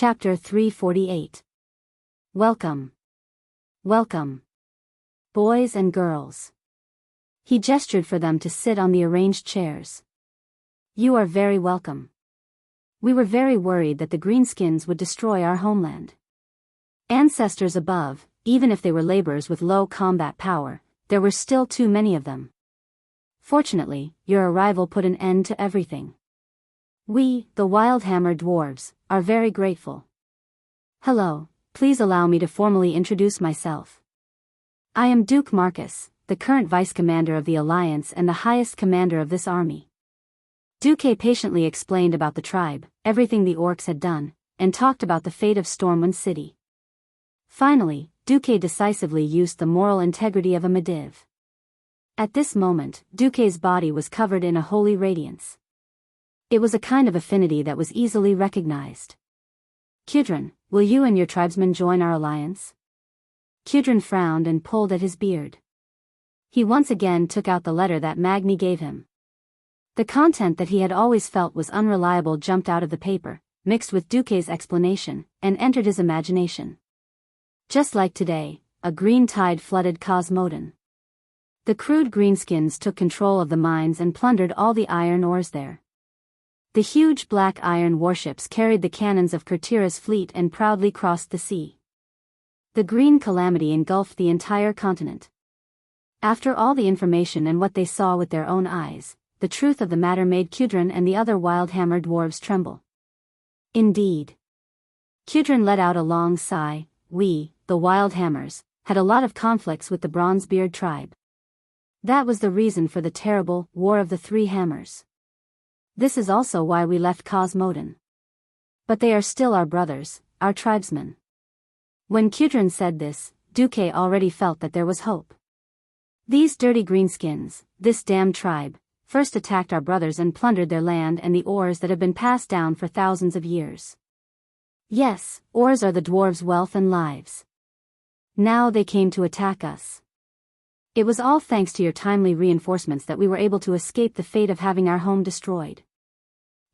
Chapter 348. Welcome. Welcome. Boys and girls. He gestured for them to sit on the arranged chairs. You are very welcome. We were very worried that the greenskins would destroy our homeland. Ancestors above, even if they were laborers with low combat power, there were still too many of them. Fortunately, your arrival put an end to everything. We, the Wildhammer dwarves, are very grateful. Hello, please allow me to formally introduce myself. I am Duke Marcus, the current vice commander of the Alliance and the highest commander of this army. Duque patiently explained about the tribe, everything the orcs had done, and talked about the fate of Stormwind City. Finally, Duque decisively used the moral integrity of a Mediv. At this moment, Duque's body was covered in a holy radiance. It was a kind of affinity that was easily recognized. Kudrin, will you and your tribesmen join our alliance? Kudrin frowned and pulled at his beard. He once again took out the letter that Magni gave him. The content that he had always felt was unreliable jumped out of the paper, mixed with Duque's explanation, and entered his imagination. Just like today, a green tide flooded Cosmodon. The crude greenskins took control of the mines and plundered all the iron ores there. The huge black iron warships carried the cannons of Kurtira's fleet and proudly crossed the sea. The green calamity engulfed the entire continent. After all the information and what they saw with their own eyes, the truth of the matter made Kudrin and the other Wildhammer dwarves tremble. Indeed. Kudrin let out a long sigh. We, the Wildhammers, had a lot of conflicts with the Bronzebeard tribe. That was the reason for the terrible War of the Three Hammers. This is also why we left Cosmodon. But they are still our brothers, our tribesmen. When Kudrin said this, Duque already felt that there was hope. These dirty greenskins, this damned tribe, first attacked our brothers and plundered their land and the ores that have been passed down for thousands of years. Yes, ores are the dwarves' wealth and lives. Now they came to attack us. It was all thanks to your timely reinforcements that we were able to escape the fate of having our home destroyed.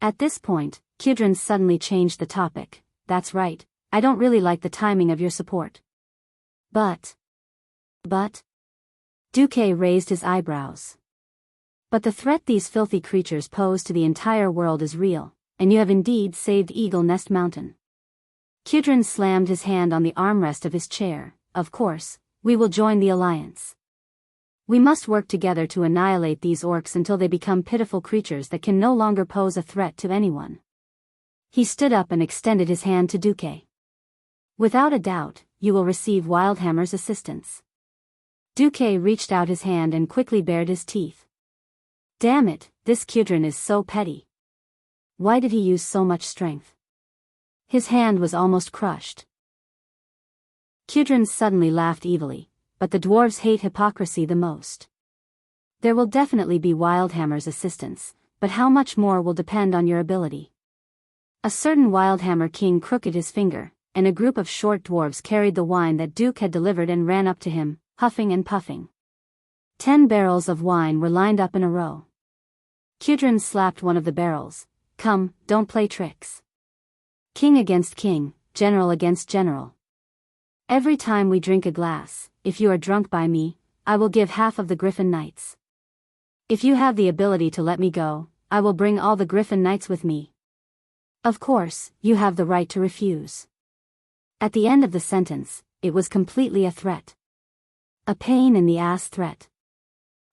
At this point, Kudrin suddenly changed the topic. That's right, I don't really like the timing of your support. But. Duque raised his eyebrows. But the threat these filthy creatures pose to the entire world is real, and you have indeed saved Eagle Nest Mountain. Kudrin slammed his hand on the armrest of his chair. Of course, we will join the alliance. We must work together to annihilate these orcs until they become pitiful creatures that can no longer pose a threat to anyone. He stood up and extended his hand to Duque. Without a doubt, you will receive Wildhammer's assistance. Duque reached out his hand and quickly bared his teeth. Damn it, this Kudrin is so petty. Why did he use so much strength? His hand was almost crushed. Kudrin suddenly laughed evilly. But the dwarves hate hypocrisy the most. There will definitely be Wildhammer's assistance, but how much more will depend on your ability. A certain Wildhammer king crooked his finger, and a group of short dwarves carried the wine that Duke had delivered and ran up to him, huffing and puffing. 10 barrels of wine were lined up in a row. Kudrin slapped one of the barrels. Come, don't play tricks. King against king, general against general. Every time we drink a glass, if you are drunk by me, I will give half of the Griffin Knights. If you have the ability to let me go, I will bring all the Griffin Knights with me. Of course, you have the right to refuse. At the end of the sentence, it was completely a threat. A pain in the ass threat.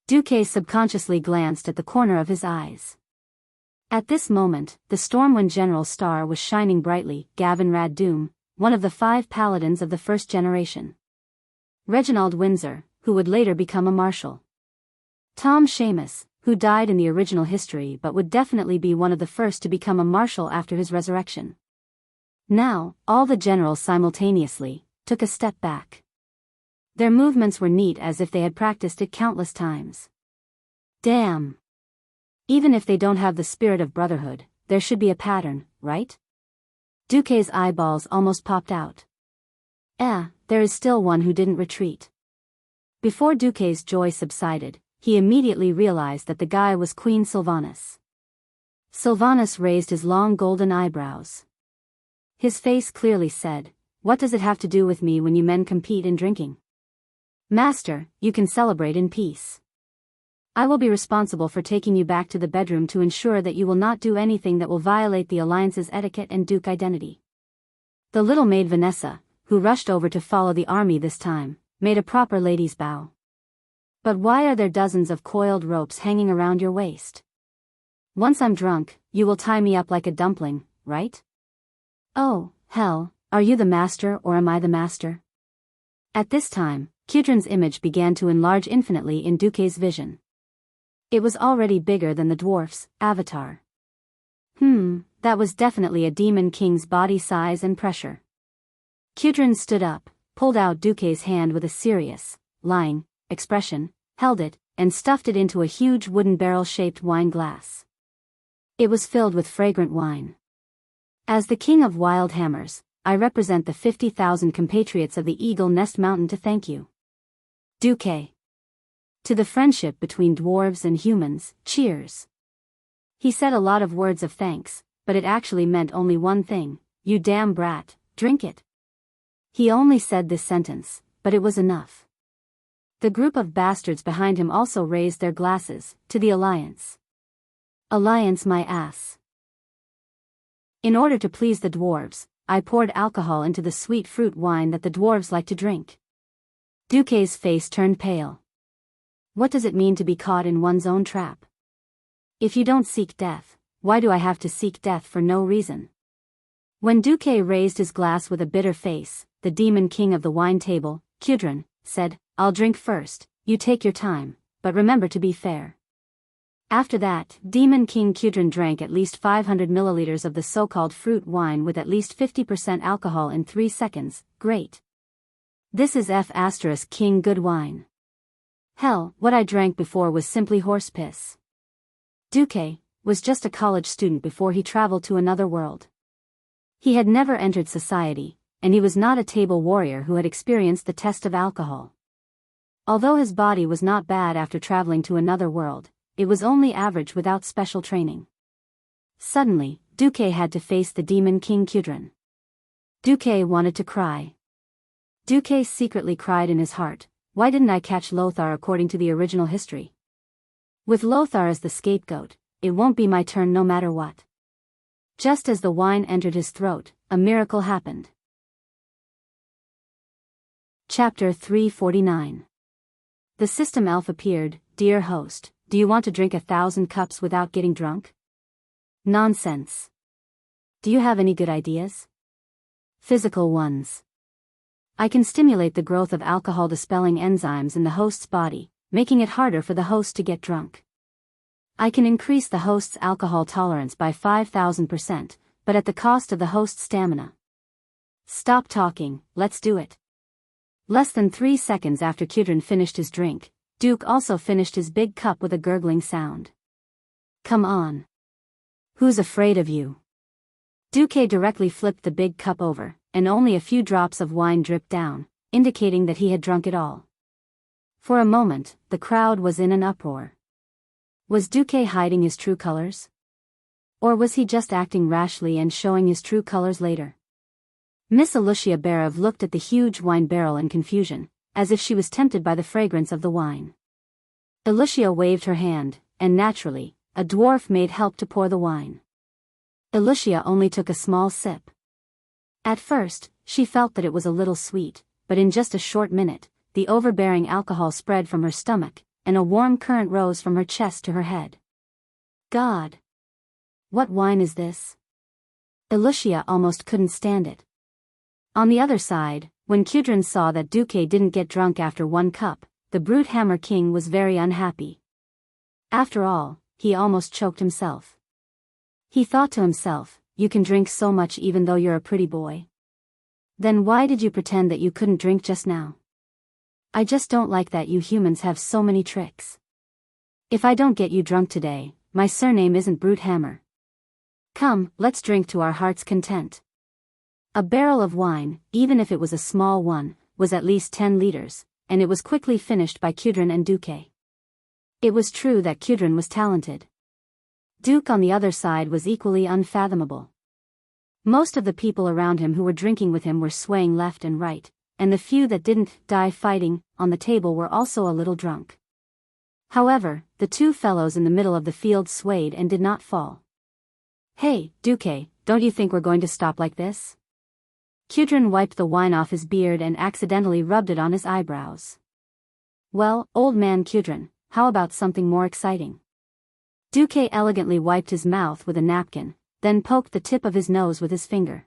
Duque subconsciously glanced at the corner of his eyes. At this moment, the Stormwind General star was shining brightly. Gavin Rad-Doom, one of the 5 paladins of the first generation. Reginald Windsor, who would later become a marshal. Tom Seamus, who died in the original history but would definitely be one of the first to become a marshal after his resurrection. Now, all the generals simultaneously took a step back. Their movements were neat as if they had practiced it countless times. Damn. Even if they don't have the spirit of brotherhood, there should be a pattern, right? Duque's eyeballs almost popped out. There is still one who didn't retreat. Before Duque's joy subsided, he immediately realized that the guy was Queen Sylvanas. Sylvanas raised his long golden eyebrows. His face clearly said, "What does it have to do with me when you men compete in drinking? Master, you can celebrate in peace. I will be responsible for taking you back to the bedroom to ensure that you will not do anything that will violate the alliance's etiquette and Duke identity." The little maid Vanessa, who rushed over to follow the army this time, made a proper lady's bow. "But why are there dozens of coiled ropes hanging around your waist? Once I'm drunk, you will tie me up like a dumpling, right? Oh, hell, are you the master or am I the master?" At this time, Kudrin's image began to enlarge infinitely in Duque's vision. It was already bigger than the dwarf's avatar. That was definitely a demon king's body size and pressure. Kudrin stood up, pulled out Duque's hand with a serious, lying expression, held it, and stuffed it into a huge wooden barrel-shaped wine glass. It was filled with fragrant wine. "As the king of wild hammers, I represent the 50,000 compatriots of the Eagle Nest Mountain to thank you. Duque. To the friendship between dwarves and humans, cheers." He said a lot of words of thanks, but it actually meant only one thing: "You damn brat, drink it." He only said this sentence, but it was enough. The group of bastards behind him also raised their glasses, to the Alliance. Alliance my ass. In order to please the dwarves, I poured alcohol into the sweet fruit wine that the dwarves like to drink. Duque's face turned pale. What does it mean to be caught in one's own trap? If you don't seek death, why do I have to seek death for no reason? When Duque raised his glass with a bitter face, the demon king of the wine table, Kudrin, said, "I'll drink first, you take your time, but remember to be fair." After that, Demon King Kudrin drank at least 500 milliliters of the so-called fruit wine with at least 50% alcohol in 3 seconds. Great. This is King good wine. Hell, what I drank before was simply horse piss. Duque was just a college student before he traveled to another world. He had never entered society, and he was not a table warrior who had experienced the test of alcohol. Although his body was not bad after traveling to another world, it was only average without special training. Suddenly, Duque had to face the demon king Kudrin. Duque wanted to cry. Duque secretly cried in his heart, "Why didn't I catch Lothar according to the original history? With Lothar as the scapegoat, it won't be my turn no matter what." Just as the wine entered his throat, a miracle happened. Chapter 349. The system elf appeared. "Dear host, do you want to drink 1,000 cups without getting drunk?" Nonsense. Do you have any good ideas? Physical ones. I can stimulate the growth of alcohol-dispelling enzymes in the host's body, making it harder for the host to get drunk. I can increase the host's alcohol tolerance by 5,000%, but at the cost of the host's stamina. Stop talking, let's do it. Less than 3 seconds after Kudrin finished his drink, Duke also finished his big cup with a gurgling sound. "Come on. Who's afraid of you?" Duque directly flipped the big cup over, and only a few drops of wine dripped down, indicating that he had drunk it all. For a moment, the crowd was in an uproar. Was Duque hiding his true colors? Or was he just acting rashly and showing his true colors later? Miss Alicia Barev looked at the huge wine barrel in confusion, as if she was tempted by the fragrance of the wine. Alicia waved her hand, and naturally, a dwarf maid helped to pour the wine. Alicia only took a small sip. At first, she felt that it was a little sweet, but in just a short minute, the overbearing alcohol spread from her stomach, and a warm current rose from her chest to her head. God! What wine is this? Alicia almost couldn't stand it. On the other side, when Kudrin saw that Duque didn't get drunk after 1 cup, the brute hammer king was very unhappy. After all, he almost choked himself. He thought to himself, "You can drink so much even though you're a pretty boy. Then why did you pretend that you couldn't drink just now? I just don't like that you humans have so many tricks. If I don't get you drunk today, my surname isn't Brute Hammer. Come, let's drink to our heart's content." A barrel of wine, even if it was a small one, was at least 10 liters, and it was quickly finished by Kudrin and Duque. It was true that Kudrin was talented. Duke on the other side was equally unfathomable. Most of the people around him who were drinking with him were swaying left and right, and the few that didn't die fighting on the table were also a little drunk. However, the two fellows in the middle of the field swayed and did not fall. "Hey, Duque, don't you think we're going to stop like this?" Kudrin wiped the wine off his beard and accidentally rubbed it on his eyebrows. "Well, old man Kudrin, how about something more exciting?" Duque elegantly wiped his mouth with a napkin, then poked the tip of his nose with his finger.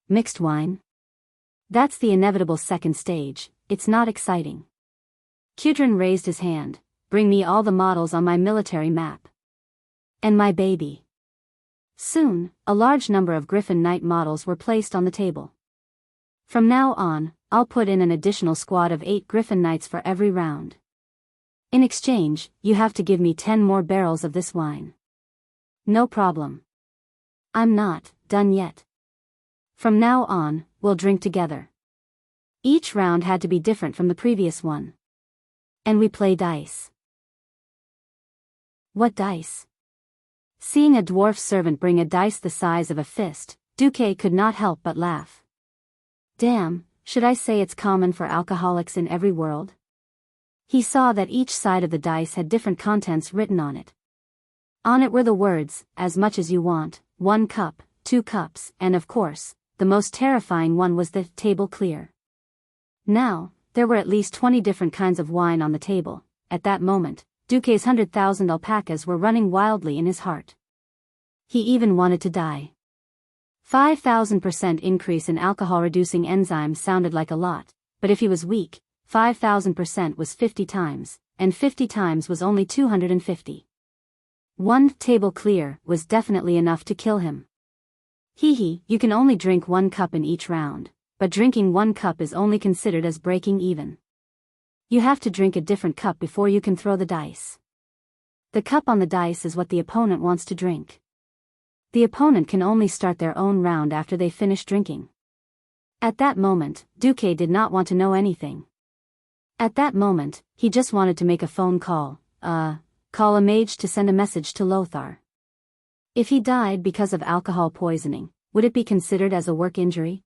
"Mixed wine? That's the inevitable second stage, it's not exciting." Kudrin raised his hand. "Bring me all the models on my military map. And my baby." Soon, a large number of Griffin Knight models were placed on the table. "From now on, I'll put in an additional squad of 8 Griffin Knights for every round. In exchange, you have to give me 10 more barrels of this wine." "No problem. I'm not done yet. From now on, we'll drink together. Each round had to be different from the previous one. And we play dice." "What dice?" Seeing a dwarf servant bring a dice the size of a fist, Duque could not help but laugh. "Damn, should I say it's common for alcoholics in every world?" He saw that each side of the dice had different contents written on it. On it were the words, "as much as you want," 1 cup, 2 cups, and of course, the most terrifying one was the table clear. Now, there were at least 20 different kinds of wine on the table. At that moment, Duque's 100,000 alpacas were running wildly in his heart. He even wanted to die. 5,000% increase in alcohol-reducing enzymes sounded like a lot, but if he was weak, 5,000% was 50 times, and 50 times was only 250. 1 table clear was definitely enough to kill him. You can only drink 1 cup in each round, but drinking 1 cup is only considered as breaking even. You have to drink a different cup before you can throw the dice. The cup on the dice is what the opponent wants to drink. The opponent can only start their own round after they finish drinking. At that moment, Duque did not want to know anything. At that moment, he just wanted to make a phone call, call a mage to send a message to Lothar. If he died because of alcohol poisoning, would it be considered as a work injury?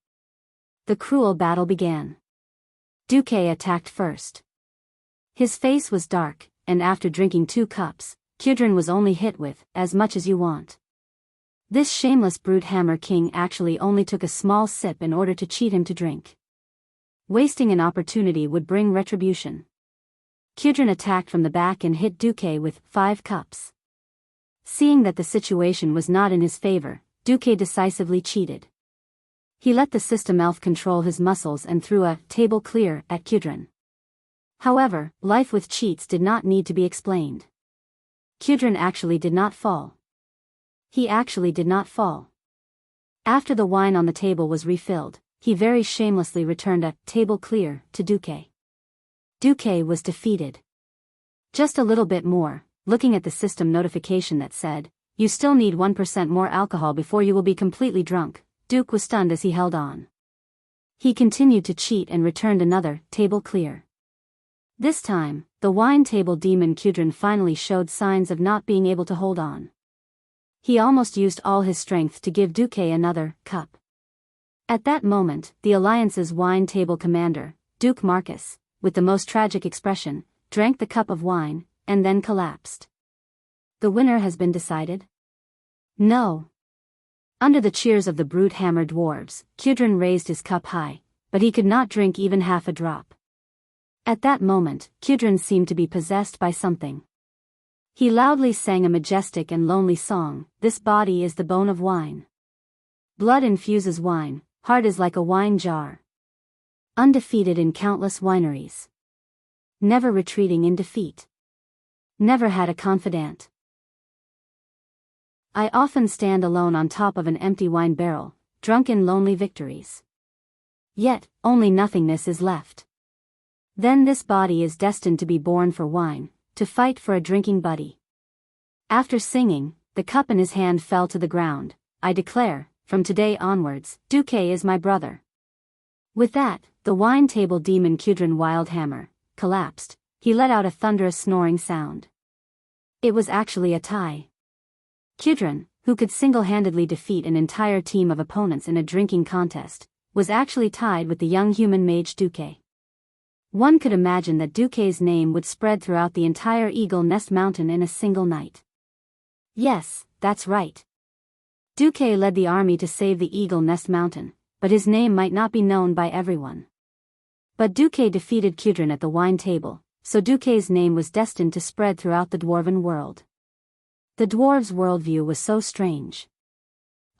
The cruel battle began. Duque attacked first. His face was dark, and after drinking 2 cups, Kudrin was only hit with, "as much as you want." This shameless brute Hammer King actually only took a small sip in order to cheat him to drink. Wasting an opportunity would bring retribution. Kudrin attacked from the back and hit Duque with 5 cups. Seeing that the situation was not in his favor, Duque decisively cheated. He let the system elf control his muscles and threw a table clear at Kudrin. However, life with cheats did not need to be explained. Kudrin actually did not fall. He actually did not fall. After the wine on the table was refilled, he very shamelessly returned a table clear to Duque. Duque was defeated. Just a little bit more, looking at the system notification that said, "You still need 1% more alcohol before you will be completely drunk," Duke was stunned as he held on. He continued to cheat and returned another table clear. This time, the wine table demon Kudrin finally showed signs of not being able to hold on. He almost used all his strength to give Duque another cup. At that moment, the Alliance's wine table commander, Duke Marcus, with the most tragic expression, drank the cup of wine, and then collapsed. "The winner has been decided?" "No." Under the cheers of the brute hammer dwarves, Kudrin raised his cup high, but he could not drink even half a drop. At that moment, Kudrin seemed to be possessed by something. He loudly sang a majestic and lonely song, "This body is the bone of wine. Blood infuses wine, heart is like a wine jar. Undefeated in countless wineries. Never retreating in defeat. Never had a confidant. I often stand alone on top of an empty wine barrel, drunk in lonely victories. Yet, only nothingness is left. Then this body is destined to be born for wine, to fight for a drinking buddy." After singing, the cup in his hand fell to the ground. "I declare, from today onwards, Duque is my brother." With that, the wine table demon Kudrin Wildhammer collapsed. He let out a thunderous snoring sound. It was actually a tie. Kudrin, who could single-handedly defeat an entire team of opponents in a drinking contest, was actually tied with the young human mage Duque. One could imagine that Duque's name would spread throughout the entire Eagle Nest Mountain in a single night. Yes, that's right. Duque led the army to save the Eagle Nest Mountain, but his name might not be known by everyone. But Duque defeated Kudrin at the wine table, so Duque's name was destined to spread throughout the dwarven world. The dwarves' worldview was so strange.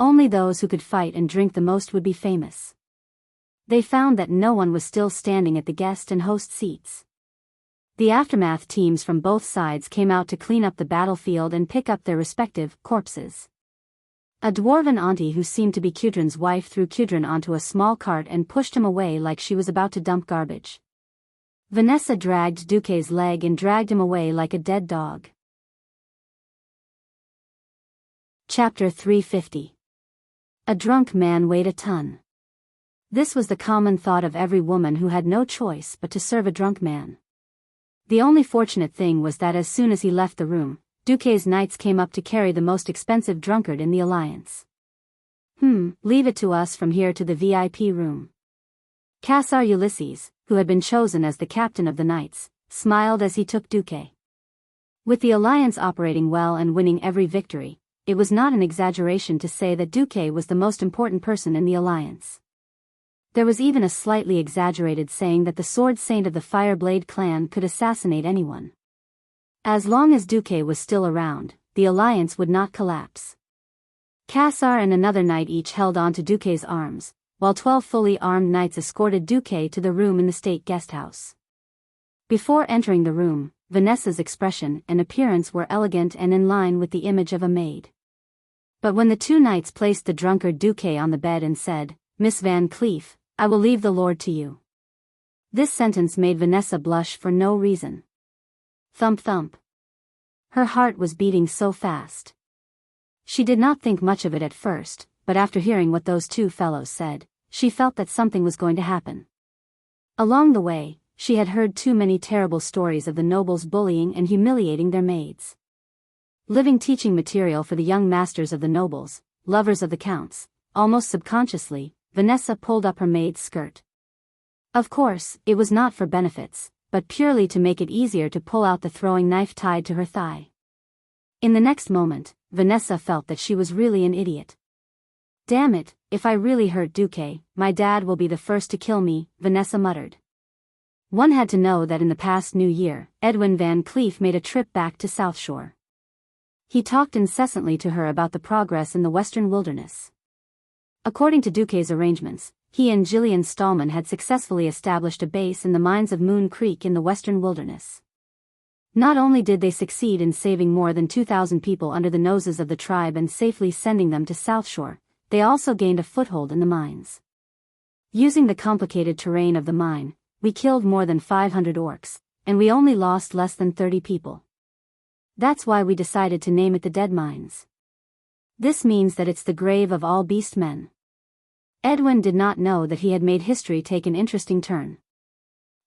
Only those who could fight and drink the most would be famous. They found that no one was still standing at the guest and host seats. The aftermath teams from both sides came out to clean up the battlefield and pick up their respective corpses. A dwarven auntie who seemed to be Kudrin's wife threw Kudrin onto a small cart and pushed him away like she was about to dump garbage. Vanessa dragged Duque's leg and dragged him away like a dead dog. Chapter 350. A drunk man weighed a ton. This was the common thought of every woman who had no choice but to serve a drunk man. The only fortunate thing was that as soon as he left the room, Duque's knights came up to carry the most expensive drunkard in the alliance. Leave it to us from here to the VIP room. Cassar Ulysses, who had been chosen as the captain of the knights, smiled as he took Duque. With the alliance operating well and winning every victory, it was not an exaggeration to say that Duque was the most important person in the alliance. There was even a slightly exaggerated saying that the Sword Saint of the Fireblade clan could assassinate anyone. As long as Duque was still around, the alliance would not collapse. Cassar and another knight each held on to Duque's arms, while 12 fully armed knights escorted Duque to the room in the state guest house. Before entering the room, Vanessa's expression and appearance were elegant and in line with the image of a maid. But when the two knights placed the drunkard Duque on the bed and said, "Miss Van Cleef, I will leave the Lord to you," this sentence made Vanessa blush for no reason. Thump thump. Her heart was beating so fast. She did not think much of it at first, but after hearing what those two fellows said, she felt that something was going to happen. Along the way, she had heard too many terrible stories of the nobles bullying and humiliating their maids. Living teaching material for the young masters of the nobles, lovers of the counts, almost subconsciously, Vanessa pulled up her maid's skirt. Of course, it was not for benefits, but purely to make it easier to pull out the throwing knife tied to her thigh. In the next moment, Vanessa felt that she was really an idiot. "Damn it, if I really hurt Duque, my dad will be the first to kill me," Vanessa muttered. One had to know that in the past New Year, Edwin Van Cleef made a trip back to South Shore. He talked incessantly to her about the progress in the Western Wilderness. According to Duque's arrangements, he and Gillian Stallman had successfully established a base in the mines of Moon Creek in the Western Wilderness. Not only did they succeed in saving more than 2,000 people under the noses of the tribe and safely sending them to South Shore, they also gained a foothold in the mines. Using the complicated terrain of the mine, we killed more than 500 orcs, and we only lost less than 30 people. That's why we decided to name it the Dead Mines. This means that it's the grave of all beast men. Edwin did not know that he had made history take an interesting turn.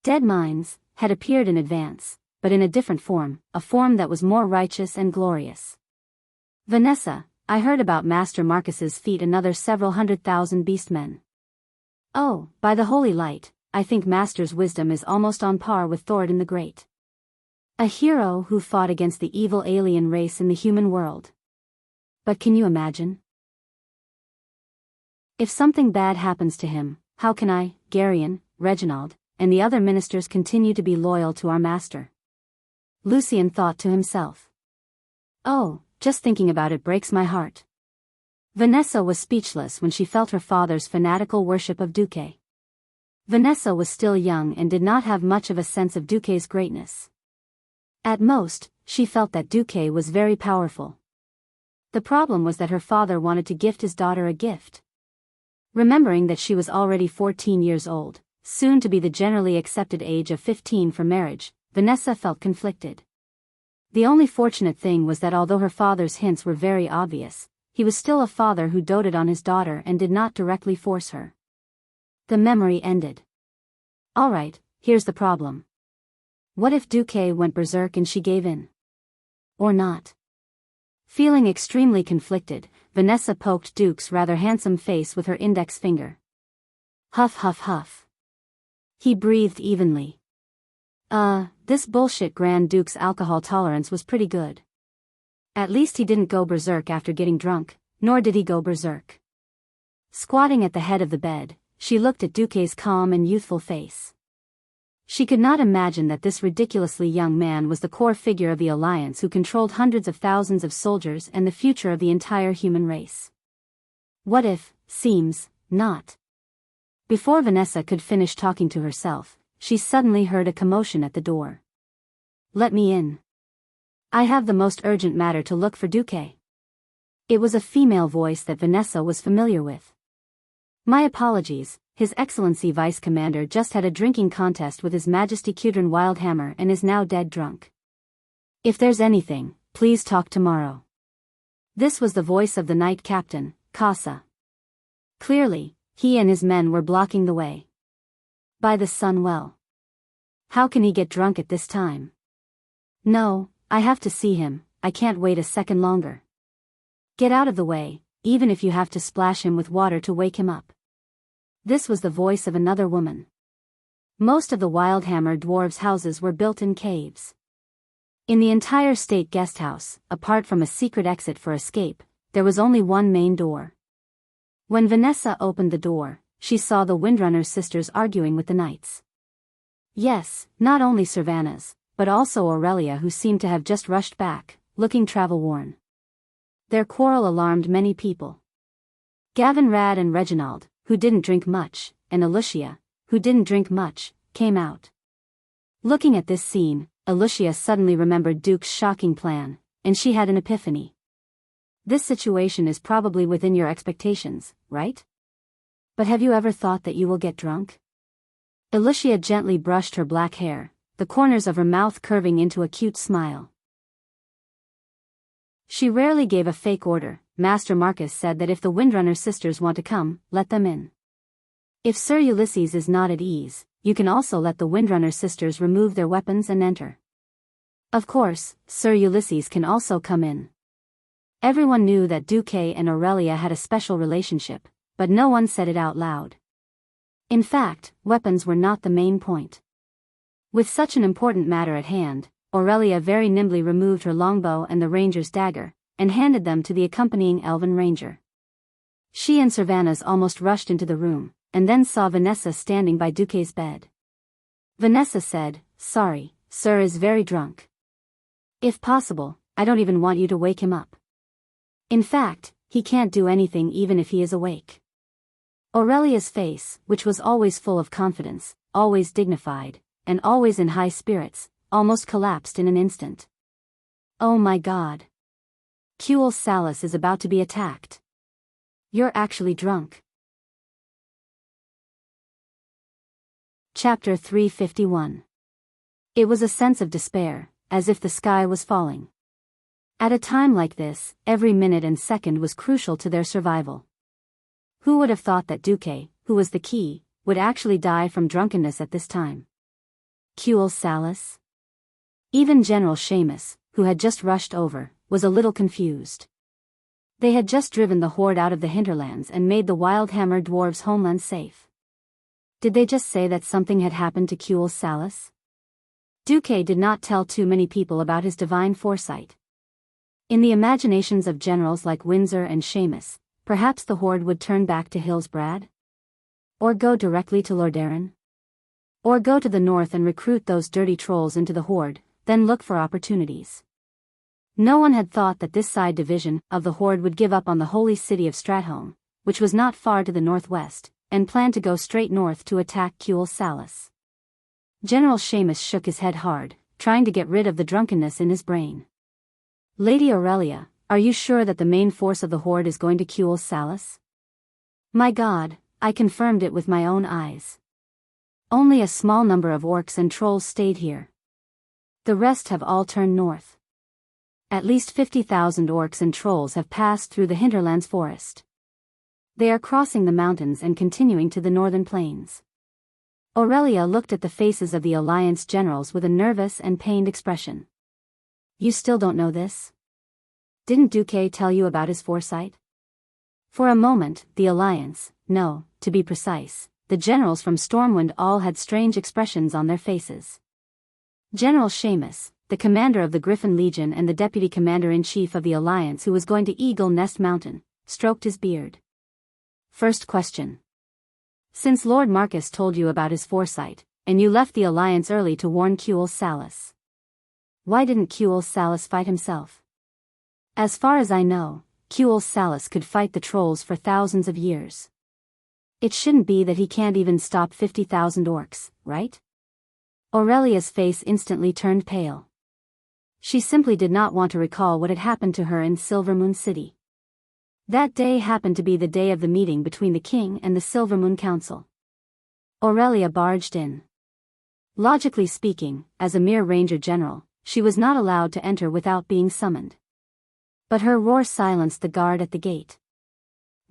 Dead Mines had appeared in advance, but in a different form, a form that was more righteous and glorious. "Vanessa, I heard about Master Marcus's feat another several 100,000 beastmen. Oh, by the holy light, I think Master's wisdom is almost on par with Thoradin the Great. A hero who fought against the evil alien race in the human world. But can you imagine? If something bad happens to him, how can I, Garion, Reginald, and the other ministers continue to be loyal to our master?" Lucien thought to himself. "Oh, just thinking about it breaks my heart." Vanessa was speechless when she felt her father's fanatical worship of Duque. Vanessa was still young and did not have much of a sense of Duque's greatness. At most, she felt that Duque was very powerful. The problem was that her father wanted to gift his daughter a gift. Remembering that she was already 14 years old, soon to be the generally accepted age of 15 for marriage, Vanessa felt conflicted. The only fortunate thing was that although her father's hints were very obvious, he was still a father who doted on his daughter and did not directly force her. The memory ended. All right, here's the problem. What if Duque went berserk and she gave in? Or not? Feeling extremely conflicted, Vanessa poked Duke's rather handsome face with her index finger. Huff huff huff. He breathed evenly. This bullshit Grand Duke's alcohol tolerance was pretty good. At least he didn't go berserk after getting drunk, nor did he go berserk. Squatting at the head of the bed, she looked at Duke's calm and youthful face. She could not imagine that this ridiculously young man was the core figure of the Alliance who controlled hundreds of thousands of soldiers and the future of the entire human race. What if, seems, not. Before Vanessa could finish talking to herself, she suddenly heard a commotion at the door. Let me in. I have the most urgent matter to look for Duque. It was a female voice that Vanessa was familiar with. My apologies, His Excellency Vice Commander just had a drinking contest with His Majesty Kudrin Wildhammer and is now dead drunk. If there's anything, please talk tomorrow. This was the voice of the Knight Captain, Casa. Clearly, he and his men were blocking the way. By the sun well. How can he get drunk at this time? No, I have to see him, I can't wait a second longer. Get out of the way, even if you have to splash him with water to wake him up. This was the voice of another woman. Most of the Wildhammer dwarves' houses were built in caves. In the entire state guest house, apart from a secret exit for escape, there was only one main door. When Vanessa opened the door, she saw the Windrunner sisters arguing with the knights. Yes, not only Servanas, but also Aurelia, who seemed to have just rushed back, looking travel-worn. Their quarrel alarmed many people. Gavin Rad and Reginald, who didn't drink much, and Alicia, who didn't drink much, came out. Looking at this scene, Alicia suddenly remembered Duke's shocking plan, and she had an epiphany. This situation is probably within your expectations, right? But have you ever thought that you will get drunk? Alicia gently brushed her black hair, the corners of her mouth curving into a cute smile. She rarely gave a fake order. Master Marcus said that if the Windrunner sisters want to come, let them in. If Sir Ulysses is not at ease, you can also let the Windrunner sisters remove their weapons and enter. Of course, Sir Ulysses can also come in. Everyone knew that Duque and Aurelia had a special relationship, but no one said it out loud. In fact, weapons were not the main point. With such an important matter at hand, Aurelia very nimbly removed her longbow and the ranger's dagger, and handed them to the accompanying elven ranger. She and Servanas almost rushed into the room, and then saw Vanessa standing by Duque's bed. Vanessa said, "Sorry, Sir is very drunk. If possible, I don't even want you to wake him up. In fact, he can't do anything even if he is awake." Aurelia's face, which was always full of confidence, always dignified, and always in high spirits, almost collapsed in an instant. Oh my God. Cuel Salus is about to be attacked. You're actually drunk. Chapter 351. It was a sense of despair, as if the sky was falling. At a time like this, every minute and second was crucial to their survival. Who would have thought that Duque, who was the key, would actually die from drunkenness at this time? Cuel Salus? Even General Seamus, who had just rushed over, was a little confused. They had just driven the horde out of the hinterlands and made the Wildhammer dwarves' homeland safe. Did they just say that something had happened to Cuel Salus? Duque did not tell too many people about his divine foresight. In the imaginations of generals like Windsor and Seamus, perhaps the horde would turn back to Hillsbrad? Or go directly to Lordaeron? Or go to the north and recruit those dirty trolls into the horde, then look for opportunities. No one had thought that this side division of the horde would give up on the holy city of Stratholme, which was not far to the northwest, and planned to go straight north to attack Cuel Salus. General Seamus shook his head hard, trying to get rid of the drunkenness in his brain. Lady Aurelia, are you sure that the main force of the horde is going to Cuel Salus? My God, I confirmed it with my own eyes. Only a small number of orcs and trolls stayed here. The rest have all turned north. At least 50,000 orcs and trolls have passed through the hinterlands forest. They are crossing the mountains and continuing to the northern plains. Aurelia looked at the faces of the Alliance generals with a nervous and pained expression. You still don't know this? Didn't Duque tell you about his foresight? For a moment, the Alliance, no, to be precise, the generals from Stormwind all had strange expressions on their faces. General Seamus, the commander of the Griffin Legion and the deputy commander-in-chief of the Alliance who was going to Eagle Nest Mountain, stroked his beard. First question. Since Lord Marcus told you about his foresight, and you left the Alliance early to warn Cuel Salus, why didn't Cuel Salus fight himself? As far as I know, Cuel Salus could fight the trolls for thousands of years. It shouldn't be that he can't even stop 50,000 orcs, right? Aurelia's face instantly turned pale. She simply did not want to recall what had happened to her in Silvermoon City. That day happened to be the day of the meeting between the king and the Silvermoon Council. Aurelia barged in. Logically speaking, as a mere ranger general, she was not allowed to enter without being summoned. But her roar silenced the guard at the gate.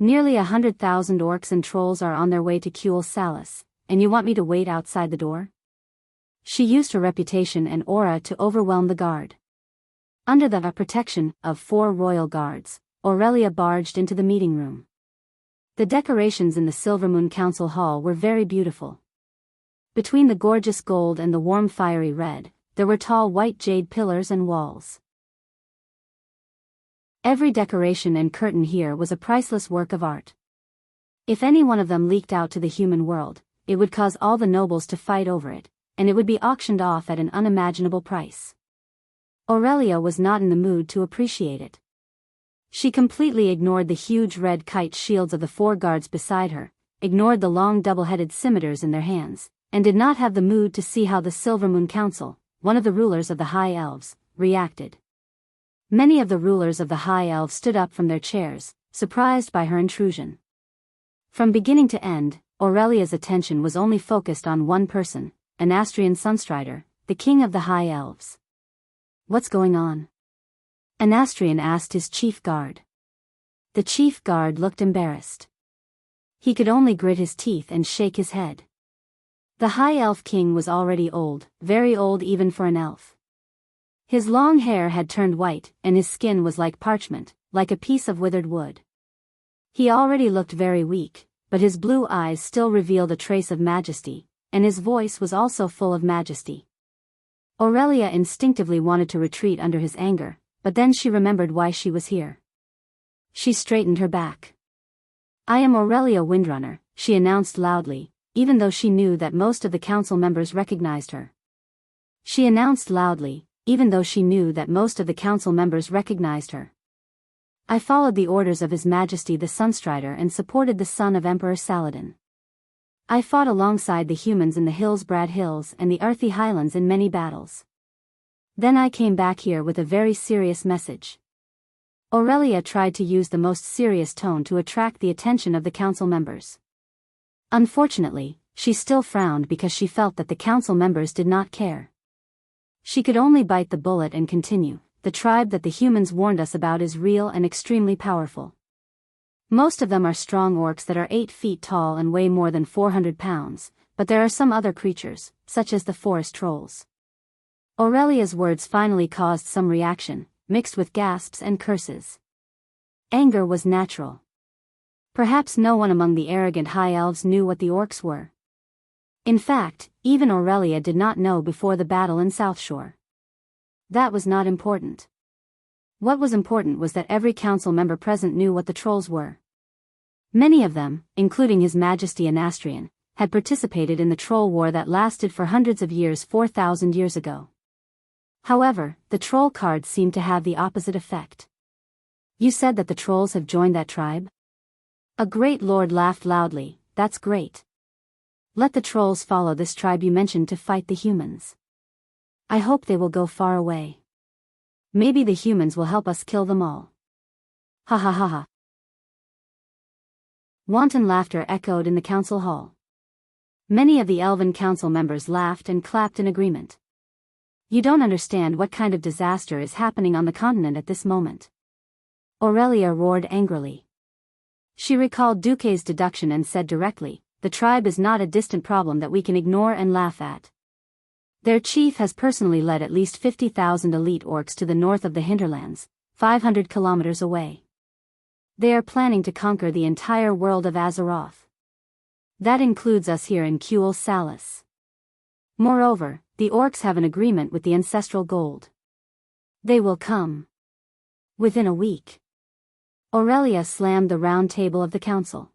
Nearly 100,000 orcs and trolls are on their way to Cuel Salus, and you want me to wait outside the door? She used her reputation and aura to overwhelm the guard. Under the protection of 4 royal guards, Aurelia barged into the meeting room. The decorations in the Silvermoon Council Hall were very beautiful. Between the gorgeous gold and the warm fiery red, there were tall white jade pillars and walls. Every decoration and curtain here was a priceless work of art. If any one of them leaked out to the human world, it would cause all the nobles to fight over it, and it would be auctioned off at an unimaginable price. Aurelia was not in the mood to appreciate it. She completely ignored the huge red kite shields of the 4 guards beside her, ignored the long double-headed scimitars in their hands, and did not have the mood to see how the Silvermoon Council, one of the rulers of the High Elves, reacted. Many of the rulers of the High Elves stood up from their chairs, surprised by her intrusion. From beginning to end, Aurelia's attention was only focused on one person, Anastrian Sunstrider, the king of the High Elves. What's going on? Anastrian asked his chief guard. The chief guard looked embarrassed. He could only grit his teeth and shake his head. The High Elf King was already old, very old even for an elf. His long hair had turned white, and his skin was like parchment, like a piece of withered wood. He already looked very weak, but his blue eyes still revealed a trace of majesty, and his voice was also full of majesty. Aurelia instinctively wanted to retreat under his anger, but then she remembered why she was here. She straightened her back. I am Aurelia Windrunner, she announced loudly, even though she knew that most of the council members recognized her. She announced loudly, even though she knew that most of the council members recognized her. I followed the orders of His Majesty the Sunstrider and supported the son of Emperor Saladin. I fought alongside the humans in the Hillsbrad Hills and the Earthy Highlands in many battles. Then I came back here with a very serious message. Aurelia tried to use the most serious tone to attract the attention of the council members. Unfortunately, she still frowned because she felt that the council members did not care. She could only bite the bullet and continue. The tribe that the humans warned us about is real and extremely powerful. Most of them are strong orcs that are 8 feet tall and weigh more than 400 pounds, but there are some other creatures, such as the forest trolls. Aurelia's words finally caused some reaction, mixed with gasps and curses. Anger was natural. Perhaps no one among the arrogant high elves knew what the orcs were. In fact, even Aurelia did not know before the battle in Southshore. That was not important. What was important was that every council member present knew what the trolls were. Many of them, including His Majesty Anastrian, had participated in the troll war that lasted for hundreds of years 4,000 years ago. However, the troll cards seemed to have the opposite effect. You said that the trolls have joined that tribe? A great lord laughed loudly. That's great. Let the trolls follow this tribe you mentioned to fight the humans. I hope they will go far away. Maybe the humans will help us kill them all. Ha ha ha ha. Wanton laughter echoed in the council hall. Many of the elven council members laughed and clapped in agreement. You don't understand what kind of disaster is happening on the continent at this moment. Aurelia roared angrily. She recalled Duque's deduction and said directly, the tribe is not a distant problem that we can ignore and laugh at. Their chief has personally led at least 50,000 elite orcs to the north of the hinterlands, 500 kilometers away. They are planning to conquer the entire world of Azeroth. That includes us here in Kuel Salis. Moreover, the orcs have an agreement with the ancestral gold. They will come within a week. Aurelia slammed the round table of the council.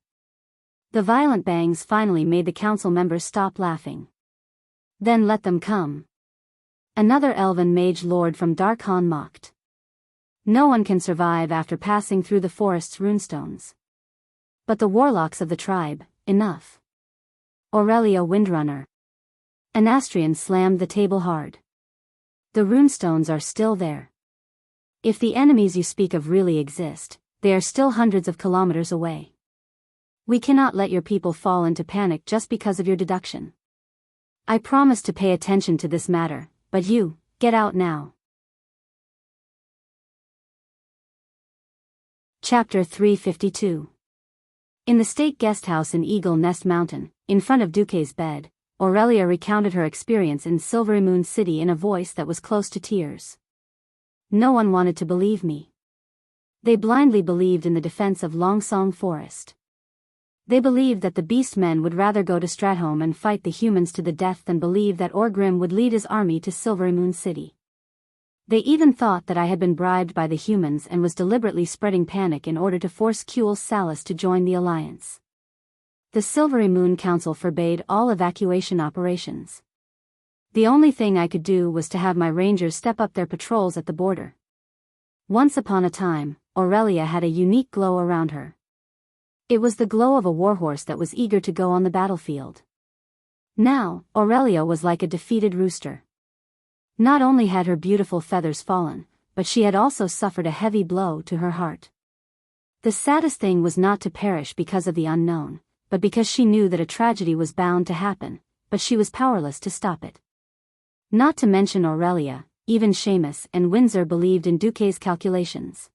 The violent bangs finally made the council members stop laughing. Then let them come. Another elven mage lord from Darkhan mocked. No one can survive after passing through the forest's runestones. But the warlocks of the tribe, enough. Aurelia Windrunner. Anastrian slammed the table hard. The runestones are still there. If the enemies you speak of really exist, they are still hundreds of kilometers away. We cannot let your people fall into panic just because of your deduction. I promise to pay attention to this matter, but you, get out now. Chapter 352. In the state guest house in Eagle Nest Mountain, in front of Duque's bed, Aurelia recounted her experience in Silvery Moon City in a voice that was close to tears. No one wanted to believe me. They blindly believed in the defense of Longsong Forest. They believed that the beast men would rather go to Stratholme and fight the humans to the death than believe that Orgrim would lead his army to Silvery Moon City. They even thought that I had been bribed by the humans and was deliberately spreading panic in order to force Kuel Salis to join the alliance. The Silvery Moon Council forbade all evacuation operations. The only thing I could do was to have my rangers step up their patrols at the border. Once upon a time, Aurelia had a unique glow around her. It was the glow of a warhorse that was eager to go on the battlefield. Now, Aurelia was like a defeated rooster. Not only had her beautiful feathers fallen, but she had also suffered a heavy blow to her heart. The saddest thing was not to perish because of the unknown, but because she knew that a tragedy was bound to happen, but she was powerless to stop it. Not to mention Aurelia, even Seamus and Windsor believed in Duque's calculations.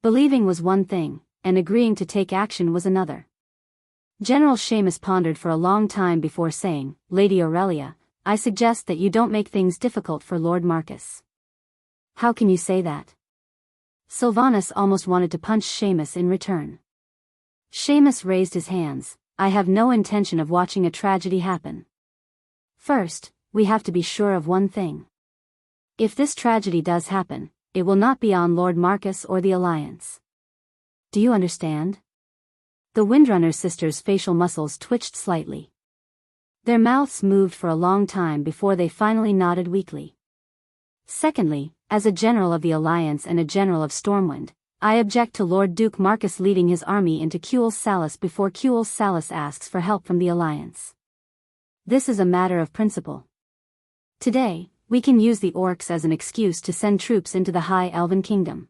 Believing was one thing, and agreeing to take action was another. General Seamus pondered for a long time before saying, "Lady Aurelia, I suggest that you don't make things difficult for Lord Marcus." "How can you say that?" Sylvanas almost wanted to punch Seamus in return. Seamus raised his hands. "I have no intention of watching a tragedy happen. First, we have to be sure of one thing. If this tragedy does happen, it will not be on Lord Marcus or the Alliance. Do you understand?" The Windrunner sisters' facial muscles twitched slightly. Their mouths moved for a long time before they finally nodded weakly. "Secondly, as a general of the Alliance and a general of Stormwind, I object to Lord Duke Marcus leading his army into Kuel Salis before Kuel Salis asks for help from the Alliance. This is a matter of principle. Today, we can use the orcs as an excuse to send troops into the High Elven Kingdom.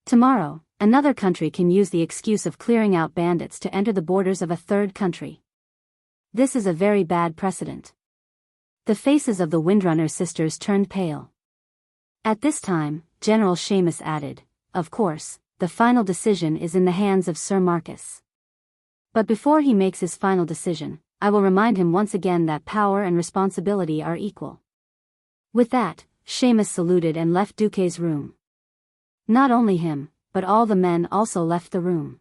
Tomorrow, another country can use the excuse of clearing out bandits to enter the borders of a third country. This is a very bad precedent." The faces of the Windrunner sisters turned pale. At this time, General Seamus added, "Of course, the final decision is in the hands of Sir Marcus. But before he makes his final decision, I will remind him once again that power and responsibility are equal." With that, Seamus saluted and left Duque's room. Not only him, but all the men also left the room.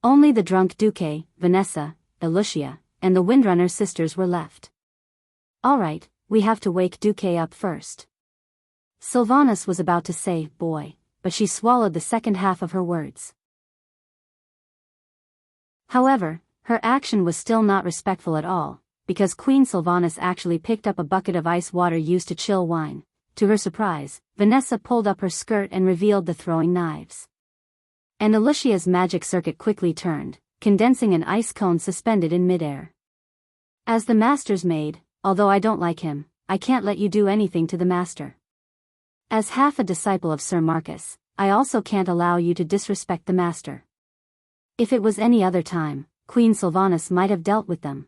Only the drunk Duque, Vanessa, Elucia, and the Windrunner sisters were left. "All right, we have to wake Duque up first." Sylvanas was about to say, "boy," but she swallowed the second half of her words. However, her action was still not respectful at all, because Queen Sylvanas actually picked up a bucket of ice water used to chill wine. To her surprise, Vanessa pulled up her skirt and revealed the throwing knives. And Elucia's magic circuit quickly turned, condensing an ice cone suspended in midair. "As the Master's maid, although I don't like him, I can't let you do anything to the Master. As half a disciple of Sir Marcus, I also can't allow you to disrespect the Master." If it was any other time, Queen Sylvanas might have dealt with them.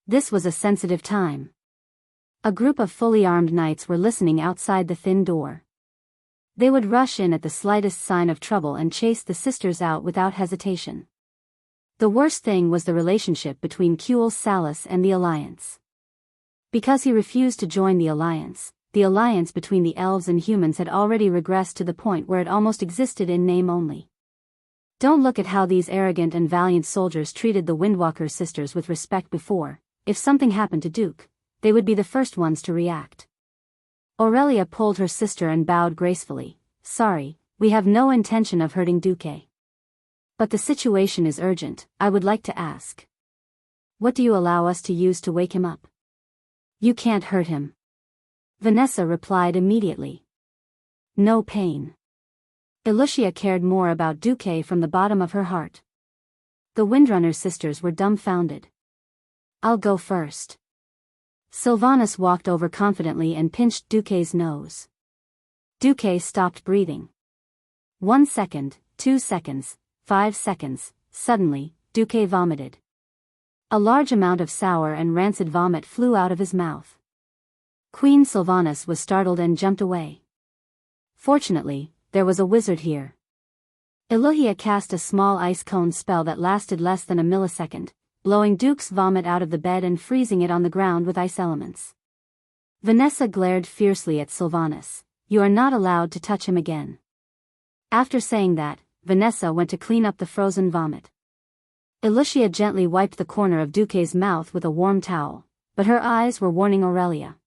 This was a sensitive time. A group of fully armed knights were listening outside the thin door. They would rush in at the slightest sign of trouble and chase the sisters out without hesitation. The worst thing was the relationship between Kuel Salis and the Alliance. Because he refused to join the Alliance, the alliance between the elves and humans had already regressed to the point where it almost existed in name only. Don't look at how these arrogant and valiant soldiers treated the Windwalker sisters with respect before. If something happened to Duke, they would be the first ones to react. Aurelia pulled her sister and bowed gracefully. Sorry, we have no intention of hurting Duque. But the situation is urgent. I would like to ask. What do you allow us to use to wake him up? You can't hurt him. Vanessa replied immediately. No pain. Elucia cared more about Duque from the bottom of her heart. The Windrunner sisters were dumbfounded. I'll go first. Sylvanas walked over confidently and pinched Duque's nose. Duque stopped breathing. 1 second, 2 seconds, 5 seconds, suddenly, Duque vomited. A large amount of sour and rancid vomit flew out of his mouth. Queen Sylvanas was startled and jumped away. Fortunately, there was a wizard here. Elucia cast a small ice cone spell that lasted less than a millisecond, blowing Duke's vomit out of the bed and freezing it on the ground with ice elements. Vanessa glared fiercely at Sylvanas. You are not allowed to touch him again. After saying that, Vanessa went to clean up the frozen vomit. Elucia gently wiped the corner of Duque's mouth with a warm towel, but her eyes were warning Aurelia.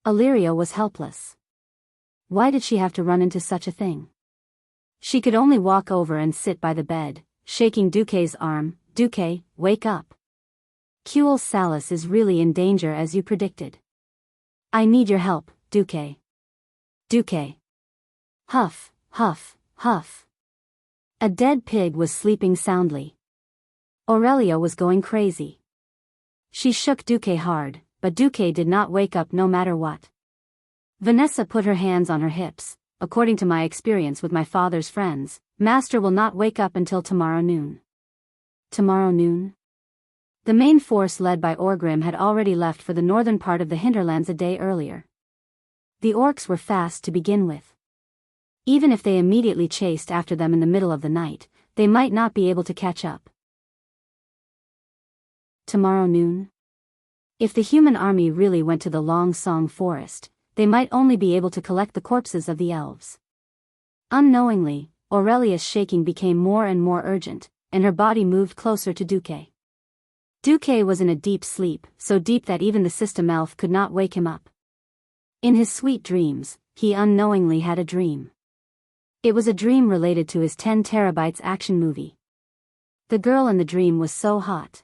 Illyria was helpless. Why did she have to run into such a thing? She could only walk over and sit by the bed, shaking Duque's arm. Duque, wake up. Kuel Salis is really in danger as you predicted. I need your help, Duque. Duque. Huff, huff, huff. A dead pig was sleeping soundly. Aurelia was going crazy. She shook Duque hard, but Duque did not wake up no matter what. Vanessa put her hands on her hips. According to my experience with my father's friends, Master will not wake up until tomorrow noon. Tomorrow noon? The main force led by Orgrim had already left for the northern part of the hinterlands a day earlier. The orcs were fast to begin with. Even if they immediately chased after them in the middle of the night, they might not be able to catch up. Tomorrow noon? If the human army really went to the Long Song forest, they might only be able to collect the corpses of the elves. Unknowingly, Aurelia's shaking became more and more urgent, and her body moved closer to Duque. Duque was in a deep sleep, so deep that even the system elf could not wake him up. In his sweet dreams, he unknowingly had a dream. It was a dream related to his 10 terabytes action movie. The girl in the dream was so hot.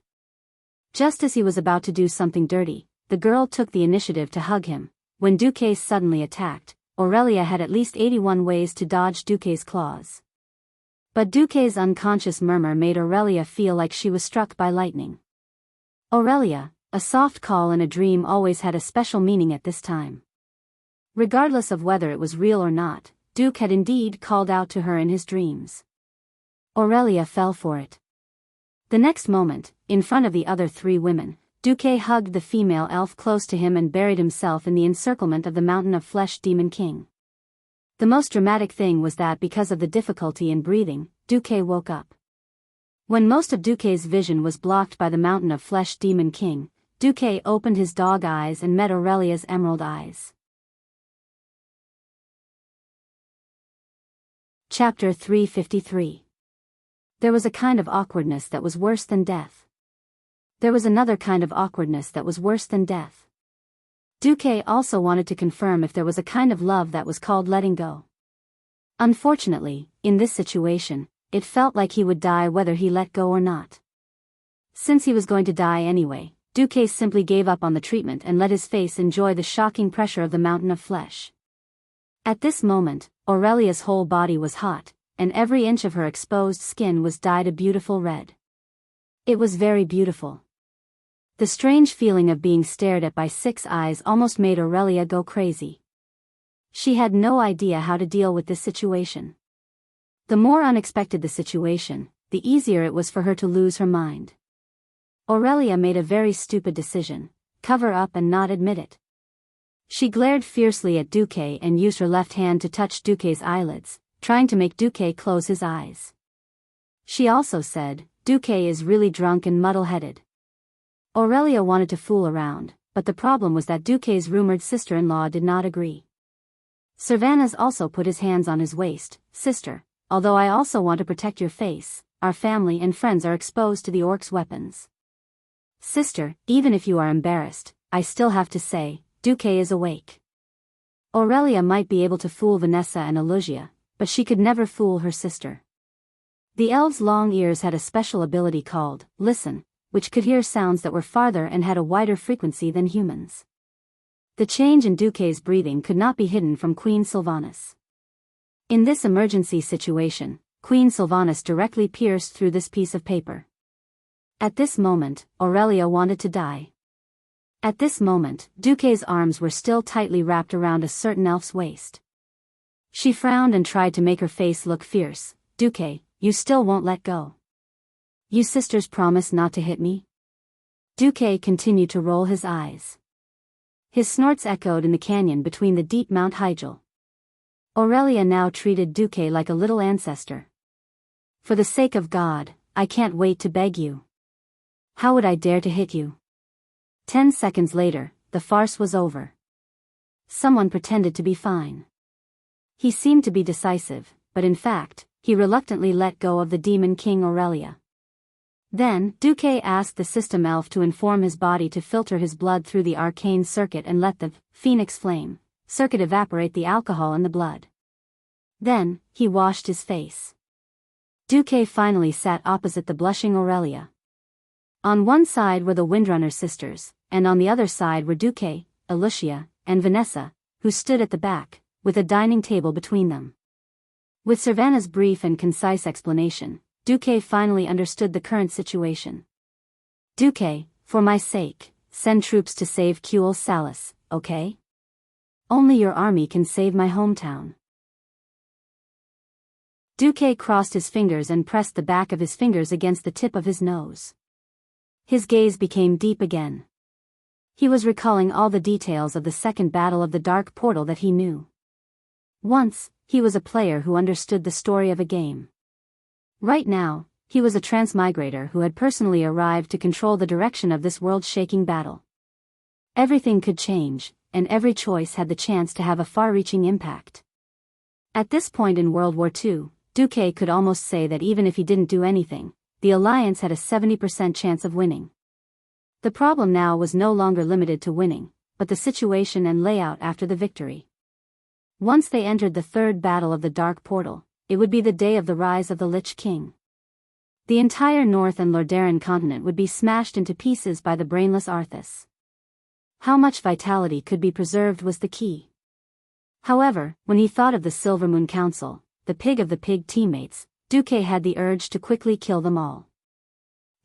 Just as he was about to do something dirty, the girl took the initiative to hug him. When Duque suddenly attacked, Aurelia had at least 81 ways to dodge Duque's claws. But Duque's unconscious murmur made Aurelia feel like she was struck by lightning. Aurelia, a soft call in a dream always had a special meaning at this time. Regardless of whether it was real or not, Duke had indeed called out to her in his dreams. Aurelia fell for it. The next moment, in front of the other 3 women, Duque hugged the female elf close to him and buried himself in the encirclement of the Mountain of Flesh Demon King. The most dramatic thing was that because of the difficulty in breathing, Duque woke up. When most of Duque's vision was blocked by the Mountain of Flesh Demon King, Duque opened his dog eyes and met Aurelia's emerald eyes. Chapter 353. There was a kind of awkwardness that was worse than death. There was another kind of awkwardness that was worse than death. Duque also wanted to confirm if there was a kind of love that was called letting go. Unfortunately, in this situation, it felt like he would die whether he let go or not. Since he was going to die anyway, Duque simply gave up on the treatment and let his face enjoy the shocking pressure of the mountain of flesh. At this moment, Aurelia's whole body was hot, and every inch of her exposed skin was dyed a beautiful red. It was very beautiful. The strange feeling of being stared at by 6 eyes almost made Aurelia go crazy. She had no idea how to deal with this situation. The more unexpected the situation, the easier it was for her to lose her mind. Aurelia made a very stupid decision: cover up and not admit it. She glared fiercely at Duque and used her left hand to touch Duque's eyelids, trying to make Duque close his eyes. She also said, "Duque is really drunk and muddle-headed." Aurelia wanted to fool around, but the problem was that Duque's rumored sister-in-law did not agree. Cervantes also put his hands on his waist. Sister, although I also want to protect your face, our family and friends are exposed to the orcs' weapons. Sister, even if you are embarrassed, I still have to say, Duque is awake. Aurelia might be able to fool Vanessa and Alusia, but she could never fool her sister. The elves' long ears had a special ability called listen, which could hear sounds that were farther and had a wider frequency than humans. The change in Duque's breathing could not be hidden from Queen Sylvanas. In this emergency situation, Queen Sylvanas directly pierced through this piece of paper. At this moment, Aurelia wanted to die. At this moment, Duque's arms were still tightly wrapped around a certain elf's waist. She frowned and tried to make her face look fierce. Duque, you still won't let go. You sisters promise not to hit me? Duque continued to roll his eyes. His snorts echoed in the canyon between the deep Mount Hygel. Aurelia now treated Duque like a little ancestor. For the sake of God, I can't wait to beg you. How would I dare to hit you? 10 seconds later, the farce was over. Someone pretended to be fine. He seemed to be decisive, but in fact, he reluctantly let go of the Demon King Aurelia. Then, Duque asked the system elf to inform his body to filter his blood through the arcane circuit and let the phoenix flame circuit evaporate the alcohol in the blood. Then, he washed his face. Duque finally sat opposite the blushing Aurelia. On one side were the Windrunner sisters, and on the other side were Duque, Alusia, and Vanessa, who stood at the back, with a dining table between them. With Cervantes' brief and concise explanation, Duque finally understood the current situation. Duque, for my sake, send troops to save Cuel Salis, okay? Only your army can save my hometown. Duque crossed his fingers and pressed the back of his fingers against the tip of his nose. His gaze became deep again. He was recalling all the details of the second battle of the dark portal that he knew. Once, he was a player who understood the story of a game. Right now, he was a transmigrator who had personally arrived to control the direction of this world-shaking battle. Everything could change, and every choice had the chance to have a far-reaching impact. At this point in World War II, Duque could almost say that even if he didn't do anything, the Alliance had a 70% chance of winning. The problem now was no longer limited to winning, but the situation and layout after the victory. Once they entered the third battle of the Dark Portal, it would be the day of the rise of the Lich King. The entire North and Lordaeron continent would be smashed into pieces by the brainless Arthas. How much vitality could be preserved was the key. However, when he thought of the Silvermoon Council, the pig of the pig teammates, Duque had the urge to quickly kill them all.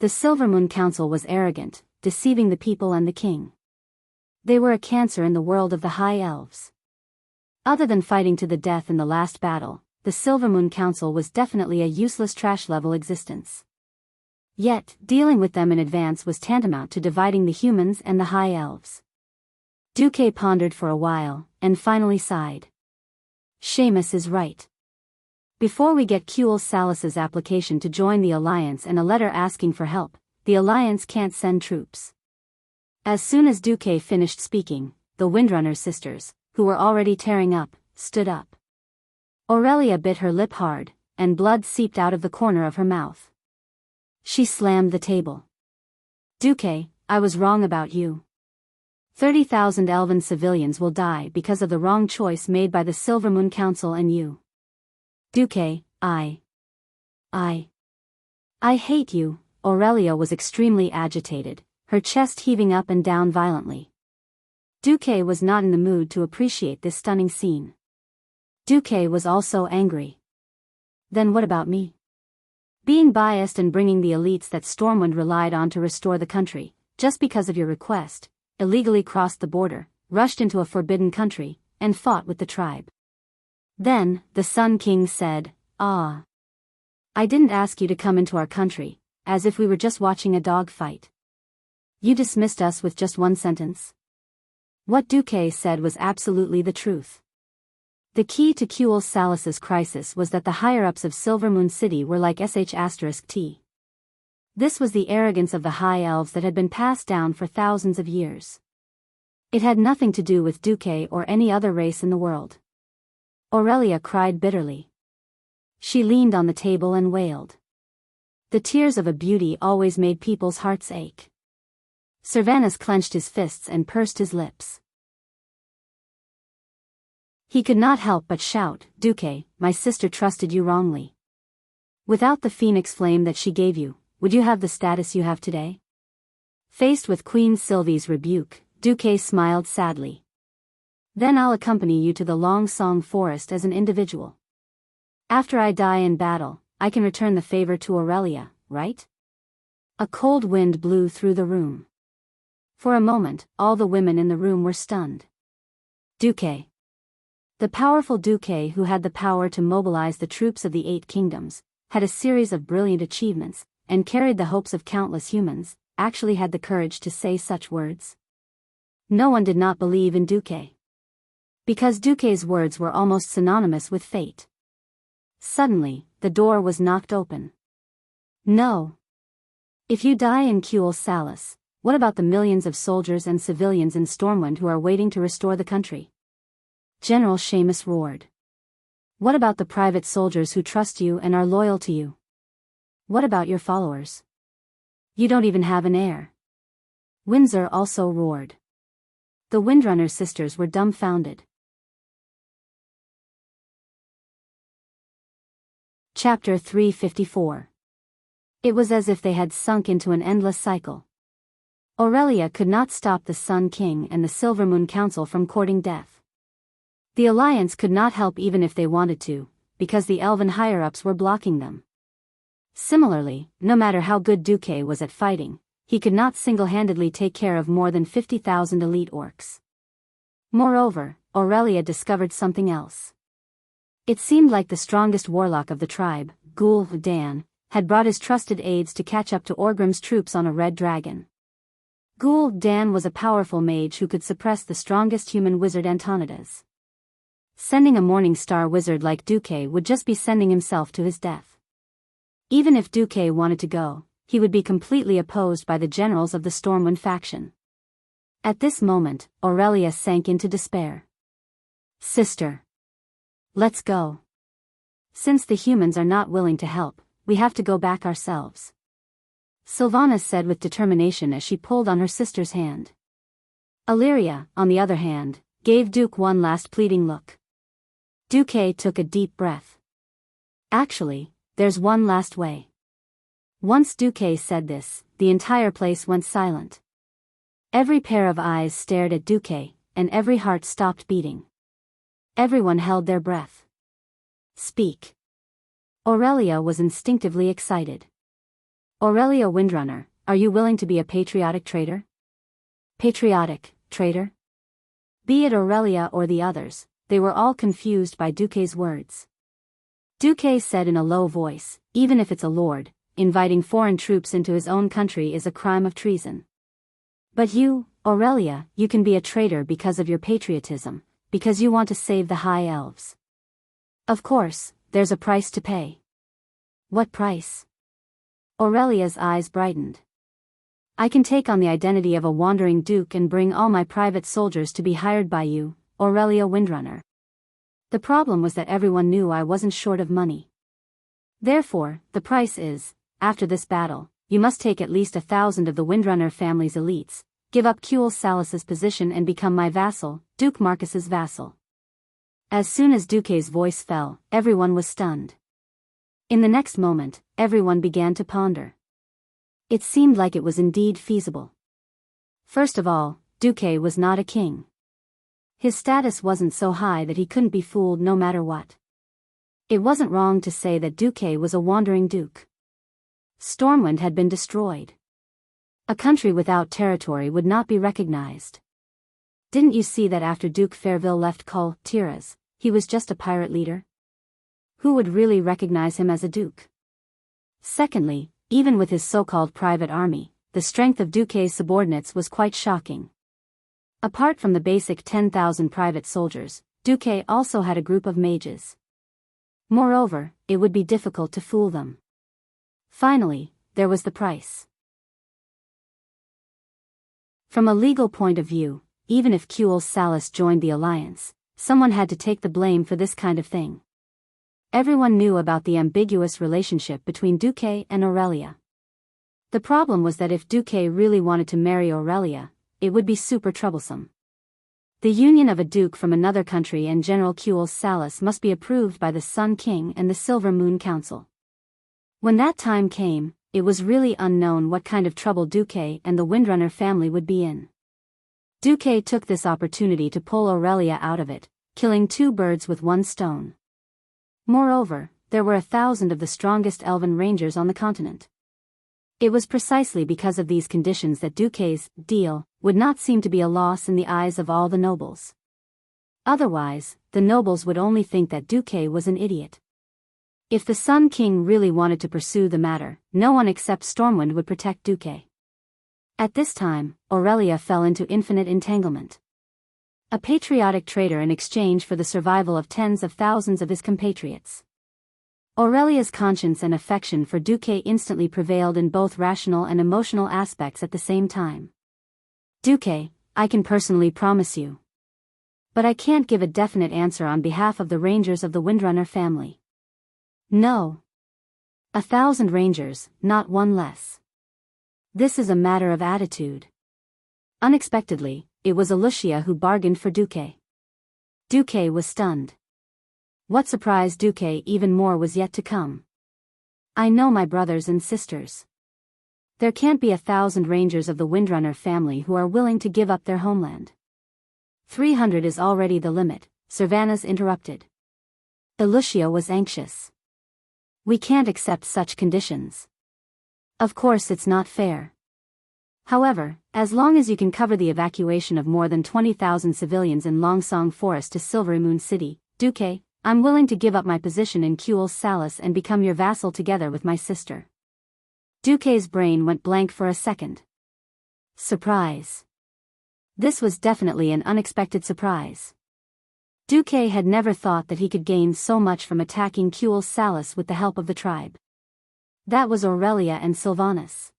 The Silvermoon Council was arrogant, deceiving the people and the king. They were a cancer in the world of the High Elves. Other than fighting to the death in the last battle, the Silvermoon Council was definitely a useless trash-level existence. Yet, dealing with them in advance was tantamount to dividing the humans and the High Elves. Duque pondered for a while, and finally sighed. Seamus is right. Before we get Cuel Salis's application to join the Alliance and a letter asking for help, the Alliance can't send troops. As soon as Duque finished speaking, the Windrunner sisters, who were already tearing up, stood up. Aurelia bit her lip hard, and blood seeped out of the corner of her mouth. She slammed the table. Duque, I was wrong about you. 30,000 elven civilians will die because of the wrong choice made by the Silvermoon Council and you. Duque, I hate you. Aurelia was extremely agitated, her chest heaving up and down violently. Duque was not in the mood to appreciate this stunning scene. Duque was also angry. Then what about me? Being biased and bringing the elites that Stormwind relied on to restore the country, just because of your request, illegally crossed the border, rushed into a forbidden country, and fought with the tribe. Then, the Sun King said, I didn't ask you to come into our country, as if we were just watching a dog fight. You dismissed us with just one sentence. What Duque said was absolutely the truth. The key to Cuel Salis's crisis was that the higher-ups of Silvermoon City were like *T. This was the arrogance of the High Elves that had been passed down for thousands of years. It had nothing to do with Duque or any other race in the world. Aurelia cried bitterly. She leaned on the table and wailed. The tears of a beauty always made people's hearts ache. Cervantes clenched his fists and pursed his lips. He could not help but shout, "Duque, my sister trusted you wrongly. Without the phoenix flame that she gave you, would you have the status you have today?" Faced with Queen Sylvie's rebuke, Duque smiled sadly. "Then I'll accompany you to the Long Song Forest as an individual. After I die in battle, I can return the favor to Aurelia, right?" A cold wind blew through the room. For a moment, all the women in the room were stunned. Duque. The powerful Duque, who had the power to mobilize the troops of the 8 kingdoms, had a series of brilliant achievements, and carried the hopes of countless humans, actually had the courage to say such words? No one did not believe in Duque. Because Duque's words were almost synonymous with fate. Suddenly, the door was knocked open. "No. If you die in Cuel Salis, what about the millions of soldiers and civilians in Stormwind who are waiting to restore the country?" General Seamus roared. "What about the private soldiers who trust you and are loyal to you? What about your followers? You don't even have an heir." Windsor also roared. The Windrunner sisters were dumbfounded. Chapter 354. It was as if they had sunk into an endless cycle. Aurelia could not stop the Sun King and the Silvermoon Council from courting death. The Alliance could not help even if they wanted to, because the Elven higher-ups were blocking them. Similarly, no matter how good Duque was at fighting, he could not single-handedly take care of more than 50,000 elite orcs. Moreover, Aurelia discovered something else. It seemed like the strongest warlock of the tribe, Ghoul Dan, had brought his trusted aides to catch up to Orgrim's troops on a red dragon. Ghoul Dan was a powerful mage who could suppress the strongest human wizard Antonidas. Sending a Morning Star wizard like Duque would just be sending himself to his death. Even if Duque wanted to go, he would be completely opposed by the generals of the Stormwind faction. At this moment, Aurelia sank into despair. "Sister. Let's go. Since the humans are not willing to help, we have to go back ourselves," Sylvanas said with determination as she pulled on her sister's hand. Illyria, on the other hand, gave Duke one last pleading look. Duque took a deep breath. "Actually, there's one last way." Once Duque said this, the entire place went silent. Every pair of eyes stared at Duque, and every heart stopped beating. Everyone held their breath. "Speak." Aurelia was instinctively excited. "Aurelia Windrunner, are you willing to be a patriotic traitor?" "Patriotic, traitor?" Be it Aurelia or the others, they were all confused by Duque's words. Duque said in a low voice, "Even if it's a lord, inviting foreign troops into his own country is a crime of treason. But you, Aurelia, you can be a traitor because of your patriotism, because you want to save the High Elves. Of course, there's a price to pay." "What price?" Aurelia's eyes brightened. "I can take on the identity of a wandering duke and bring all my private soldiers to be hired by you, Aurelia Windrunner. The problem was that everyone knew I wasn't short of money. Therefore, the price is, after this battle, you must take at least 1,000 of the Windrunner family's elites, give up Cuel Salis's position and become my vassal, Duke Marcus's vassal." As soon as Duque's voice fell, everyone was stunned. In the next moment, everyone began to ponder. It seemed like it was indeed feasible. First of all, Duque was not a king. His status wasn't so high that he couldn't be fooled no matter what. It wasn't wrong to say that Duque was a wandering duke. Stormwind had been destroyed. A country without territory would not be recognized. Didn't you see that after Duke Fairville left Cul Tiras, he was just a pirate leader? Who would really recognize him as a duke? Secondly, even with his so-called private army, the strength of Duque's subordinates was quite shocking. Apart from the basic 10,000 private soldiers, Duque also had a group of mages. Moreover, it would be difficult to fool them. Finally, there was the price. From a legal point of view, even if Kuel's Salas joined the alliance, someone had to take the blame for this kind of thing. Everyone knew about the ambiguous relationship between Duque and Aurelia. The problem was that if Duque really wanted to marry Aurelia, it would be super troublesome. The union of a duke from another country and General Kuel's Salas must be approved by the Sun King and the Silver Moon Council. When that time came, it was really unknown what kind of trouble Duque and the Windrunner family would be in. Duque took this opportunity to pull Aurelia out of it, killing 2 birds with 1 stone. Moreover, there were 1,000 of the strongest elven rangers on the continent. It was precisely because of these conditions that Duque's deal would not seem to be a loss in the eyes of all the nobles. Otherwise, the nobles would only think that Duque was an idiot. If the Sun King really wanted to pursue the matter, no one except Stormwind would protect Duque. At this time, Aurelia fell into infinite entanglement. A patriotic traitor in exchange for the survival of tens of thousands of his compatriots. Aurelia's conscience and affection for Duque instantly prevailed in both rational and emotional aspects at the same time. Duque, I can personally promise you. But I can't give a definite answer on behalf of the rangers of the Windrunner family. No. 1,000 rangers, not 1 less. This is a matter of attitude. Unexpectedly, it was Lucia who bargained for Duque. Duque was stunned. What surprised Duque even more was yet to come. I know my brothers and sisters. There can't be 1,000 rangers of the Windrunner family who are willing to give up their homeland. 300 is already the limit, Servanas interrupted. Lucia was anxious. We can't accept such conditions. Of course it's not fair. However, as long as you can cover the evacuation of more than 20,000 civilians in Longsong Forest to Silvery Moon City, Duque, I'm willing to give up my position in Kuel's Salas and become your vassal together with my sister. Duque's brain went blank for a second. Surprise. This was definitely an unexpected surprise. Duque had never thought that he could gain so much from attacking Kuel's Salas with the help of the tribe. That was Aurelia and Sylvanas,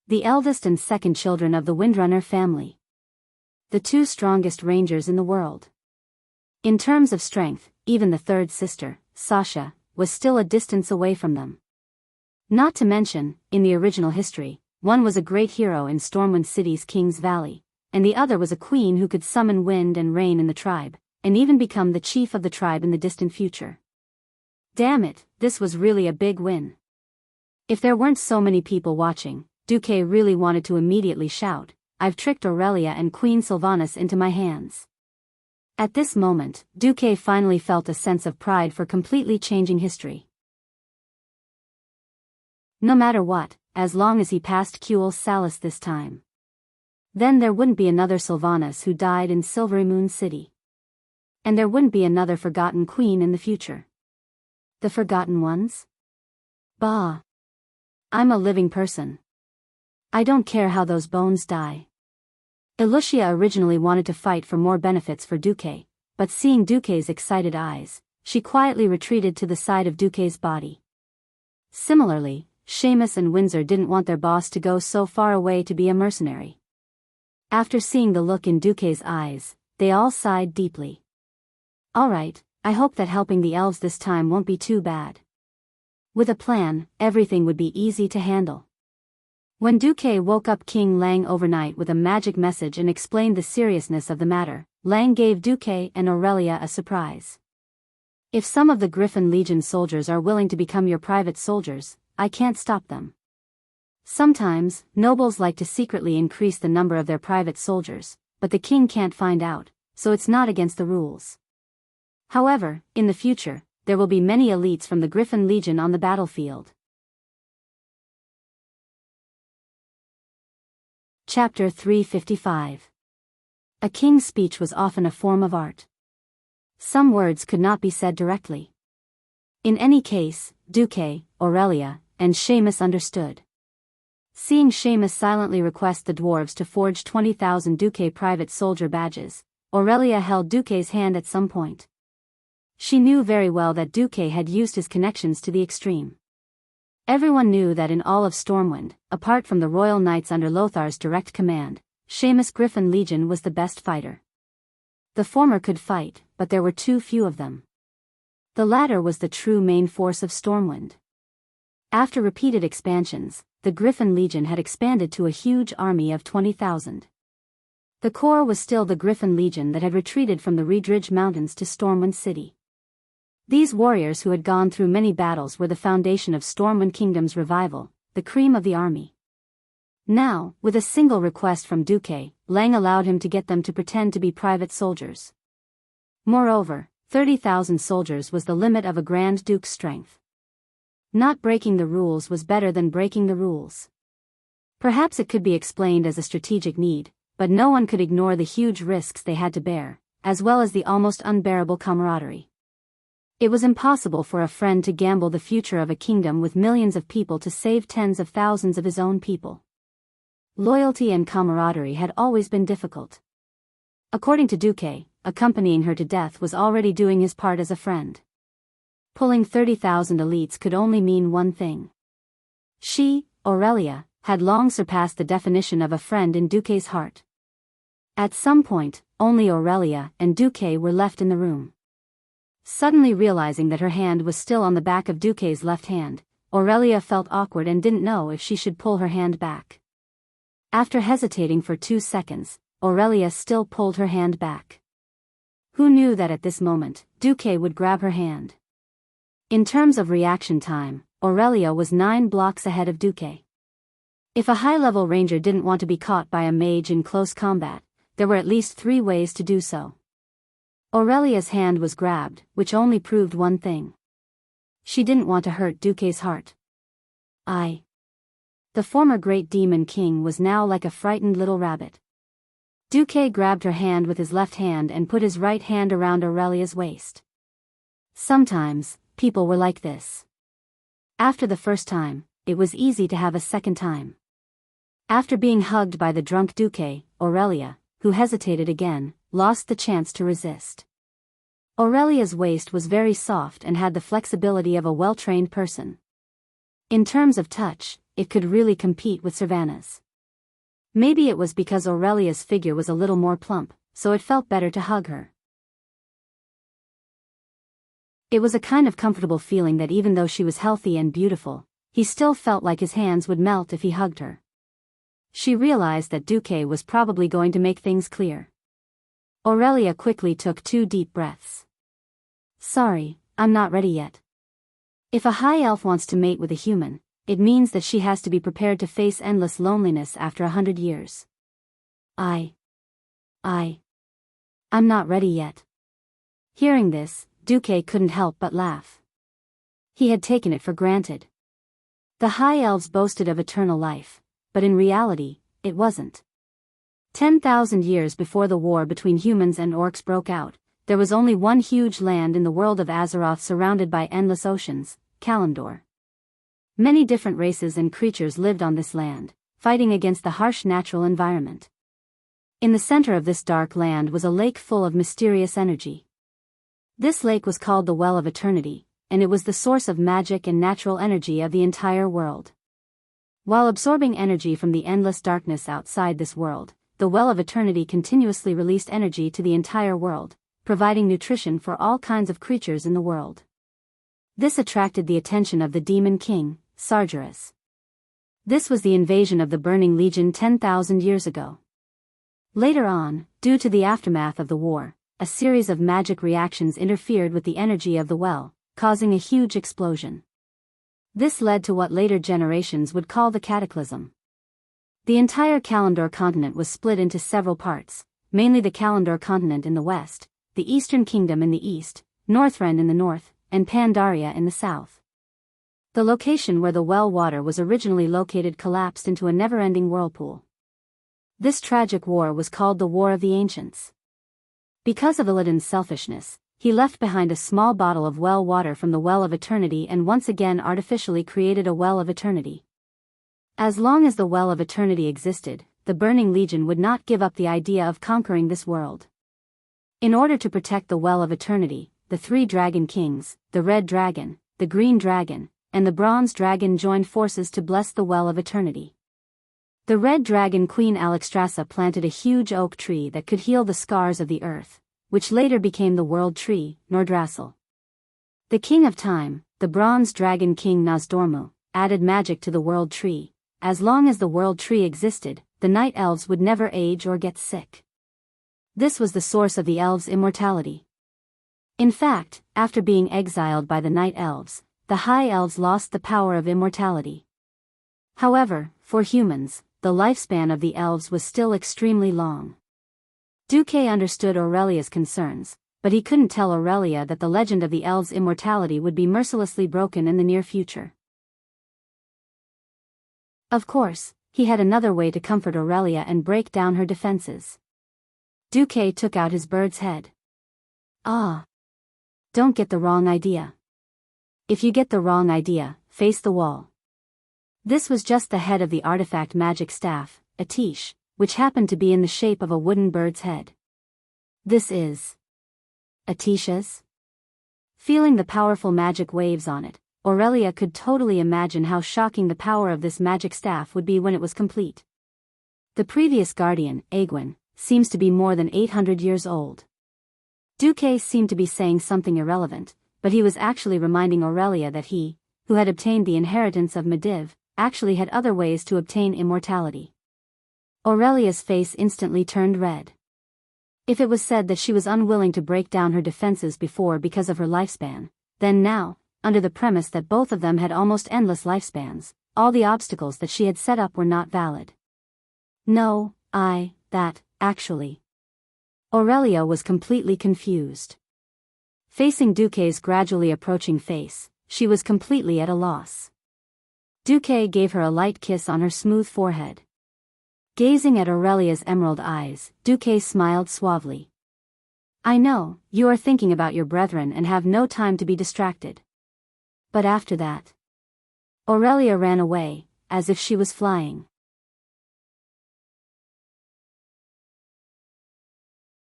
the eldest and second children of the Windrunner family. The 2 strongest rangers in the world. In terms of strength, even the third sister, Sasha, was still a distance away from them. Not to mention, in the original history, one was a great hero in Stormwind City's King's Valley, and the other was a queen who could summon wind and rain in the tribe, and even become the chief of the tribe in the distant future. Damn it, this was really a big win. If there weren't so many people watching, Duque really wanted to immediately shout, I've tricked Aurelia and Queen Sylvanas into my hands. At this moment, Duque finally felt a sense of pride for completely changing history. No matter what, as long as he passed Kuel's Salas this time. Then there wouldn't be another Sylvanas who died in Silvery Moon City. And there wouldn't be another forgotten queen in the future. The forgotten ones? Bah. I'm a living person. I don't care how those bones die. Lucia originally wanted to fight for more benefits for Duque, but seeing Duque's excited eyes, she quietly retreated to the side of Duque's body. Similarly, Seamus and Windsor didn't want their boss to go so far away to be a mercenary. After seeing the look in Duque's eyes, they all sighed deeply. Alright, I hope that helping the elves this time won't be too bad. With a plan, everything would be easy to handle. When Duque woke up King Lang overnight with a magic message and explained the seriousness of the matter, Lang gave Duque and Aurelia a surprise. If some of the Griffin Legion soldiers are willing to become your private soldiers, I can't stop them. Sometimes, nobles like to secretly increase the number of their private soldiers, but the king can't find out, so it's not against the rules. However, in the future, there will be many elites from the Griffin Legion on the battlefield. Chapter 355. A king's speech was often a form of art. Some words could not be said directly. In any case, Duque, Aurelia, and Seamus understood. Seeing Seamus silently request the dwarves to forge 20,000 Duque private soldier badges, Aurelia held Duque's hand at some point. She knew very well that Duque had used his connections to the extreme. Everyone knew that in all of Stormwind, apart from the royal knights under Lothar's direct command, Seamus Griffin Legion was the best fighter. The former could fight, but there were too few of them. The latter was the true main force of Stormwind. After repeated expansions, the Griffin Legion had expanded to a huge army of 20,000. The core was still the Griffin Legion that had retreated from the Reedridge Mountains to Stormwind City. These warriors who had gone through many battles were the foundation of Stormwind Kingdom's revival, the cream of the army. Now, with a single request from Duque, Lang allowed him to get them to pretend to be private soldiers. Moreover, 30,000 soldiers was the limit of a Grand Duke's strength. Not breaking the rules was better than breaking the rules. Perhaps it could be explained as a strategic need, but no one could ignore the huge risks they had to bear, as well as the almost unbearable camaraderie. It was impossible for a friend to gamble the future of a kingdom with millions of people to save tens of thousands of his own people. Loyalty and camaraderie had always been difficult. According to Duque, accompanying her to death was already doing his part as a friend. Pulling 30,000 elites could only mean one thing. She, Aurelia, had long surpassed the definition of a friend in Duque's heart. At some point, only Aurelia and Duque were left in the room. Suddenly realizing that her hand was still on the back of Duque's left hand, Aurelia felt awkward and didn't know if she should pull her hand back. After hesitating for 2 seconds, Aurelia still pulled her hand back. Who knew that at this moment, Duque would grab her hand? In terms of reaction time, Aurelia was 9 blocks ahead of Duque. If a high-level ranger didn't want to be caught by a mage in close combat, there were at least 3 ways to do so. Aurelia's hand was grabbed, which only proved one thing. She didn't want to hurt Duque's heart. The former great demon king was now like a frightened little rabbit. Duque grabbed her hand with his left hand and put his right hand around Aurelia's waist. Sometimes, people were like this. After the first time, it was easy to have a second time. After being hugged by the drunk Duque, Aurelia, who hesitated again, lost the chance to resist. Aurelia's waist was very soft and had the flexibility of a well-trained person. In terms of touch, it could really compete with Savannah's. Maybe it was because Aurelia's figure was a little more plump, so it felt better to hug her. It was a kind of comfortable feeling that even though she was healthy and beautiful, he still felt like his hands would melt if he hugged her. She realized that Duque was probably going to make things clear. Aurelia quickly took 2 deep breaths. Sorry, I'm not ready yet. If a high elf wants to mate with a human, it means that she has to be prepared to face endless loneliness after 100 years. I'm not ready yet. Hearing this, Duque couldn't help but laugh. He had taken it for granted. The high elves boasted of eternal life, but in reality, it wasn't. 10,000 years before the war between humans and orcs broke out, there was only one huge land in the world of Azeroth surrounded by endless oceans, Kalimdor. Many different races and creatures lived on this land, fighting against the harsh natural environment. In the center of this dark land was a lake full of mysterious energy. This lake was called the Well of Eternity, and it was the source of magic and natural energy of the entire world. While absorbing energy from the endless darkness outside this world, the Well of Eternity continuously released energy to the entire world, providing nutrition for all kinds of creatures in the world. This attracted the attention of the Demon King, Sargeras. This was the invasion of the Burning Legion 10,000 years ago. Later on, due to the aftermath of the war, a series of magic reactions interfered with the energy of the well, causing a huge explosion. This led to what later generations would call the Cataclysm. The entire Kalimdor continent was split into several parts, mainly the Kalimdor continent in the west, the Eastern Kingdom in the east, Northrend in the north, and Pandaria in the south. The location where the well water was originally located collapsed into a never-ending whirlpool. This tragic war was called the War of the Ancients. Because of Illidan's selfishness, he left behind a small bottle of well water from the Well of Eternity and once again artificially created a Well of Eternity. As long as the Well of Eternity existed, the Burning Legion would not give up the idea of conquering this world. In order to protect the Well of Eternity, the 3 Dragon Kings, the Red Dragon, the Green Dragon, and the Bronze Dragon joined forces to bless the Well of Eternity. The Red Dragon Queen Alexstrasza planted a huge oak tree that could heal the scars of the earth, which later became the World Tree, Nordrassil. The King of Time, the Bronze Dragon King Nosdormu, added magic to the World Tree. As long as the World Tree existed, the Night Elves would never age or get sick. This was the source of the elves' immortality. In fact, after being exiled by the Night Elves, the High Elves lost the power of immortality. However, for humans, the lifespan of the elves was still extremely long. Duque understood Aurelia's concerns, but he couldn't tell Aurelia that the legend of the elves' immortality would be mercilessly broken in the near future. Of course, he had another way to comfort Aurelia and break down her defenses. Duque took out his bird's head. Ah! Don't get the wrong idea. If you get the wrong idea, face the wall. This was just the head of the artifact magic staff, a tiche, which happened to be in the shape of a wooden bird's head. This is a tiche's? Feeling the powerful magic waves on it, Aurelia could totally imagine how shocking the power of this magic staff would be when it was complete. The previous guardian, Aegwin, seems to be more than 800 years old. Duque seemed to be saying something irrelevant, but he was actually reminding Aurelia that he, who had obtained the inheritance of Medivh, actually had other ways to obtain immortality. Aurelia's face instantly turned red. If it was said that she was unwilling to break down her defenses before because of her lifespan, then now, under the premise that both of them had almost endless lifespans, all the obstacles that she had set up were not valid. No, actually. Aurelia was completely confused. Facing Duque's gradually approaching face, she was completely at a loss. Duque gave her a light kiss on her smooth forehead. Gazing at Aurelia's emerald eyes, Duque smiled suavely. I know, you are thinking about your brethren and have no time to be distracted. But after that, Aurelia ran away, as if she was flying.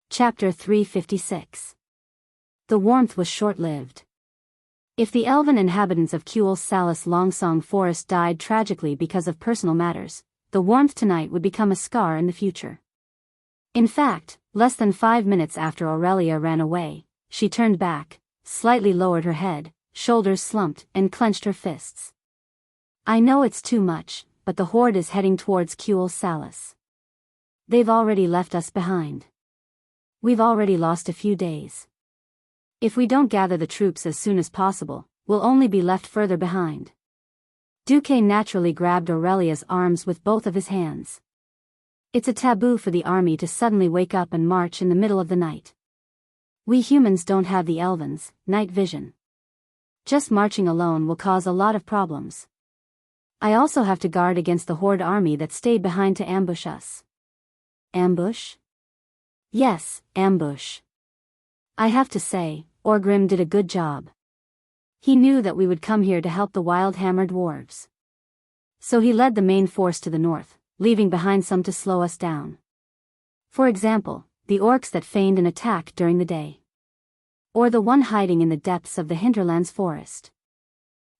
Chapter 356. The warmth was short-lived. If the elven inhabitants of Kuel Salis Longsong Forest died tragically because of personal matters, the warmth tonight would become a scar in the future. In fact, less than 5 minutes after Aurelia ran away, she turned back, slightly lowered her head, shoulders slumped, and clenched her fists. I know it's too much, but the horde is heading towards Kuel Salis. They've already left us behind. We've already lost a few days. If we don't gather the troops as soon as possible, we'll only be left further behind. Duque naturally grabbed Aurelia's arms with both of his hands. It's a taboo for the army to suddenly wake up and march in the middle of the night. We humans don't have the elven's night vision. Just marching alone will cause a lot of problems. I also have to guard against the horde army that stayed behind to ambush us. Ambush? Yes, ambush. I have to say, Orgrim did a good job. He knew that we would come here to help the wild-hammer dwarves. So he led the main force to the north, leaving behind some to slow us down. For example, the orcs that feigned an attack during the day. Or the one hiding in the depths of the hinterlands forest.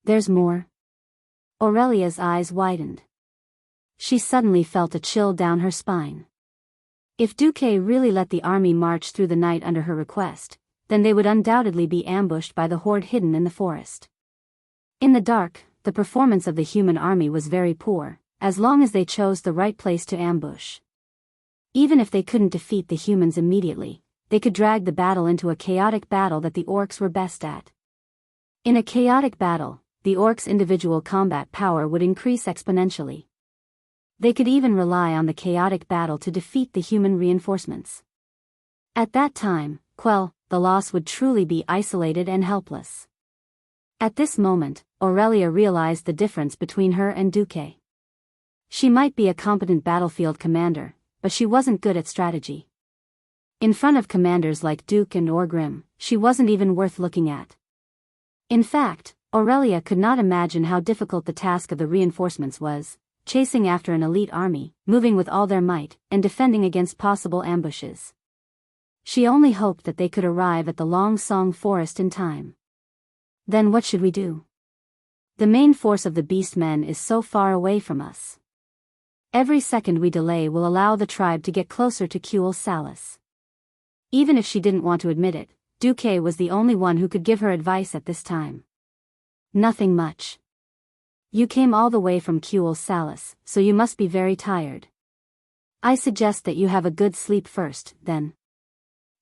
There's more. Aurelia's eyes widened. She suddenly felt a chill down her spine. If Duque really let the army march through the night under her request, then they would undoubtedly be ambushed by the horde hidden in the forest. In the dark, the performance of the human army was very poor, as long as they chose the right place to ambush. Even if they couldn't defeat the humans immediately, they could drag the battle into a chaotic battle that the orcs were best at. In a chaotic battle, the orcs' individual combat power would increase exponentially. They could even rely on the chaotic battle to defeat the human reinforcements. At that time, the loss would truly be isolated and helpless. At this moment, Aurelia realized the difference between her and Duque. She might be a competent battlefield commander, but she wasn't good at strategy. In front of commanders like Duke and Orgrim, she wasn't even worth looking at. In fact, Aurelia could not imagine how difficult the task of the reinforcements was, chasing after an elite army, moving with all their might, and defending against possible ambushes. She only hoped that they could arrive at the Long Song Forest in time. Then what should we do? The main force of the beast men is so far away from us. Every second we delay will allow the tribe to get closer to Kuel Salis. Even if she didn't want to admit it, Duque was the only one who could give her advice at this time. Nothing much. You came all the way from Kuel Salis, so you must be very tired. I suggest that you have a good sleep first, then.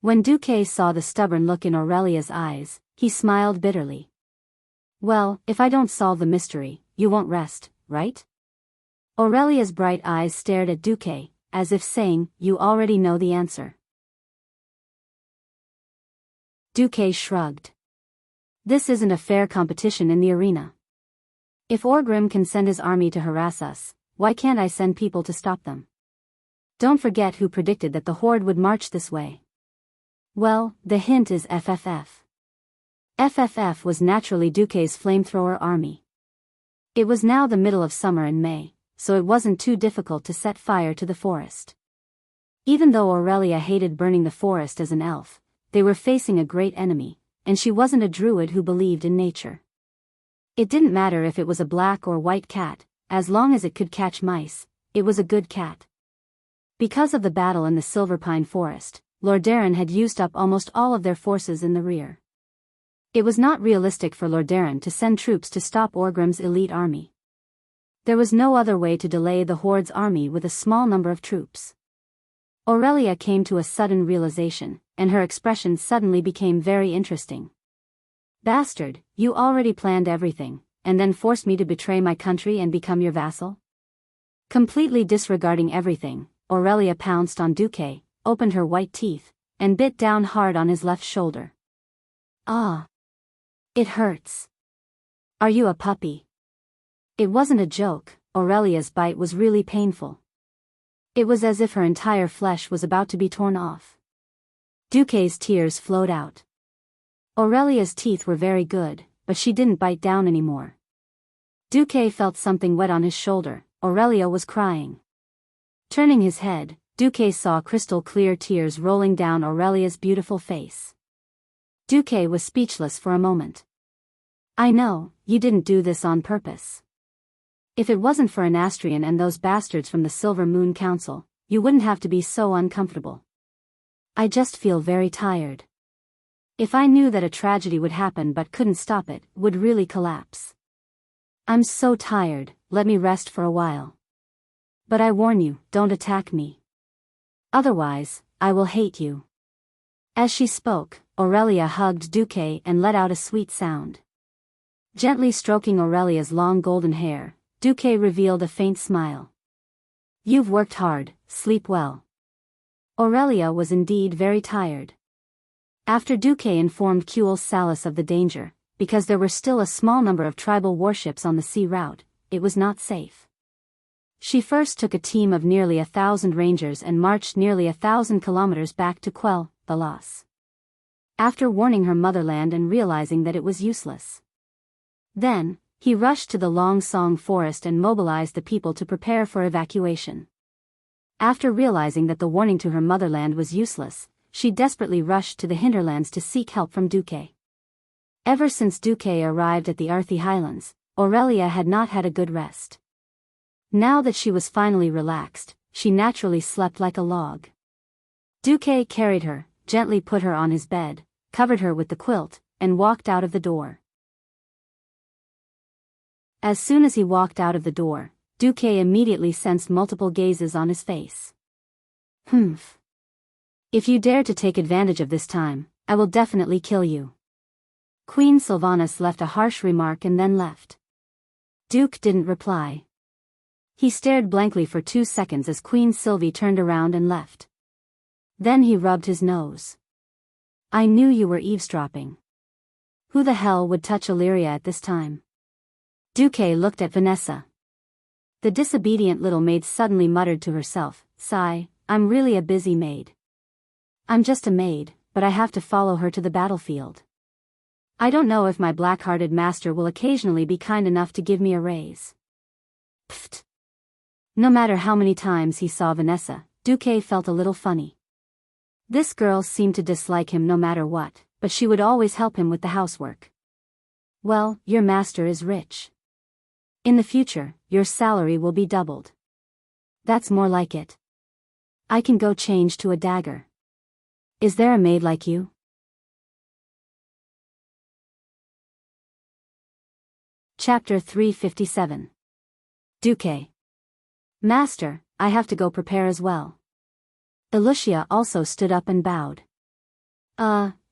When Duque saw the stubborn look in Aurelia's eyes, he smiled bitterly. Well, if I don't solve the mystery, you won't rest, right? Aurelia's bright eyes stared at Duque, as if saying, you already know the answer. Duque shrugged. This isn't a fair competition in the arena. If Orgrim can send his army to harass us, why can't I send people to stop them? Don't forget who predicted that the horde would march this way. Well, the hint is FFF. FFF was naturally Duque's flamethrower army. It was now the middle of summer in May, so it wasn't too difficult to set fire to the forest. Even though Aurelia hated burning the forest as an elf, they were facing a great enemy, and she wasn't a druid who believed in nature. It didn't matter if it was a black or white cat, as long as it could catch mice, it was a good cat. Because of the battle in the Silver Pine Forest, Lordaeron had used up almost all of their forces in the rear. It was not realistic for Lordaeron to send troops to stop Orgrim's elite army. There was no other way to delay the horde's army with a small number of troops. Aurelia came to a sudden realization, and her expression suddenly became very interesting. Bastard, you already planned everything, and then forced me to betray my country and become your vassal? Completely disregarding everything, Aurelia pounced on Duque, opened her white teeth, and bit down hard on his left shoulder. Ah! It hurts. Are you a puppy? It wasn't a joke, Aurelia's bite was really painful. It was as if her entire flesh was about to be torn off. Duque's tears flowed out. Aurelia's teeth were very good, but she didn't bite down anymore. Duque felt something wet on his shoulder, Aurelia was crying. Turning his head, Duque saw crystal-clear tears rolling down Aurelia's beautiful face. Duque was speechless for a moment. I know, you didn't do this on purpose. If it wasn't for Anastrian and those bastards from the Silver Moon Council, you wouldn't have to be so uncomfortable. I just feel very tired. If I knew that a tragedy would happen but couldn't stop it, would really collapse. I'm so tired, let me rest for a while. But I warn you, don't attack me. Otherwise, I will hate you. As she spoke, Aurelia hugged Duque and let out a sweet sound. Gently stroking Aurelia's long golden hair, Duque revealed a faint smile. You've worked hard, sleep well. Aurelia was indeed very tired. After Duque informed Kuel Salis of the danger, because there were still a small number of tribal warships on the sea route, it was not safe. She first took a team of nearly 1,000 rangers and marched nearly 1,000 kilometers back to quell the loss. After warning her motherland and realizing that it was useless. Then, he rushed to the Long Song forest and mobilized the people to prepare for evacuation. After realizing that the warning to her motherland was useless, she desperately rushed to the hinterlands to seek help from Duque. Ever since Duque arrived at the Arthi Highlands, Aurelia had not had a good rest. Now that she was finally relaxed, she naturally slept like a log. Duque carried her, gently put her on his bed, covered her with the quilt, and walked out of the door. As soon as he walked out of the door, Duque immediately sensed multiple gazes on his face. Humph. If you dare to take advantage of this time, I will definitely kill you. Queen Sylvanas left a harsh remark and then left. Duke didn't reply. He stared blankly for 2 seconds as Queen Sylvie turned around and left. Then he rubbed his nose. I knew you were eavesdropping. Who the hell would touch Illyria at this time? Duque looked at Vanessa. The disobedient little maid suddenly muttered to herself, sigh, I'm really a busy maid. I'm just a maid, but I have to follow her to the battlefield. I don't know if my black-hearted master will occasionally be kind enough to give me a raise. Pfft. No matter how many times he saw Vanessa, Duque felt a little funny. This girl seemed to dislike him no matter what, but she would always help him with the housework. Well, your master is rich. In the future, your salary will be doubled. That's more like it. I can go change to a dagger. Is there a maid like you? Chapter 357. Duque. Master, I have to go prepare as well. Lucia also stood up and bowed.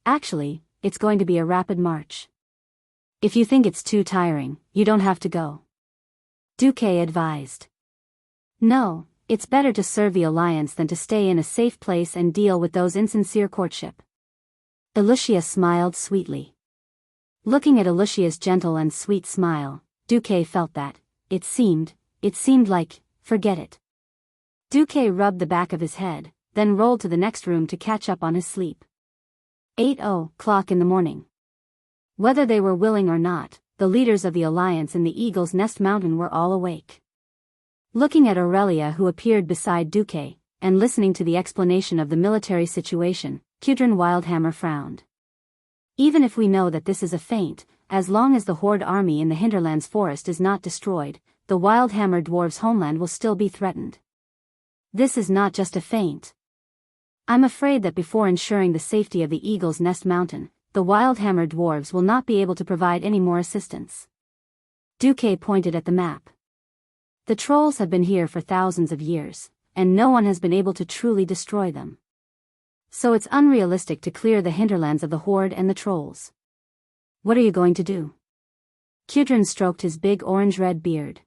Actually, it's going to be a rapid march. If you think it's too tiring, you don't have to go. Duque advised. No, it's better to serve the Alliance than to stay in a safe place and deal with those insincere courtship. Lucia smiled sweetly. Looking at Lucia's gentle and sweet smile, Duque felt that, it seemed like, forget it. Duque rubbed the back of his head, then rolled to the next room to catch up on his sleep. 8:00 in the morning. Whether they were willing or not, the leaders of the Alliance in the Eagle's Nest Mountain were all awake. Looking at Aurelia, who appeared beside Duque, and listening to the explanation of the military situation, Kudrin Wildhammer frowned. Even if we know that this is a feint, as long as the Horde army in the Hinterlands forest is not destroyed, the Wildhammer dwarves' homeland will still be threatened. This is not just a feint. I'm afraid that before ensuring the safety of the Eagle's Nest Mountain, the Wildhammer dwarves will not be able to provide any more assistance. Duque pointed at the map. The trolls have been here for thousands of years, and no one has been able to truly destroy them. So it's unrealistic to clear the hinterlands of the Horde and the trolls. What are you going to do? Kudrin stroked his big orange-red beard.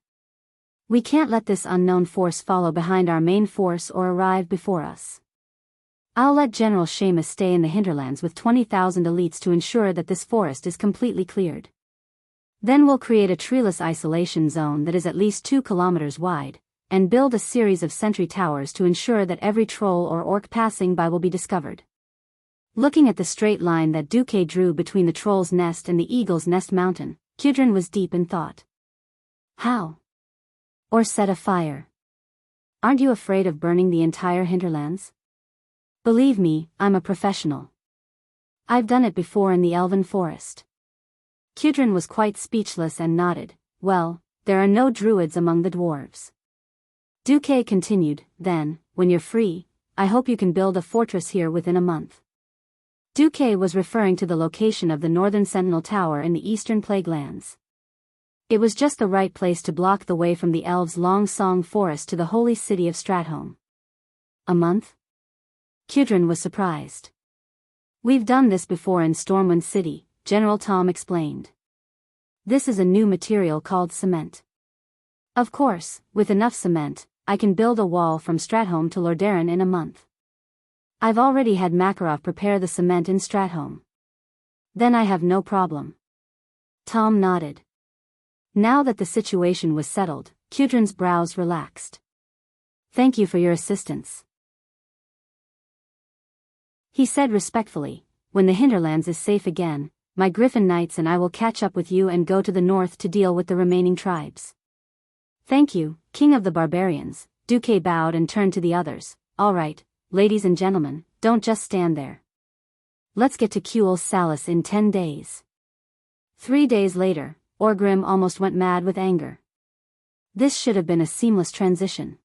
We can't let this unknown force follow behind our main force or arrive before us. I'll let General Seamus stay in the hinterlands with 20,000 elites to ensure that this forest is completely cleared. Then we'll create a treeless isolation zone that is at least 2 kilometers wide, and build a series of sentry towers to ensure that every troll or orc passing by will be discovered. Looking at the straight line that Duque drew between the Troll's Nest and the Eagle's Nest Mountain, Kudrin was deep in thought. How? Or set a fire? Aren't you afraid of burning the entire hinterlands? Believe me, I'm a professional. I've done it before in the Elven Forest. Kudrin was quite speechless and nodded. Well, there are no druids among the dwarves. Duque continued, then, when you're free, I hope you can build a fortress here within a month. Duque was referring to the location of the Northern Sentinel Tower in the Eastern Plaguelands. It was just the right place to block the way from the elves' Long Song Forest to the holy city of Stratholme. A month? Kudrin was surprised. We've done this before in Stormwind City, General Tom explained. This is a new material called cement. Of course, with enough cement, I can build a wall from Stratholme to Lordaeron in a month. I've already had Makarov prepare the cement in Stratholme. Then I have no problem. Tom nodded. Now that the situation was settled, Kudrin's brows relaxed. Thank you for your assistance. He said respectfully, when the hinterlands is safe again, my Griffin Knights and I will catch up with you and go to the north to deal with the remaining tribes. Thank you, King of the Barbarians. Duque bowed and turned to the others. All right, ladies and gentlemen, don't just stand there. Let's get to Kuel Salis in 10 days. 3 days later, Orgrim almost went mad with anger. This should have been a seamless transition.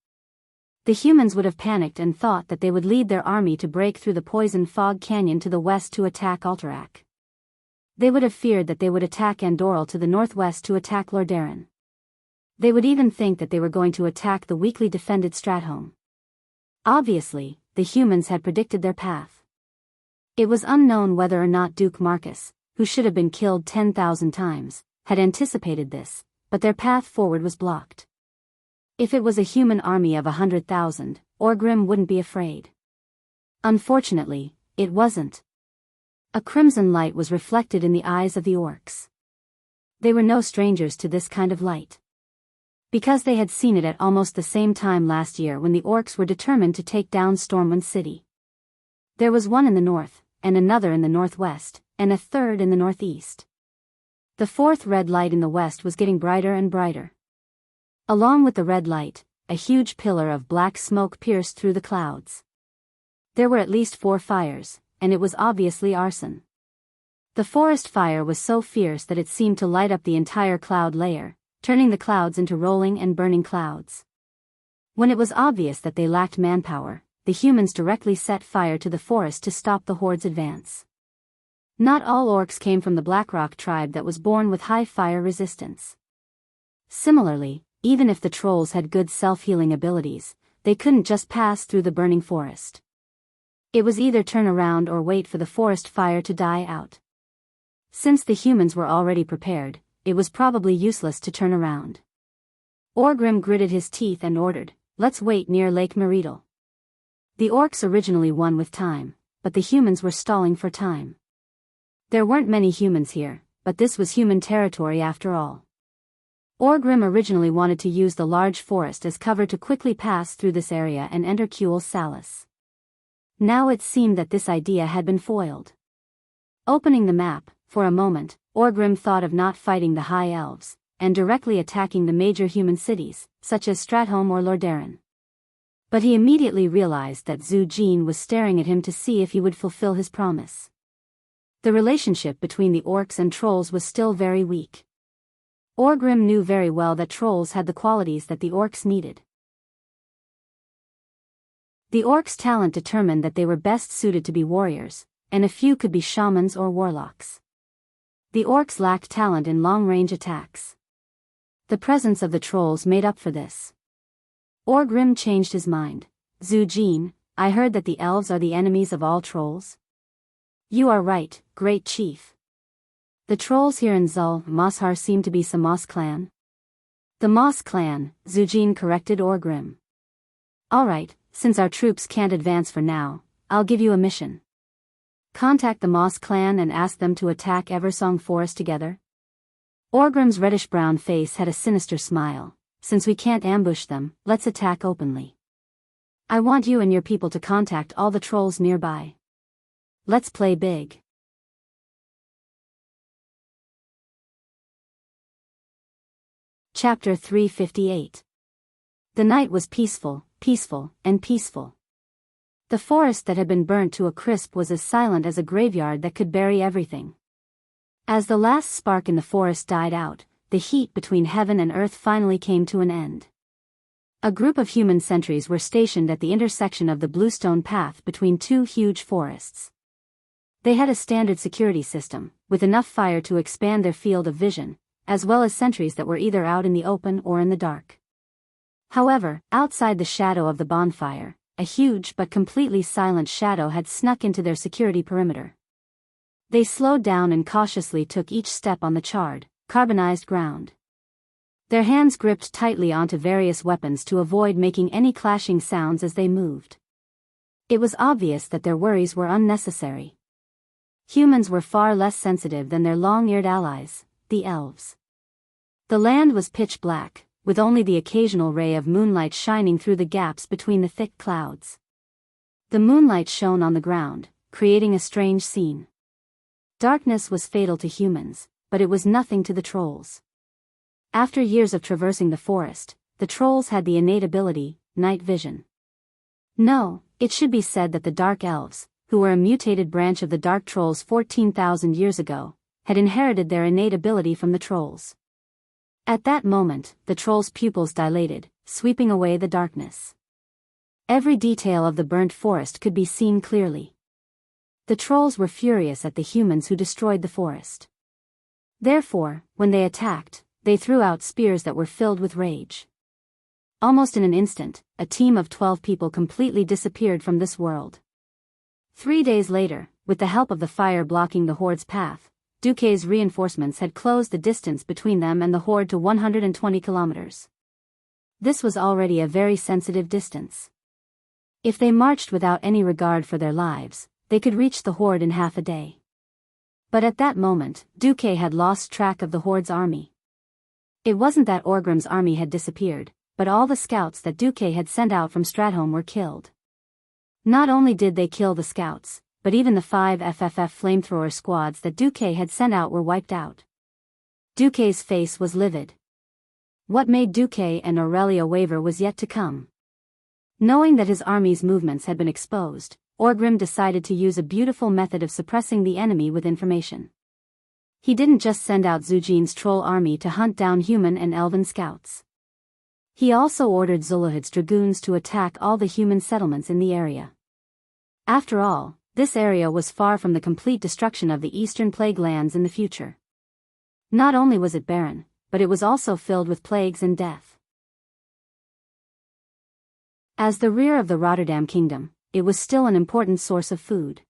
The humans would have panicked and thought that they would lead their army to break through the Poison Fog Canyon to the west to attack Alterac. They would have feared that they would attack Andoril to the northwest to attack Lordaeron. They would even think that they were going to attack the weakly defended Stratholme. Obviously, the humans had predicted their path. It was unknown whether or not Duke Marcus, who should have been killed 10,000 times, had anticipated this, but their path forward was blocked. If it was a human army of 100,000, Orgrim wouldn't be afraid. Unfortunately, it wasn't. A crimson light was reflected in the eyes of the orcs. They were no strangers to this kind of light. Because they had seen it at almost the same time last year when the orcs were determined to take down Stormwind City. There was one in the north, and another in the northwest, and a third in the northeast. The fourth red light in the west was getting brighter and brighter. Along with the red light, a huge pillar of black smoke pierced through the clouds. There were at least 4 fires, and it was obviously arson. The forest fire was so fierce that it seemed to light up the entire cloud layer, turning the clouds into rolling and burning clouds. When it was obvious that they lacked manpower, the humans directly set fire to the forest to stop the horde's advance. Not all orcs came from the Blackrock tribe that was born with high fire resistance. Similarly, even if the trolls had good self-healing abilities, they couldn't just pass through the burning forest. It was either turn around or wait for the forest fire to die out. Since the humans were already prepared, it was probably useless to turn around. Orgrim gritted his teeth and ordered, "Let's wait near Lake Meridal." The orcs originally won with time, but the humans were stalling for time. There weren't many humans here, but this was human territory after all. Orgrim originally wanted to use the large forest as cover to quickly pass through this area and enter Kuel Salis. Now it seemed that this idea had been foiled. Opening the map, for a moment, Orgrim thought of not fighting the High Elves, and directly attacking the major human cities, such as Stratholme or Lordaeron. But he immediately realized that Zhu Jin was staring at him to see if he would fulfill his promise. The relationship between the orcs and trolls was still very weak. Orgrim knew very well that trolls had the qualities that the orcs needed. The orcs' talent determined that they were best suited to be warriors, and a few could be shamans or warlocks. The orcs lacked talent in long-range attacks. The presence of the trolls made up for this. Orgrim changed his mind. "Zhu Jin, I heard that the elves are the enemies of all trolls." "You are right, great chief. The trolls here in Zul Moshar seem to be some Moss clan." "The Moss clan," Zhu Jin corrected Orgrim. "Alright, since our troops can't advance for now, I'll give you a mission. Contact the Moss clan and ask them to attack Eversong Forest together." Orgrim's reddish-brown face had a sinister smile. "Since we can't ambush them, let's attack openly. I want you and your people to contact all the trolls nearby. Let's play big." Chapter 358. The night was peaceful, and peaceful. The forest that had been burnt to a crisp was as silent as a graveyard that could bury everything. As the last spark in the forest died out, the heat between heaven and earth finally came to an end. A group of human sentries were stationed at the intersection of the bluestone path between two huge forests. They had a standard security system, with enough fire to expand their field of vision, as well as sentries that were either out in the open or in the dark. However, outside the shadow of the bonfire, a huge but completely silent shadow had snuck into their security perimeter. They slowed down and cautiously took each step on the charred, carbonized ground. Their hands gripped tightly onto various weapons to avoid making any clashing sounds as they moved. It was obvious that their worries were unnecessary. Humans were far less sensitive than their long-eared allies, the elves. The land was pitch black, with only the occasional ray of moonlight shining through the gaps between the thick clouds. The moonlight shone on the ground, creating a strange scene. Darkness was fatal to humans, but it was nothing to the trolls. After years of traversing the forest, the trolls had the innate ability, night vision. No, it should be said that the Dark Elves, who were a mutated branch of the Dark Trolls 14,000 years ago, had inherited their innate ability from the trolls. At that moment, the trolls' pupils dilated, sweeping away the darkness. Every detail of the burnt forest could be seen clearly. The trolls were furious at the humans who destroyed the forest. Therefore, when they attacked, they threw out spears that were filled with rage. Almost in an instant, a team of 12 people completely disappeared from this world. 3 days later, with the help of the fire blocking the horde's path, Duque's reinforcements had closed the distance between them and the horde to 120 kilometers. This was already a very sensitive distance. If they marched without any regard for their lives, they could reach the horde in half a day. But at that moment, Duque had lost track of the horde's army. It wasn't that Orgrim's army had disappeared, but all the scouts that Duque had sent out from Stratholme were killed. Not only did they kill the scouts, but even the 5 FFF flamethrower squads that Duque had sent out were wiped out. Duque's face was livid. What made Duque and Aurelia waver was yet to come. Knowing that his army's movements had been exposed, Orgrim decided to use a beautiful method of suppressing the enemy with information. He didn't just send out Zhu Jin's troll army to hunt down human and elven scouts. He also ordered Zulahid's dragoons to attack all the human settlements in the area. After all, this area was far from the complete destruction of the Eastern Plague lands in the future. Not only was it barren, but it was also filled with plagues and death. As the rear of the Rotterdam kingdom, it was still an important source of food.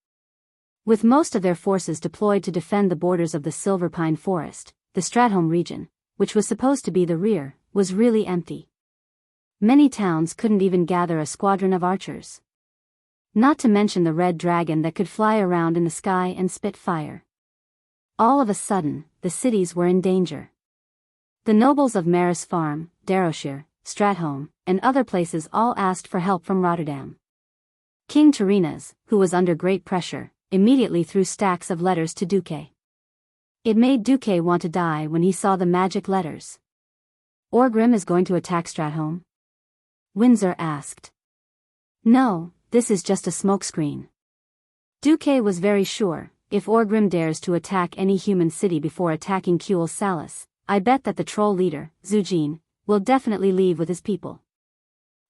With most of their forces deployed to defend the borders of the Silver Pine Forest, the Stratholm region, which was supposed to be the rear, was really empty. Many towns couldn't even gather a squadron of archers. Not to mention the red dragon that could fly around in the sky and spit fire. All of a sudden, the cities were in danger. The nobles of Maris Farm, Darrowshire, Stratholm, and other places all asked for help from Rotterdam. King Turinas, who was under great pressure, immediately threw stacks of letters to Duque. It made Duque want to die when he saw the magic letters. Orgrim is going to attack Stratholm? Windsor asked. No, this is just a smokescreen. Duque was very sure, if Orgrim dares to attack any human city before attacking Kuel Salis, I bet that the troll leader, Zujin, will definitely leave with his people.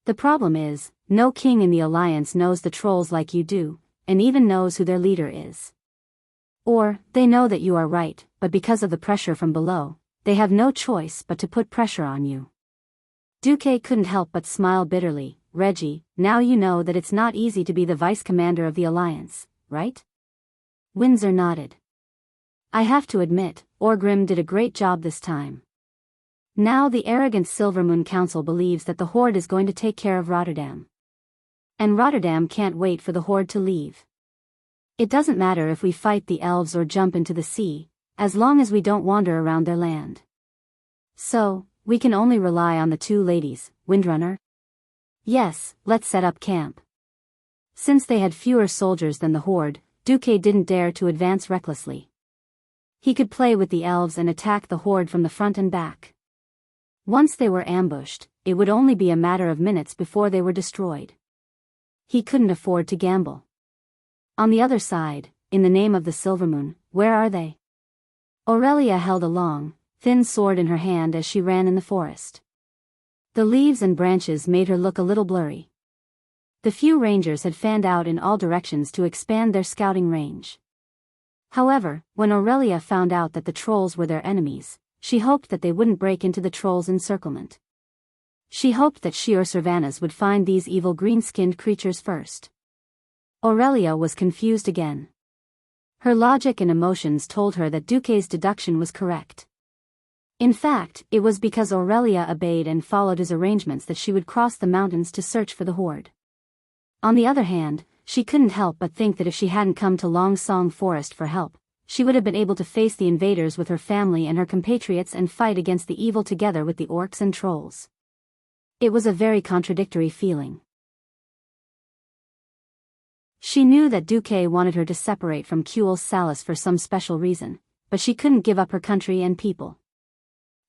The problem is, no king in the alliance knows the trolls like you do, and even knows who their leader is. Or, they know that you are right, but because of the pressure from below, they have no choice but to put pressure on you. Duque couldn't help but smile bitterly. Reggie, now you know that it's not easy to be the vice commander of the alliance, right? Windsor nodded. I have to admit, Orgrim did a great job this time. Now the arrogant Silvermoon Council believes that the Horde is going to take care of Rotterdam. And Rotterdam can't wait for the Horde to leave. It doesn't matter if we fight the elves or jump into the sea, as long as we don't wander around their land. So, we can only rely on the two ladies, Windrunner. Yes, let's set up camp. Since they had fewer soldiers than the Horde, Duque didn't dare to advance recklessly. He could play with the elves and attack the Horde from the front and back. Once they were ambushed, it would only be a matter of minutes before they were destroyed. He couldn't afford to gamble. On the other side, in the name of the Silvermoon, where are they? Aurelia held a long, thin sword in her hand as she ran in the forest. The leaves and branches made her look a little blurry. The few rangers had fanned out in all directions to expand their scouting range. However, when Aurelia found out that the trolls were their enemies, she hoped that they wouldn't break into the trolls' encirclement. She hoped that she or Servanas would find these evil green-skinned creatures first. Aurelia was confused again. Her logic and emotions told her that Duque's deduction was correct. In fact, it was because Aurelia obeyed and followed his arrangements that she would cross the mountains to search for the Horde. On the other hand, she couldn't help but think that if she hadn't come to Long Song Forest for help, she would have been able to face the invaders with her family and her compatriots and fight against the evil together with the orcs and trolls. It was a very contradictory feeling. She knew that Duque wanted her to separate from Kuel Salis for some special reason, but she couldn't give up her country and people.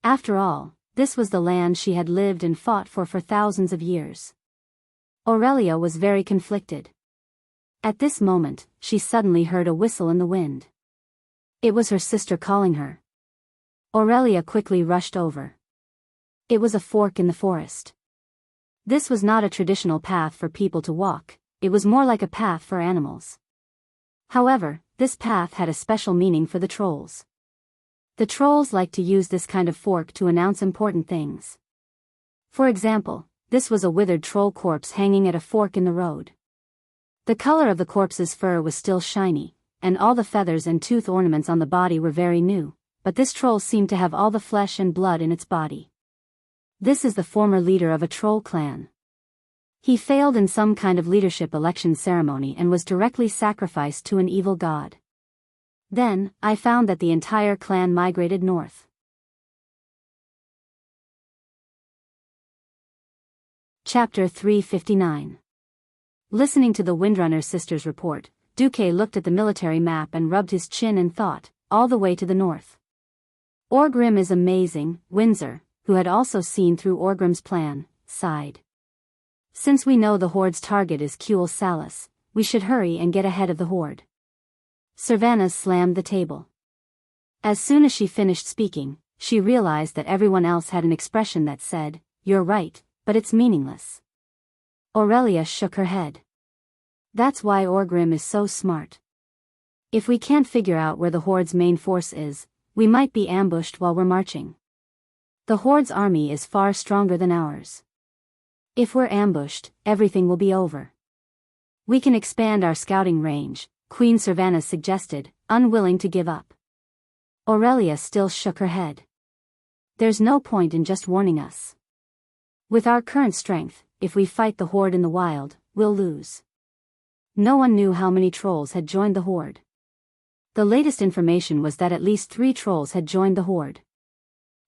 After all, this was the land she had lived and fought for thousands of years. Aurelia was very conflicted. At this moment, she suddenly heard a whistle in the wind. It was her sister calling her. Aurelia quickly rushed over. It was a fork in the forest. This was not a traditional path for people to walk, it was more like a path for animals. However, this path had a special meaning for the trolls. The trolls liked to use this kind of fork to announce important things. For example, this was a withered troll corpse hanging at a fork in the road. The color of the corpse's fur was still shiny, and all the feathers and tooth ornaments on the body were very new, but this troll seemed to have all the flesh and blood in its body. This is the former leader of a troll clan. He failed in some kind of leadership election ceremony and was directly sacrificed to an evil god. Then, I found that the entire clan migrated north. Chapter 359. Listening to the Windrunner sisters' report, Duque looked at the military map and rubbed his chin and thought, all the way to the north. Orgrim is amazing, Windsor, who had also seen through Orgrim's plan, sighed. Since we know the Horde's target is Kuel Salis, we should hurry and get ahead of the Horde. Servanas slammed the table. As soon as she finished speaking, she realized that everyone else had an expression that said, you're right, but it's meaningless. Aurelia shook her head. That's why Orgrim is so smart. If we can't figure out where the Horde's main force is, we might be ambushed while we're marching. The Horde's army is far stronger than ours. If we're ambushed, everything will be over. We can expand our scouting range, Queen Servanas suggested, unwilling to give up. Aurelia still shook her head. There's no point in just warning us. With our current strength, if we fight the Horde in the wild, we'll lose. No one knew how many trolls had joined the Horde. The latest information was that at least 3 trolls had joined the Horde.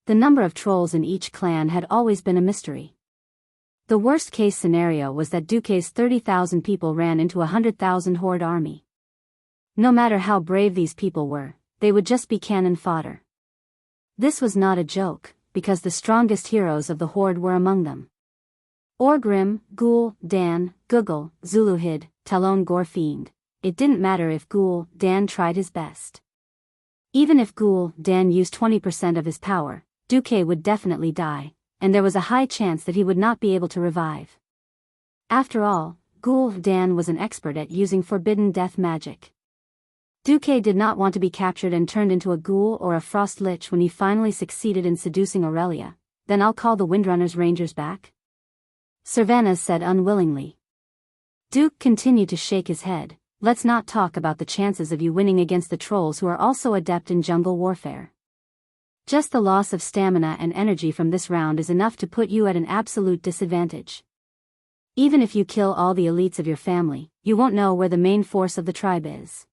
The number of trolls in each clan had always been a mystery. The worst-case scenario was that Duque's 30,000 people ran into a 100,000 Horde army. No matter how brave these people were, they would just be cannon fodder. This was not a joke, because the strongest heroes of the Horde were among them. Orgrim, Ghoul, Dan, Google, Zuluhid, Talon Gorfiend. It didn't matter if Ghoul, Dan tried his best. Even if Ghoul, Dan used 20% of his power, Duque would definitely die, and there was a high chance that he would not be able to revive. After all, Ghoul, Dan was an expert at using forbidden death magic. Duque did not want to be captured and turned into a ghoul or a frost lich when he finally succeeded in seducing Aurelia. Then I'll call the Windrunners Rangers back? Servanas said unwillingly. Duke continued to shake his head. Let's not talk about the chances of you winning against the trolls who are also adept in jungle warfare. Just the loss of stamina and energy from this round is enough to put you at an absolute disadvantage. Even if you kill all the elites of your family, you won't know where the main force of the tribe is.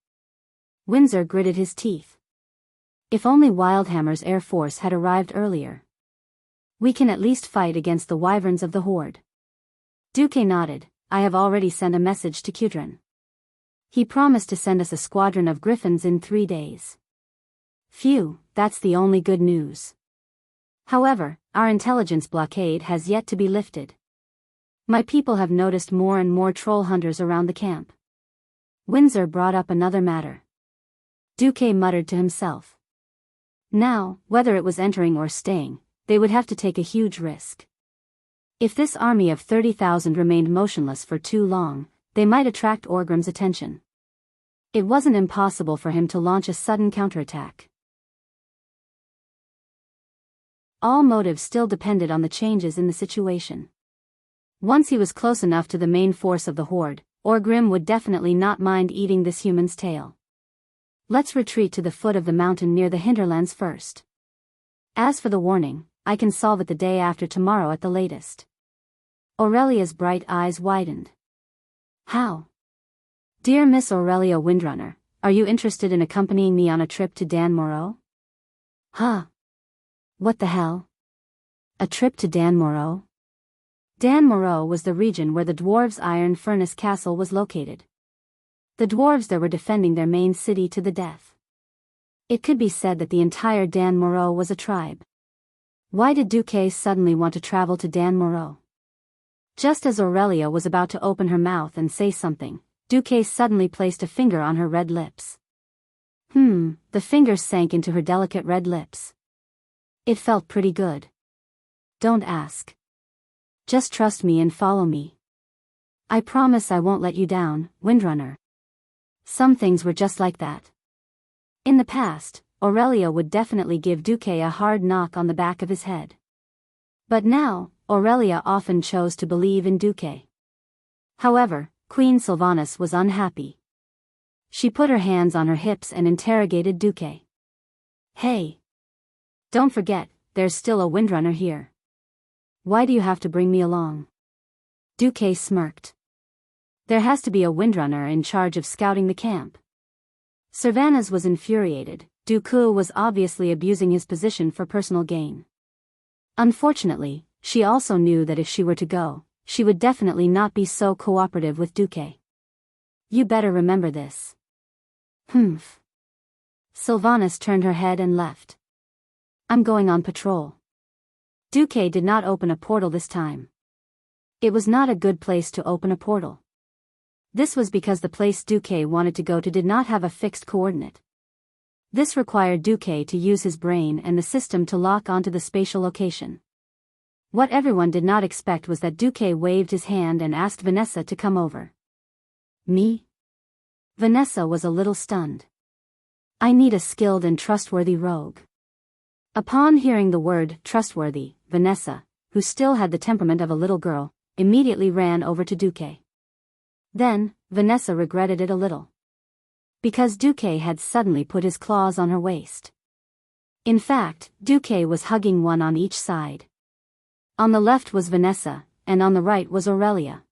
Windsor gritted his teeth. If only Wildhammer's air force had arrived earlier. We can at least fight against the wyverns of the Horde. Duque nodded. I have already sent a message to Kudran. He promised to send us a squadron of griffins in 3 days. Phew, that's the only good news. However, our intelligence blockade has yet to be lifted. My people have noticed more and more troll hunters around the camp. Windsor brought up another matter. Duque muttered to himself. Now, whether it was entering or staying, they would have to take a huge risk. If this army of 30,000 remained motionless for too long, they might attract Orgrim's attention. It wasn't impossible for him to launch a sudden counterattack. All motive still depended on the changes in the situation. Once he was close enough to the main force of the Horde, Orgrim would definitely not mind eating this human's tail. Let's retreat to the foot of the mountain near the hinterlands first. As for the warning, I can solve it the day after tomorrow at the latest. Aurelia's bright eyes widened. How? Dear Miss Aurelia Windrunner, are you interested in accompanying me on a trip to Dan Moreau? Huh? What the hell? A trip to Dan Moreau? Dan Moreau was the region where the dwarves' iron furnace castle was located. The dwarves there were defending their main city to the death. It could be said that the entire Dan Moreau was a tribe. Why did Duque suddenly want to travel to Dan Moreau? Just as Aurelia was about to open her mouth and say something, Duque suddenly placed a finger on her red lips. The finger sank into her delicate red lips. It felt pretty good. Don't ask. Just trust me and follow me. I promise I won't let you down, Windrunner. Some things were just like that. In the past, Aurelia would definitely give Duque a hard knock on the back of his head. But now, Aurelia often chose to believe in Duque. However, Queen Sylvanas was unhappy. She put her hands on her hips and interrogated Duque. Hey! Don't forget, there's still a Windrunner here. Why do you have to bring me along? Duque smirked. There has to be a Windrunner in charge of scouting the camp. Servanas was infuriated. Duque was obviously abusing his position for personal gain. Unfortunately, she also knew that if she were to go, she would definitely not be so cooperative with Duque. You better remember this. Humph. Sylvanas turned her head and left. I'm going on patrol. Duque did not open a portal this time. It was not a good place to open a portal. This was because the place Duque wanted to go to did not have a fixed coordinate. This required Duque to use his brain and the system to lock onto the spatial location. What everyone did not expect was that Duque waved his hand and asked Vanessa to come over. Me? Vanessa was a little stunned. I need a skilled and trustworthy rogue. Upon hearing the word trustworthy, Vanessa, who still had the temperament of a little girl, immediately ran over to Duque. Then, Vanessa regretted it a little. Because Duque had suddenly put his claws on her waist. In fact, Duque was hugging one on each side. On the left was Vanessa, and on the right was Aurelia.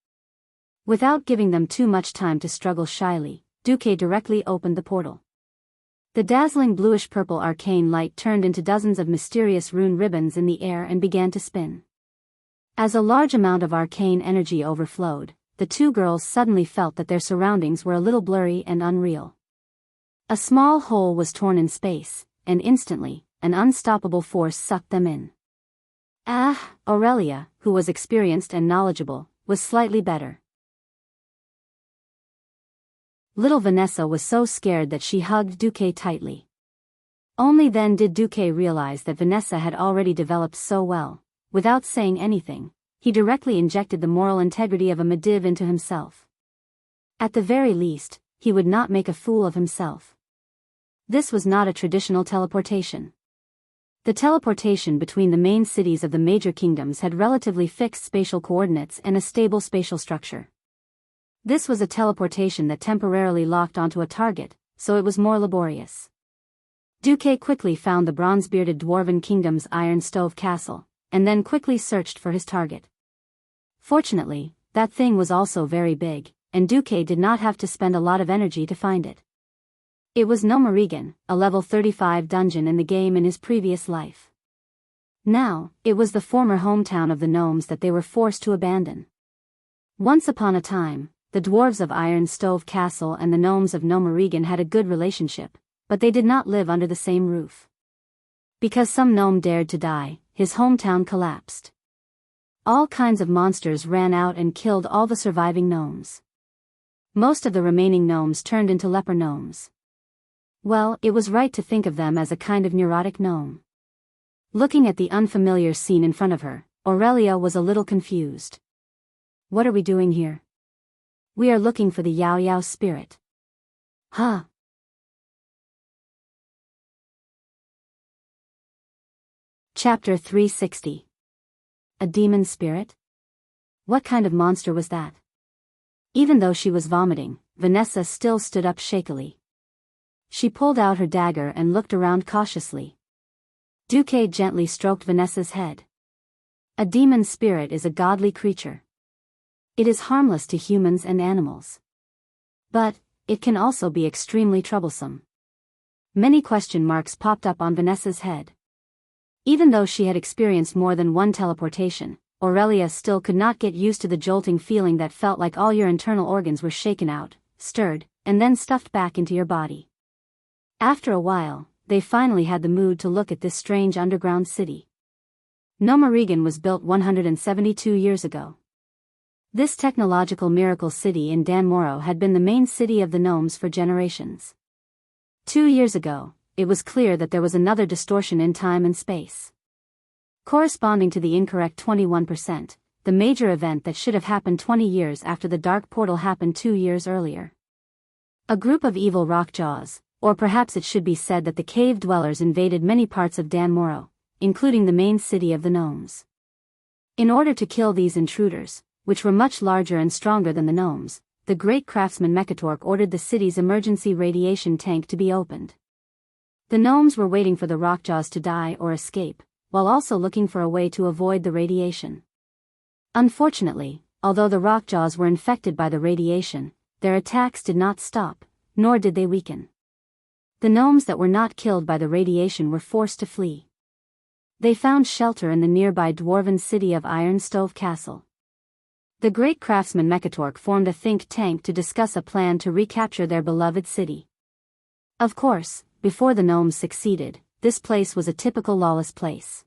Without giving them too much time to struggle shyly, Duque directly opened the portal. The dazzling bluish-purple arcane light turned into dozens of mysterious rune ribbons in the air and began to spin. As a large amount of arcane energy overflowed, the two girls suddenly felt that their surroundings were a little blurry and unreal. A small hole was torn in space, and instantly, an unstoppable force sucked them in. Aurelia, who was experienced and knowledgeable, was slightly better. Little Vanessa was so scared that she hugged Duque tightly. Only then did Duque realize that Vanessa had already developed so well. Without saying anything, he directly injected the moral integrity of a Mediv into himself. At the very least, he would not make a fool of himself. This was not a traditional teleportation. The teleportation between the main cities of the major kingdoms had relatively fixed spatial coordinates and a stable spatial structure. This was a teleportation that temporarily locked onto a target, so it was more laborious. Duque quickly found the bronze-bearded dwarven kingdom's iron stove castle, and then quickly searched for his target. Fortunately, that thing was also very big, and Duque did not have to spend a lot of energy to find it. It was Nomarigan, a level 35 dungeon in the game in his previous life. Now, it was the former hometown of the gnomes that they were forced to abandon. Once upon a time, the dwarves of Iron Stove Castle and the gnomes of Nomarigan had a good relationship, but they did not live under the same roof. Because some gnome dared to die, his hometown collapsed. All kinds of monsters ran out and killed all the surviving gnomes. Most of the remaining gnomes turned into leper gnomes. Well, it was right to think of them as a kind of neurotic gnome. Looking at the unfamiliar scene in front of her, Aurelia was a little confused. What are we doing here? We are looking for the Yao Yao spirit. Huh? Chapter 360. A demon spirit? What kind of monster was that? Even though she was vomiting, Vanessa still stood up shakily. She pulled out her dagger and looked around cautiously. Duque gently stroked Vanessa's head. A demon spirit is a godly creature. It is harmless to humans and animals. But, it can also be extremely troublesome. Many question marks popped up on Vanessa's head. Even though she had experienced more than one teleportation, Aurelia still could not get used to the jolting feeling that felt like all your internal organs were shaken out, stirred, and then stuffed back into your body. After a while, they finally had the mood to look at this strange underground city. Nomarigan was built 172 years ago. This technological miracle city in Danmoro had been the main city of the gnomes for generations. 2 years ago, it was clear that there was another distortion in time and space. Corresponding to the incorrect 21%, the major event that should have happened 20 years after the dark portal happened 2 years earlier. A group of evil rockjaws, or perhaps it should be said that the cave dwellers invaded many parts of Danmoro, including the main city of the gnomes. In order to kill these intruders, which were much larger and stronger than the gnomes, the great craftsman Mekatork ordered the city's emergency radiation tank to be opened. The gnomes were waiting for the rockjaws to die or escape, while also looking for a way to avoid the radiation. Unfortunately, although the rockjaws were infected by the radiation, their attacks did not stop, nor did they weaken. The gnomes that were not killed by the radiation were forced to flee. They found shelter in the nearby dwarven city of Iron Stove Castle. The great craftsman Mekatork formed a think tank to discuss a plan to recapture their beloved city. Of course, before the gnomes succeeded, this place was a typical lawless place.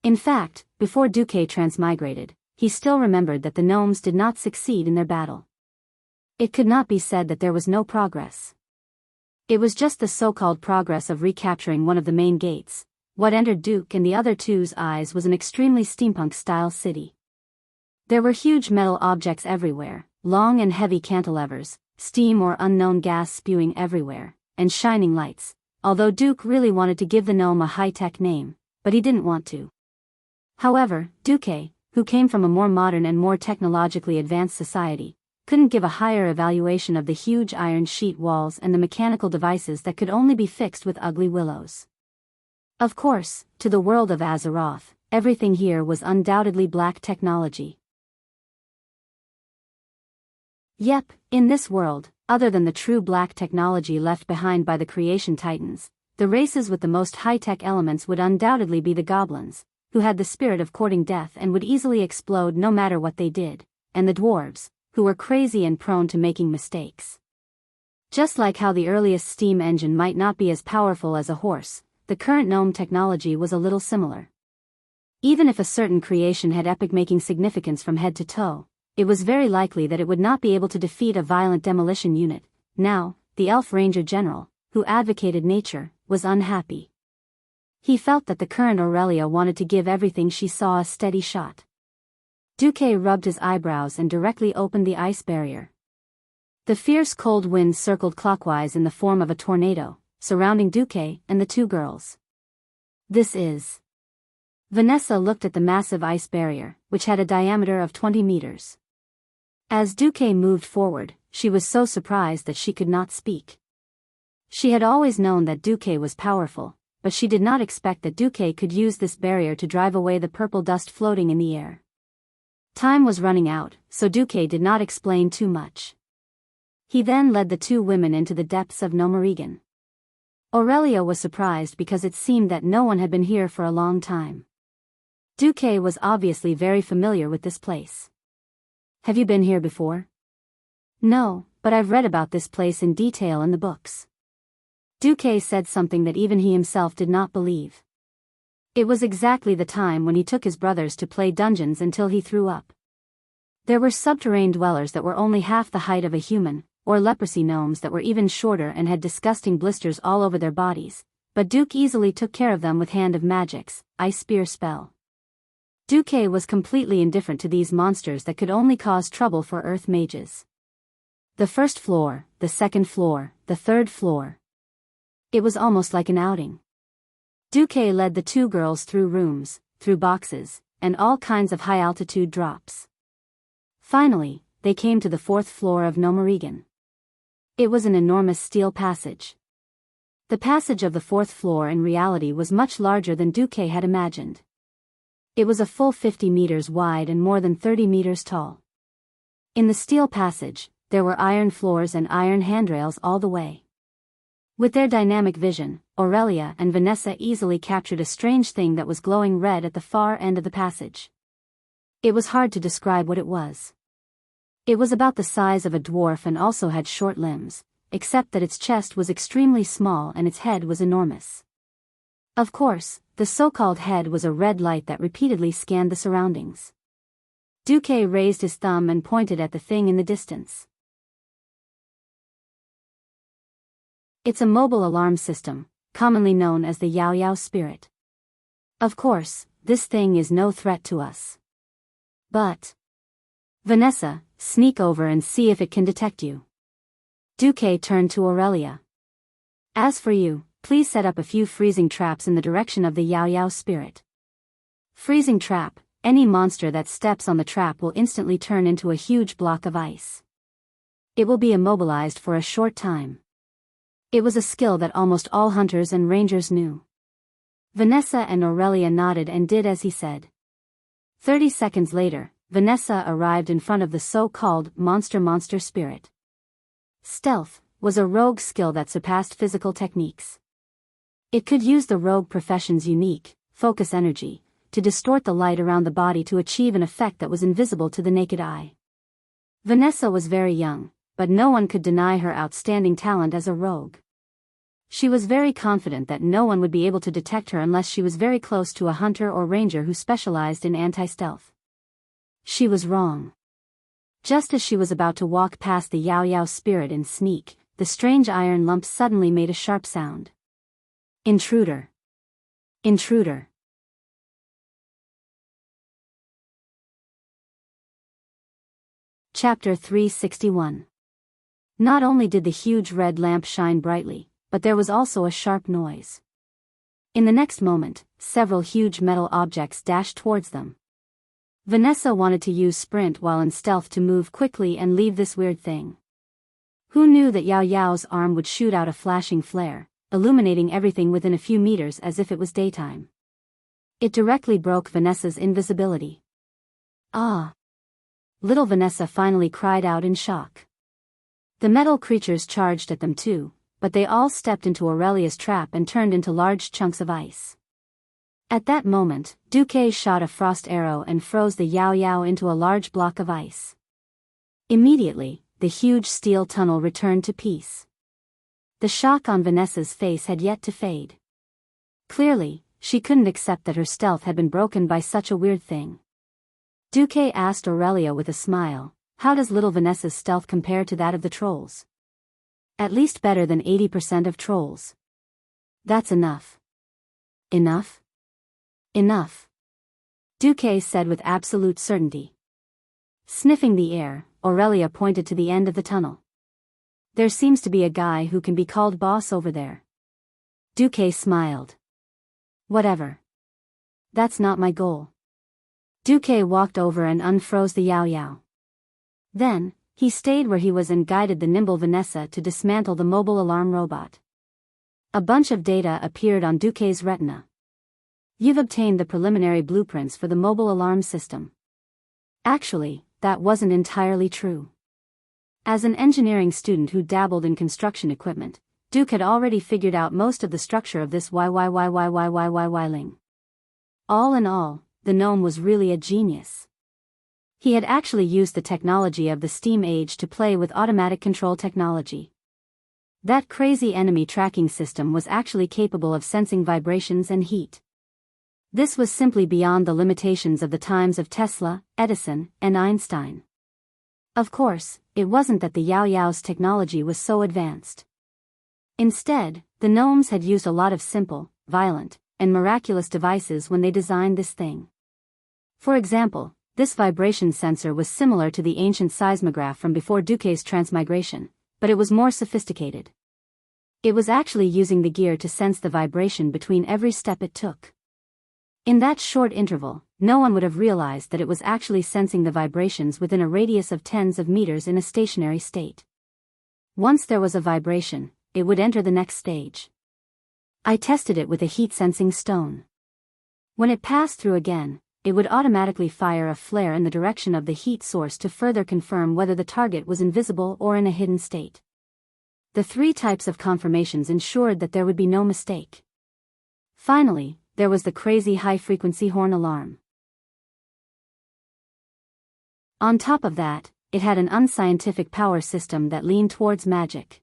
In fact, before Duque transmigrated, he still remembered that the gnomes did not succeed in their battle. It could not be said that there was no progress. It was just the so-called progress of recapturing one of the main gates, what entered Duke and the other two's eyes was an extremely steampunk-style city. There were huge metal objects everywhere, long and heavy cantilevers, steam or unknown gas spewing everywhere, and shining lights, although Duke really wanted to give the gnome a high-tech name, but he didn't want to. However, Duque, who came from a more modern and more technologically advanced society, couldn't give a higher evaluation of the huge iron sheet walls and the mechanical devices that could only be fixed with ugly willows. Of course, to the world of Azeroth, everything here was undoubtedly black technology. Yep, in this world, other than the true black technology left behind by the creation titans, the races with the most high-tech elements would undoubtedly be the goblins, who had the spirit of courting death and would easily explode no matter what they did, and the dwarves, who were crazy and prone to making mistakes. Just like how the earliest steam engine might not be as powerful as a horse, the current gnome technology was a little similar. Even if a certain creation had epic-making significance from head to toe, it was very likely that it would not be able to defeat a violent demolition unit. Now, the elf ranger general, who advocated nature, was unhappy. He felt that the current Aurelia wanted to give everything she saw a steady shot. Duque rubbed his eyebrows and directly opened the ice barrier. The fierce cold wind circled clockwise in the form of a tornado, surrounding Duque and the two girls. This is... Vanessa looked at the massive ice barrier, which had a diameter of 20 meters. As Duque moved forward, she was so surprised that she could not speak. She had always known that Duque was powerful, but she did not expect that Duque could use this barrier to drive away the purple dust floating in the air. Time was running out, so Duque did not explain too much. He then led the two women into the depths of Nomerigan. Aurelia was surprised because it seemed that no one had been here for a long time. Duque was obviously very familiar with this place. Have you been here before? No, but I've read about this place in detail in the books. Duque said something that even he himself did not believe. It was exactly the time when he took his brothers to play dungeons until he threw up. There were subterranean dwellers that were only half the height of a human, or leprosy gnomes that were even shorter and had disgusting blisters all over their bodies, but Duke easily took care of them with Hand of Magic's ice spear spell. Duque was completely indifferent to these monsters that could only cause trouble for earth mages. The first floor, the second floor, the third floor. It was almost like an outing. Duque led the two girls through rooms, through boxes, and all kinds of high-altitude drops. Finally, they came to the fourth floor of Nomerigan. It was an enormous steel passage. The passage of the fourth floor in reality was much larger than Duque had imagined. It was a full 50 meters wide and more than 30 meters tall. In the steel passage, there were iron floors and iron handrails all the way. With their dynamic vision, Aurelia and Vanessa easily captured a strange thing that was glowing red at the far end of the passage. It was hard to describe what it was. It was about the size of a dwarf and also had short limbs, except that its chest was extremely small and its head was enormous. Of course, the so-called head was a red light that repeatedly scanned the surroundings. Duque raised his thumb and pointed at the thing in the distance. It's a mobile alarm system, commonly known as the Yao Yao spirit. Of course, this thing is no threat to us. But... Vanessa, sneak over and see if it can detect you. Duque turned to Aurelia. As for you, please set up a few freezing traps in the direction of the Yao Yao spirit. Freezing trap, any monster that steps on the trap will instantly turn into a huge block of ice. It will be immobilized for a short time. It was a skill that almost all hunters and rangers knew. Vanessa and Aurelia nodded and did as he said. 30 seconds later, Vanessa arrived in front of the so-called monster spirit. Stealth was a rogue skill that surpassed physical techniques. It could use the rogue profession's unique, focus energy, to distort the light around the body to achieve an effect that was invisible to the naked eye. Vanessa was very young, but no one could deny her outstanding talent as a rogue. She was very confident that no one would be able to detect her unless she was very close to a hunter or ranger who specialized in anti-stealth. She was wrong. Just as she was about to walk past the Yao Yao spirit and sneak, the strange iron lump suddenly made a sharp sound. Intruder. Intruder. Chapter 361. Not only did the huge red lamp shine brightly, but there was also a sharp noise. In the next moment, several huge metal objects dashed towards them. Vanessa wanted to use sprint while in stealth to move quickly and leave this weird thing. Who knew that Yao Yao's arm would shoot out a flashing flare, illuminating everything within a few meters as if it was daytime. It directly broke Vanessa's invisibility. Ah! Little Vanessa finally cried out in shock. The metal creatures charged at them too, but they all stepped into Aurelia's trap and turned into large chunks of ice. At that moment, Duque shot a frost arrow and froze the Yao Yao into a large block of ice. Immediately, the huge steel tunnel returned to peace. The shock on Vanessa's face had yet to fade. Clearly, she couldn't accept that her stealth had been broken by such a weird thing. Duque asked Aurelia with a smile, "How does little Vanessa's stealth compare to that of the trolls?" "At least better than 80% of trolls." "That's enough." "Enough?" "Enough," Duque said with absolute certainty. Sniffing the air, Aurelia pointed to the end of the tunnel. "There seems to be a guy who can be called boss over there." Duque smiled. "Whatever. That's not my goal." Duque walked over and unfroze the Yao Yao. Then, he stayed where he was and guided the nimble Vanessa to dismantle the mobile alarm robot. A bunch of data appeared on Duque's retina. "You've obtained the preliminary blueprints for the mobile alarm system." Actually, that wasn't entirely true. As an engineering student who dabbled in construction equipment, Duke had already figured out most of the structure of this ling. All in all, the gnome was really a genius. He had actually used the technology of the steam age to play with automatic control technology. That crazy enemy tracking system was actually capable of sensing vibrations and heat. This was simply beyond the limitations of the times of Tesla, Edison, and Einstein. Of course, it wasn't that the Yao Yao's technology was so advanced. Instead, the gnomes had used a lot of simple, violent, and miraculous devices when they designed this thing. For example, this vibration sensor was similar to the ancient seismograph from before Duque's transmigration, but it was more sophisticated. It was actually using the gear to sense the vibration between every step it took. In that short interval, no one would have realized that it was actually sensing the vibrations within a radius of tens of meters in a stationary state. Once there was a vibration, it would enter the next stage. I tested it with a heat-sensing stone. When it passed through again, it would automatically fire a flare in the direction of the heat source to further confirm whether the target was invisible or in a hidden state. The 3 types of confirmations ensured that there would be no mistake. Finally, there was the crazy high-frequency horn alarm. On top of that, it had an unscientific power system that leaned towards magic.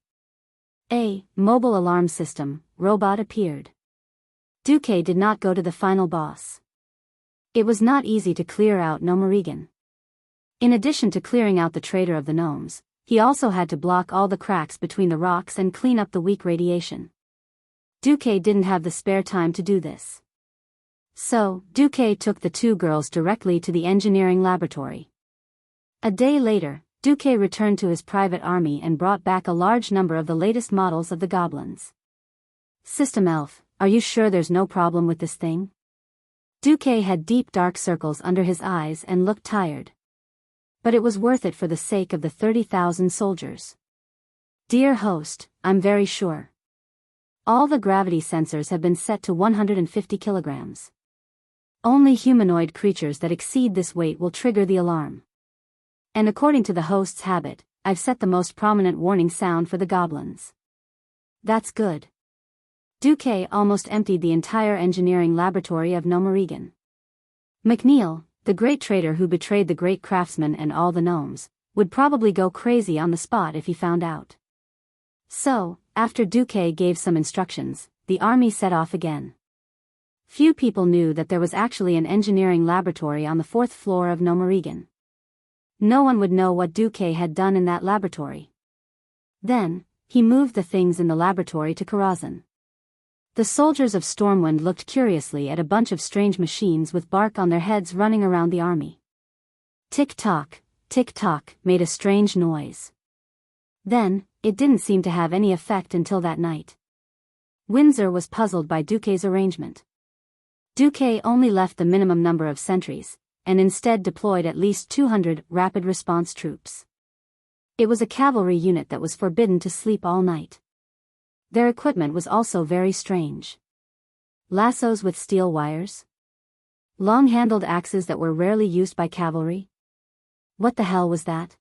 A mobile alarm system robot appeared. Duque did not go to the final boss. It was not easy to clear out Gnomerigan. In addition to clearing out the traitor of the gnomes, he also had to block all the cracks between the rocks and clean up the weak radiation. Duque didn't have the spare time to do this. So, Duque took the 2 girls directly to the engineering laboratory. A day later, Duque returned to his private army and brought back a large number of the latest models of the goblins. "System Elf, are you sure there's no problem with this thing?" Duque had deep dark circles under his eyes and looked tired. But it was worth it for the sake of the 30,000 soldiers. "Dear host, I'm very sure. All the gravity sensors have been set to 150 kilograms. Only humanoid creatures that exceed this weight will trigger the alarm. And according to the host's habit, I've set the most prominent warning sound for the goblins." "That's good." Duque almost emptied the entire engineering laboratory of Gnomerigan. McNeil, the great traitor who betrayed the great craftsman and all the gnomes, would probably go crazy on the spot if he found out. So, after Duque gave some instructions, the army set off again. Few people knew that there was actually an engineering laboratory on the 4th floor of Gnomerigan. No one would know what Duque had done in that laboratory. Then, he moved the things in the laboratory to Karazhan. The soldiers of Stormwind looked curiously at a bunch of strange machines with bark on their heads running around the army. Tick-tock made a strange noise. Then, it didn't seem to have any effect until that night. Windsor was puzzled by Duquesne's arrangement. Duque only left the minimum number of sentries, and instead deployed at least 200 rapid response troops. It was a cavalry unit that was forbidden to sleep all night. Their equipment was also very strange. Lassos with steel wires? Long-handled axes that were rarely used by cavalry? What the hell was that?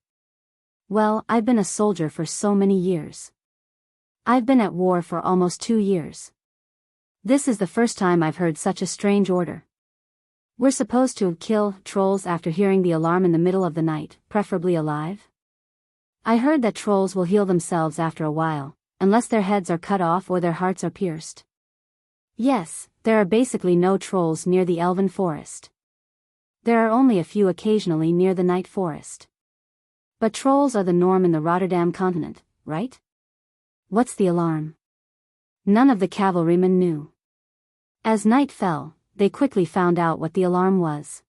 Well, I've been a soldier for so many years. I've been at war for almost 2 years. This is the first time I've heard such a strange order. We're supposed to kill trolls after hearing the alarm in the middle of the night, preferably alive? I heard that trolls will heal themselves after a while, unless their heads are cut off or their hearts are pierced. Yes, there are basically no trolls near the Elven Forest. There are only a few occasionally near the Night Forest. But trolls are the norm in the Rotterdam continent, right? What's the alarm? None of the cavalrymen knew. As night fell, they quickly found out what the alarm was.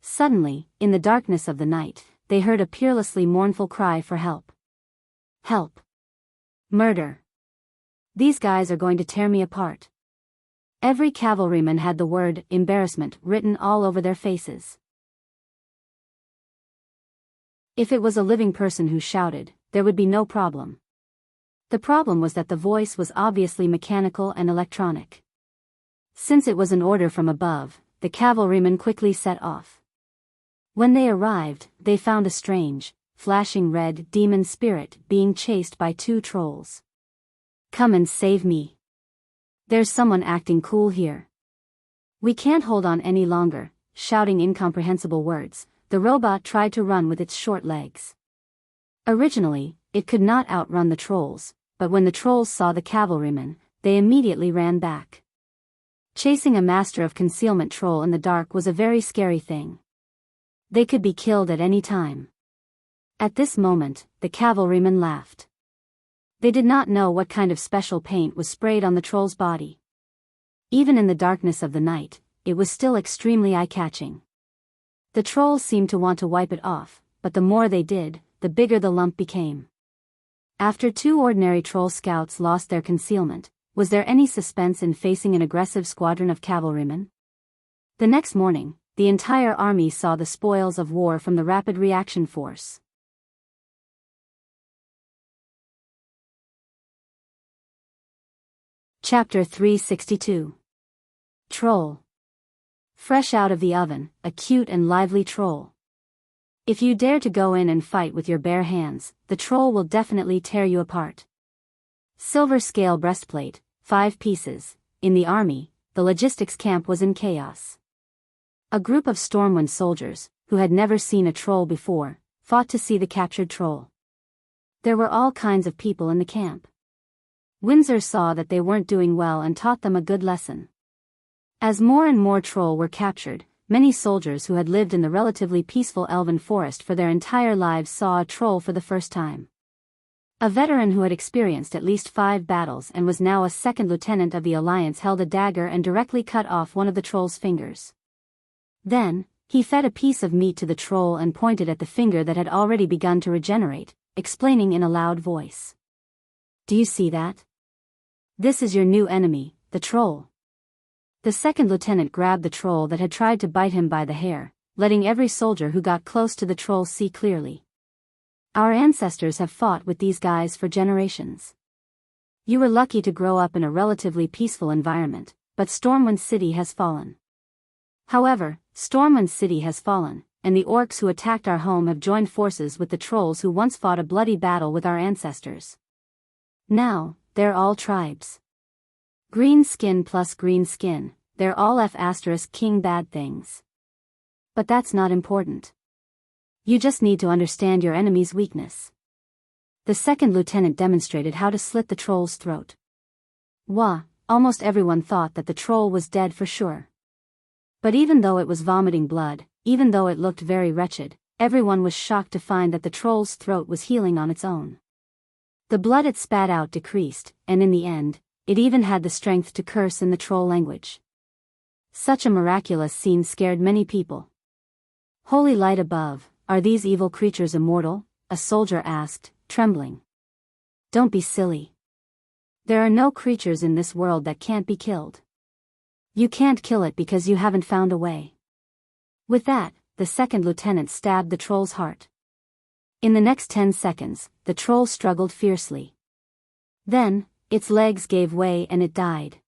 Suddenly, in the darkness of the night, they heard a peerlessly mournful cry for help. Help! Murder! These guys are going to tear me apart. Every cavalryman had the word embarrassment written all over their faces. If it was a living person who shouted, there would be no problem. The problem was that the voice was obviously mechanical and electronic. Since it was an order from above, the cavalrymen quickly set off. When they arrived, they found a strange, flashing red demon spirit being chased by 2 trolls. Come and save me. There's someone acting cool here. We can't hold on any longer. Shouting incomprehensible words, the robot tried to run with its short legs. Originally, it could not outrun the trolls, but when the trolls saw the cavalrymen, they immediately ran back. Chasing a master of concealment troll in the dark was a very scary thing. They could be killed at any time. At this moment, the cavalrymen laughed. They did not know what kind of special paint was sprayed on the troll's body. Even in the darkness of the night, it was still extremely eye-catching. The trolls seemed to want to wipe it off, but the more they did, the bigger the lump became. After 2 ordinary troll scouts lost their concealment, was there any suspense in facing an aggressive squadron of cavalrymen? The next morning, the entire army saw the spoils of war from the Rapid Reaction Force. Chapter 362. Troll. Fresh out of the oven, a cute and lively troll. If you dare to go in and fight with your bare hands, the troll will definitely tear you apart. Silver scale breastplate, 5 pieces. In the army, the logistics camp was in chaos. A group of Stormwind soldiers, who had never seen a troll before, fought to see the captured troll. There were all kinds of people in the camp. Windsor saw that they weren't doing well and taught them a good lesson. As more and more troll were captured, many soldiers who had lived in the relatively peaceful Elven Forest for their entire lives saw a troll for the first time. A veteran who had experienced at least 5 battles and was now a 2nd lieutenant of the Alliance held a dagger and directly cut off one of the troll's fingers. Then, he fed a piece of meat to the troll and pointed at the finger that had already begun to regenerate, explaining in a loud voice. Do you see that? This is your new enemy, the troll. The 2nd lieutenant grabbed the troll that had tried to bite him by the hair, letting every soldier who got close to the troll see clearly. Our ancestors have fought with these guys for generations. You were lucky to grow up in a relatively peaceful environment, but Stormwind City has fallen. However, Stormwind City has fallen, and the orcs who attacked our home have joined forces with the trolls who once fought a bloody battle with our ancestors. Now, they're all tribes. Green skin plus green skin, they're all F***king bad things. But that's not important. You just need to understand your enemy's weakness. The 2nd lieutenant demonstrated how to slit the troll's throat. Wah, almost everyone thought that the troll was dead for sure. But even though it was vomiting blood, even though it looked very wretched, everyone was shocked to find that the troll's throat was healing on its own. The blood it spat out decreased, and in the end, it even had the strength to curse in the troll language. Such a miraculous scene scared many people. "Holy light above, are these evil creatures immortal?" a soldier asked, trembling. "Don't be silly. There are no creatures in this world that can't be killed. You can't kill it because you haven't found a way." With that, the second lieutenant stabbed the troll's heart. In the next 10 seconds, the troll struggled fiercely. Then, its legs gave way and it died.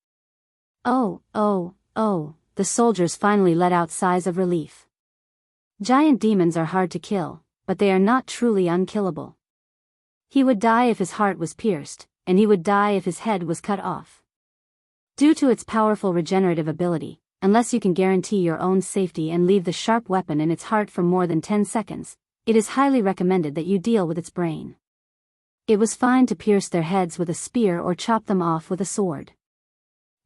"Oh, oh, oh," the soldiers finally let out sighs of relief. Giant demons are hard to kill, but they are not truly unkillable. He would die if his heart was pierced, and he would die if his head was cut off. Due to its powerful regenerative ability, unless you can guarantee your own safety and leave the sharp weapon in its heart for more than 10 seconds, it is highly recommended that you deal with its brain. It was fine to pierce their heads with a spear or chop them off with a sword.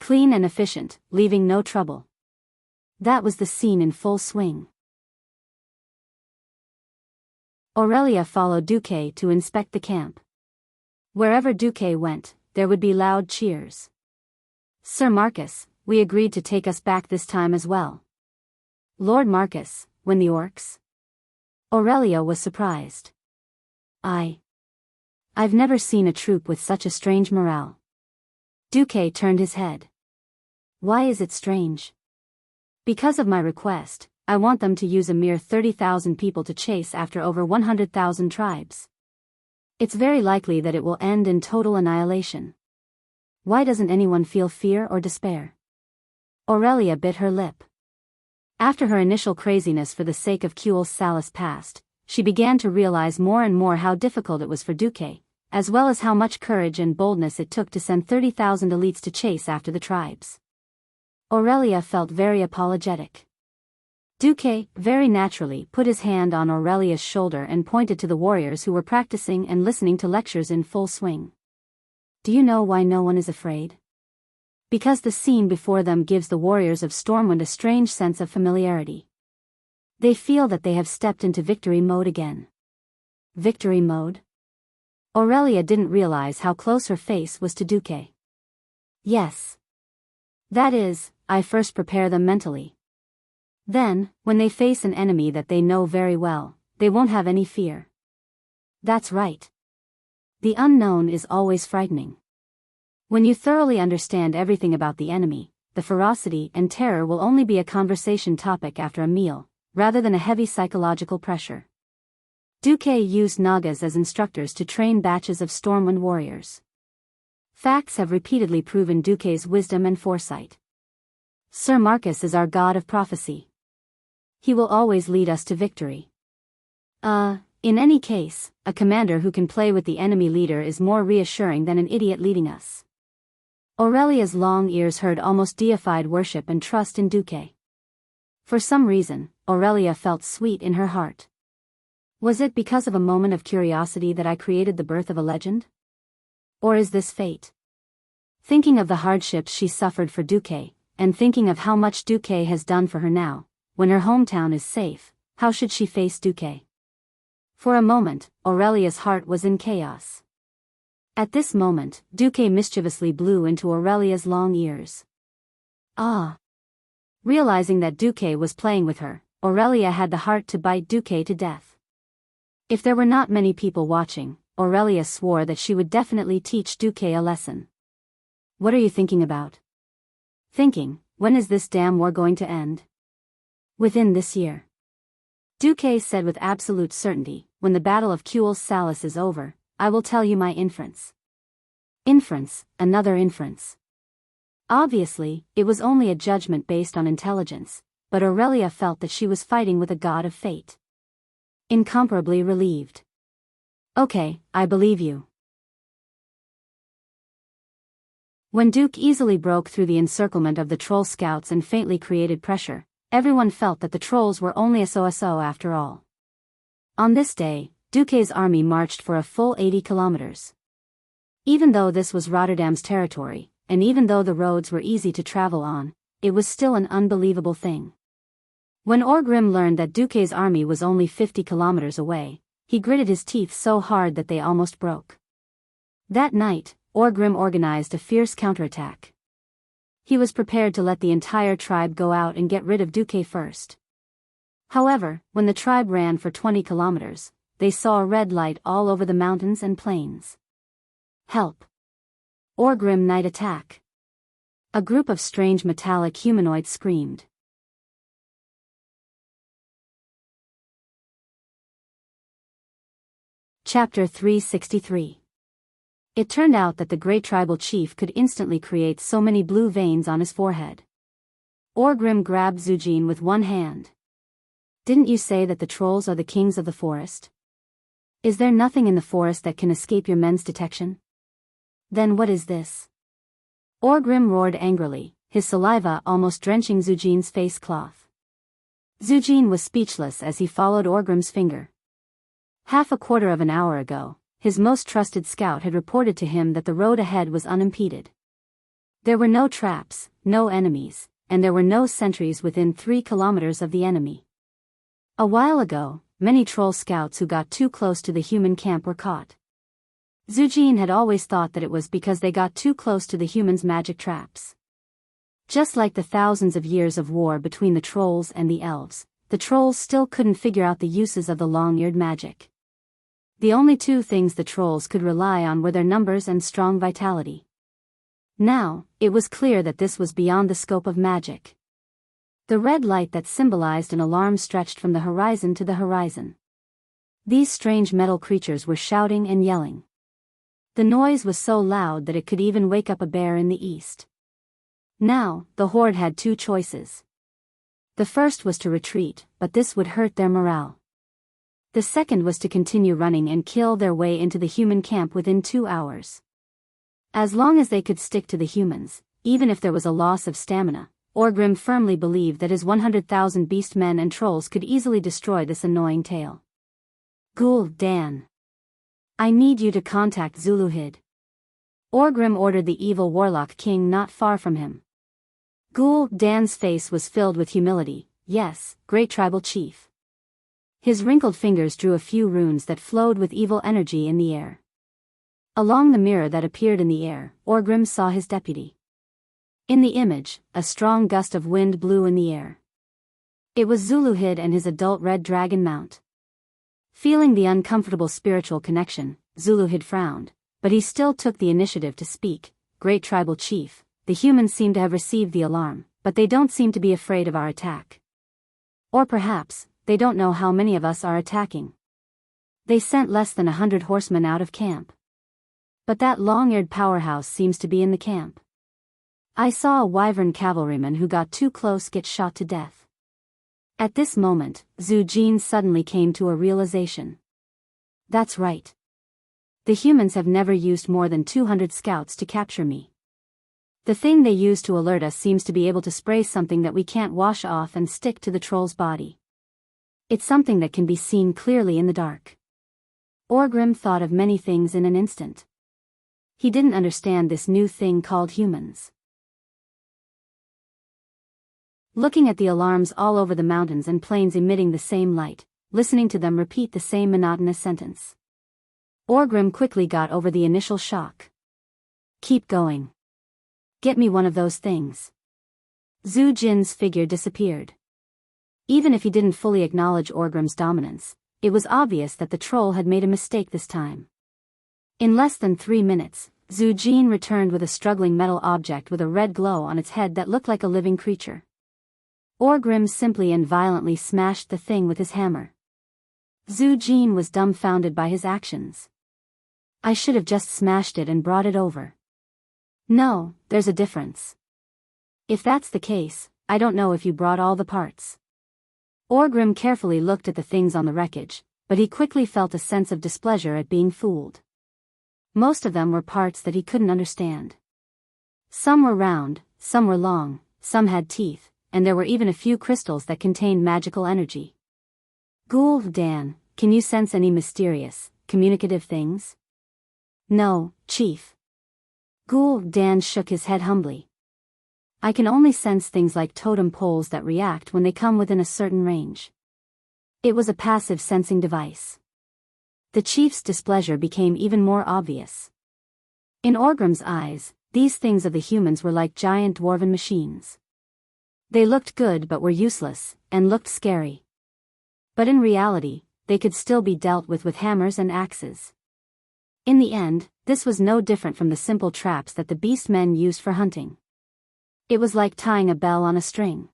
Clean and efficient, leaving no trouble. That was the scene in full swing. Aurelia followed Duque to inspect the camp. Wherever Duque went, there would be loud cheers. "Sir Marcus, we agreed to take us back this time as well." "Lord Marcus, when the orcs?" Aurelia was surprised. I've never seen a troop with such a strange morale." Duque turned his head. "Why is it strange?" "Because of my request, I want them to use a mere 30,000 people to chase after over 100,000 tribes. It's very likely that it will end in total annihilation. Why doesn't anyone feel fear or despair?" Aurelia bit her lip. After her initial craziness for the sake of Cultivation Salis passed, she began to realize more and more how difficult it was for Duque, as well as how much courage and boldness it took to send 30,000 elites to chase after the tribes. Aurelia felt very apologetic. Duque, very naturally, put his hand on Aurelia's shoulder and pointed to the warriors who were practicing and listening to lectures in full swing. "Do you know why no one is afraid? Because the scene before them gives the warriors of Stormwind a strange sense of familiarity. They feel that they have stepped into victory mode again." Victory mode? Aurelia didn't realize how close her face was to Duque. "Yes. That is, I first prepare them mentally. Then, when they face an enemy that they know very well, they won't have any fear." "That's right. The unknown is always frightening. When you thoroughly understand everything about the enemy, the ferocity and terror will only be a conversation topic after a meal, rather than a heavy psychological pressure." Duque used Nagas as instructors to train batches of Stormwind warriors. Facts have repeatedly proven Duque's wisdom and foresight. Sir Marcus is our god of prophecy. He will always lead us to victory. In any case, a commander who can play with the enemy leader is more reassuring than an idiot leading us." Aurelia's long ears heard almost deified worship and trust in Duque. For some reason, Aurelia felt sweet in her heart. Was it because of a moment of curiosity that I created the birth of a legend? Or is this fate? Thinking of the hardships she suffered for Duque, and thinking of how much Duque has done for her now, when her hometown is safe, how should she face Duque? For a moment, Aurelia's heart was in chaos. At this moment, Duque mischievously blew into Aurelia's long ears. "Ah!" Realizing that Duque was playing with her, Aurelia had the heart to bite Duque to death. If there were not many people watching, Aurelia swore that she would definitely teach Duque a lesson. "What are you thinking about?" "Thinking, when is this damn war going to end?" "Within this year." Duque said with absolute certainty, "When the Battle of Cultivation Salis is over, I will tell you my inference." Inference, another inference. Obviously, it was only a judgment based on intelligence, but Aurelia felt that she was fighting with a god of fate. Incomparably relieved. "Okay, I believe you." When Duke easily broke through the encirclement of the troll scouts and faintly created pressure, everyone felt that the trolls were only a so-so after all. On this day, Duque's army marched for a full 80 kilometers. Even though this was Rotterdam's territory, and even though the roads were easy to travel on, it was still an unbelievable thing. When Orgrim learned that Duque's army was only 50 kilometers away, he gritted his teeth so hard that they almost broke. That night, Orgrim organized a fierce counterattack. He was prepared to let the entire tribe go out and get rid of Duque first. However, when the tribe ran for 20 kilometers, they saw a red light all over the mountains and plains. Help! Orgrim night attack! A group of strange metallic humanoids screamed. Chapter 363. It turned out that the great tribal chief could instantly create so many blue veins on his forehead. Orgrim grabbed Zujin with one hand. Didn't you say that the trolls are the kings of the forest? Is there nothing in the forest that can escape your men's detection? Then what is this? Orgrim roared angrily, his saliva almost drenching Zujin's face cloth. Zujin was speechless as he followed Orgrim's finger. Half a quarter of an hour ago, his most trusted scout had reported to him that the road ahead was unimpeded. There were no traps, no enemies, and there were no sentries within 3 kilometers of the enemy. A while ago, many troll scouts who got too close to the human camp were caught. Zujin had always thought that it was because they got too close to the humans' magic traps. Just like the thousands of years of war between the trolls and the elves, the trolls still couldn't figure out the uses of the long-eared magic. The only two things the trolls could rely on were their numbers and strong vitality. Now, it was clear that this was beyond the scope of magic. The red light that symbolized an alarm stretched from the horizon to the horizon. These strange metal creatures were shouting and yelling. The noise was so loud that it could even wake up a bear in the east. Now, the horde had two choices. The first was to retreat, but this would hurt their morale. The second was to continue running and kill their way into the human camp within 2 hours. As long as they could stick to the humans, even if there was a loss of stamina, Orgrim firmly believed that his 100,000 beast men and trolls could easily destroy this annoying tail. Gul'dan. I need you to contact Zuluhid. Orgrim ordered the evil warlock king not far from him. Gul'dan's face was filled with humility. Yes, great tribal chief. His wrinkled fingers drew a few runes that flowed with evil energy in the air. Along the mirror that appeared in the air, Orgrim saw his deputy. In the image, a strong gust of wind blew in the air. It was Zuluhid and his adult red dragon mount. Feeling the uncomfortable spiritual connection, Zuluhid frowned, but he still took the initiative to speak. Great tribal chief, the humans seem to have received the alarm, but they don't seem to be afraid of our attack. Or perhaps, they don't know how many of us are attacking. They sent less than 100 horsemen out of camp. But that long-eared powerhouse seems to be in the camp. I saw a wyvern cavalryman who got too close get shot to death. At this moment, Zujin suddenly came to a realization. That's right. The humans have never used more than 200 scouts to capture me. The thing they use to alert us seems to be able to spray something that we can't wash off and stick to the troll's body. It's something that can be seen clearly in the dark. Orgrim thought of many things in an instant. He didn't understand this new thing called humans. Looking at the alarms all over the mountains and plains emitting the same light, listening to them repeat the same monotonous sentence. Orgrim quickly got over the initial shock. Keep going. Get me one of those things. Zujin's figure disappeared. Even if he didn't fully acknowledge Orgrim's dominance, it was obvious that the troll had made a mistake this time. In less than 3 minutes, Zujin returned with a struggling metal object with a red glow on its head that looked like a living creature. Orgrim simply and violently smashed the thing with his hammer. Zujin was dumbfounded by his actions. I should have just smashed it and brought it over. No, there's a difference. If that's the case, I don't know if you brought all the parts. Orgrim carefully looked at the things on the wreckage, but he quickly felt a sense of displeasure at being fooled. Most of them were parts that he couldn't understand. Some were round, some were long, some had teeth, and there were even a few crystals that contained magical energy. Gul'dan, can you sense any mysterious, communicative things? No, Chief. Gul'dan shook his head humbly. I can only sense things like totem poles that react when they come within a certain range. It was a passive sensing device. The chief's displeasure became even more obvious. In Orgrim's eyes, these things of the humans were like giant dwarven machines. They looked good but were useless, and looked scary. But in reality, they could still be dealt with hammers and axes. In the end, this was no different from the simple traps that the beast men used for hunting. It was like tying a bell on a string.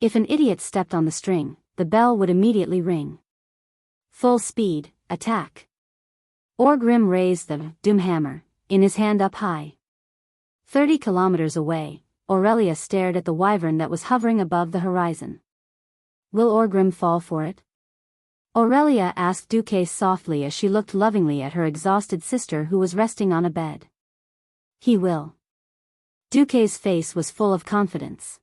If an idiot stepped on the string, the bell would immediately ring. Full speed, attack. Orgrim raised the doom hammer in his hand up high. 30 kilometers away, Aurelia stared at the wyvern that was hovering above the horizon. Will Orgrim fall for it? Aurelia asked Duque softly as she looked lovingly at her exhausted sister who was resting on a bed. He will. Duque's face was full of confidence.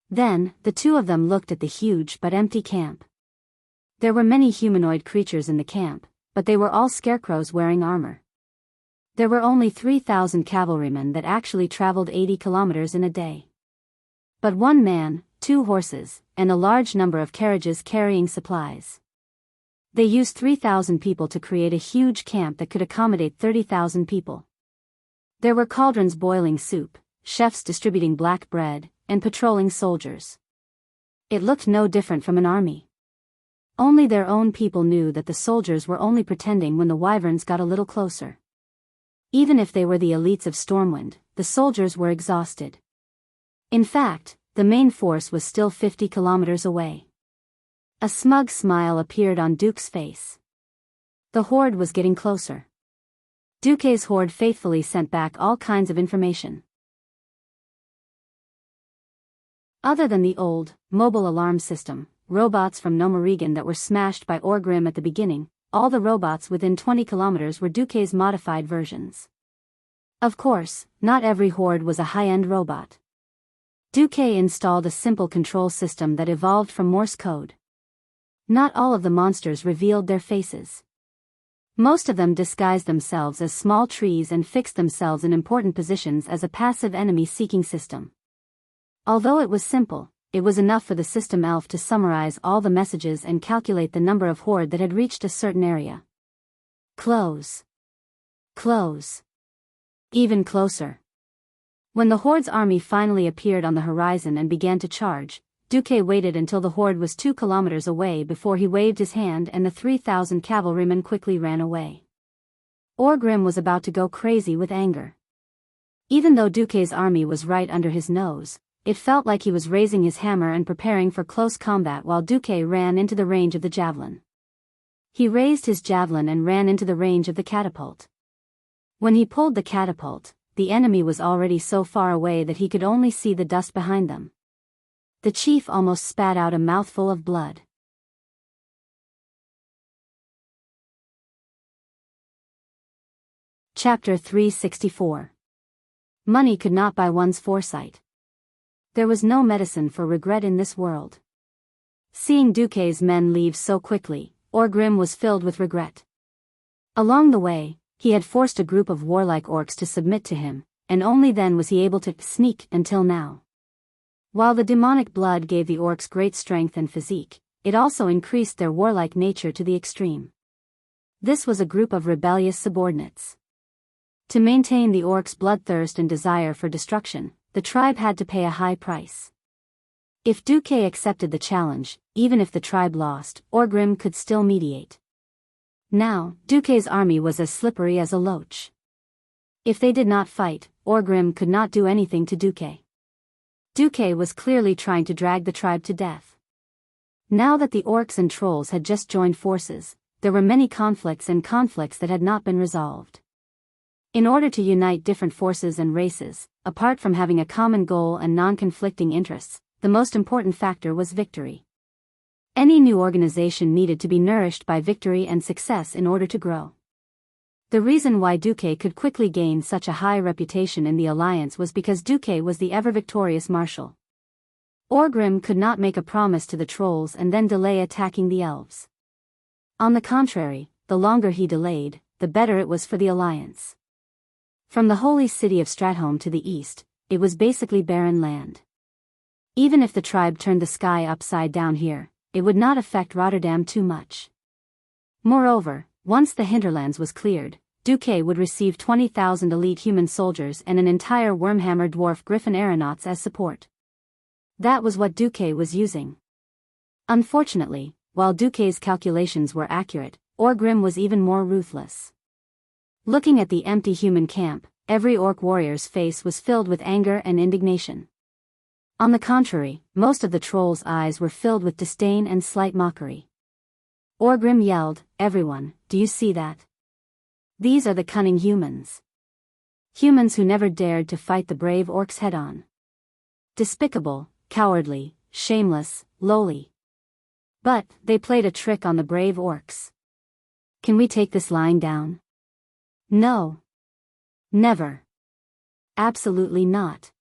Then, the two of them looked at the huge but empty camp. There were many humanoid creatures in the camp, but they were all scarecrows wearing armor. There were only 3,000 cavalrymen that actually traveled 80 kilometers in a day. But one man, 2 horses, and a large number of carriages carrying supplies. They used 3,000 people to create a huge camp that could accommodate 30,000 people. There were cauldrons boiling soup, chefs distributing black bread, and patrolling soldiers. It looked no different from an army. Only their own people knew that the soldiers were only pretending when the wyverns got a little closer. Even if they were the elites of Stormwind, the soldiers were exhausted. In fact, the main force was still 50 kilometers away. A smug smile appeared on Duke's face. The horde was getting closer. Duque's horde faithfully sent back all kinds of information. Other than the old, mobile alarm system, robots from Nomorigan that were smashed by Orgrim at the beginning, all the robots within 20 kilometers were Duque's modified versions. Of course, not every horde was a high-end robot. Duque installed a simple control system that evolved from Morse code. Not all of the monsters revealed their faces. Most of them disguised themselves as small trees and fixed themselves in important positions as a passive enemy-seeking system. Although it was simple, it was enough for the system elf to summarize all the messages and calculate the number of horde that had reached a certain area. Close. Close. Even closer. When the horde's army finally appeared on the horizon and began to charge, Duque waited until the horde was 2 kilometers away before he waved his hand and the 3,000 cavalrymen quickly ran away. Orgrim was about to go crazy with anger. Even though Duque's army was right under his nose, it felt like he was raising his hammer and preparing for close combat while Duque ran into the range of the javelin. He raised his javelin and ran into the range of the catapult. When he pulled the catapult, the enemy was already so far away that he could only see the dust behind them. The chief almost spat out a mouthful of blood. Chapter 364. Money could not buy one's foresight. There was no medicine for regret in this world. Seeing Duque's men leave so quickly, Orgrim was filled with regret. Along the way, he had forced a group of warlike orcs to submit to him, and only then was he able to sneak until now. While the demonic blood gave the orcs great strength and physique, it also increased their warlike nature to the extreme. This was a group of rebellious subordinates. To maintain the orcs' bloodthirst and desire for destruction, the tribe had to pay a high price. If Duque accepted the challenge, even if the tribe lost, Orgrim could still mediate. Now, Duque's army was as slippery as a loach. If they did not fight, Orgrim could not do anything to Duque. Duque was clearly trying to drag the tribe to death. Now that the orcs and trolls had just joined forces, there were many conflicts that had not been resolved. In order to unite different forces and races, apart from having a common goal and non-conflicting interests, the most important factor was victory. Any new organization needed to be nourished by victory and success in order to grow. The reason why Duque could quickly gain such a high reputation in the alliance was because Duque was the ever-victorious marshal. Orgrim could not make a promise to the trolls and then delay attacking the elves. On the contrary, the longer he delayed, the better it was for the alliance. From the holy city of Stratholme to the east, it was basically barren land. Even if the tribe turned the sky upside down here, it would not affect Rotterdam too much. Moreover, once the hinterlands was cleared, Duque would receive 20,000 elite human soldiers and an entire Wormhammer dwarf Griffin aeronauts as support. That was what Duque was using. Unfortunately, while Duque's calculations were accurate, Orgrim was even more ruthless. Looking at the empty human camp, every orc warrior's face was filled with anger and indignation. On the contrary, most of the trolls' eyes were filled with disdain and slight mockery. Orgrim yelled, "Everyone, do you see that? These are the cunning humans. Humans who never dared to fight the brave orcs head-on. Despicable, cowardly, shameless, lowly. But they played a trick on the brave orcs. Can we take this lying down? No. Never. Absolutely not."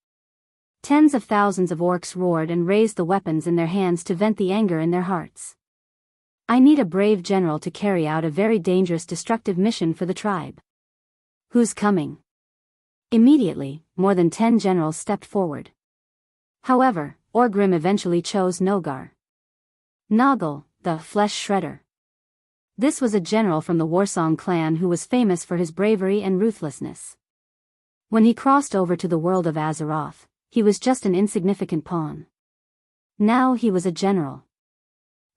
Tens of thousands of orcs roared and raised the weapons in their hands to vent the anger in their hearts. "I need a brave general to carry out a very dangerous destructive mission for the tribe. Who's coming?" Immediately, more than 10 generals stepped forward. However, Orgrim eventually chose Nogar. Noggle, the Flesh Shredder. This was a general from the Warsong clan who was famous for his bravery and ruthlessness. When he crossed over to the world of Azeroth, he was just an insignificant pawn. Now he was a general.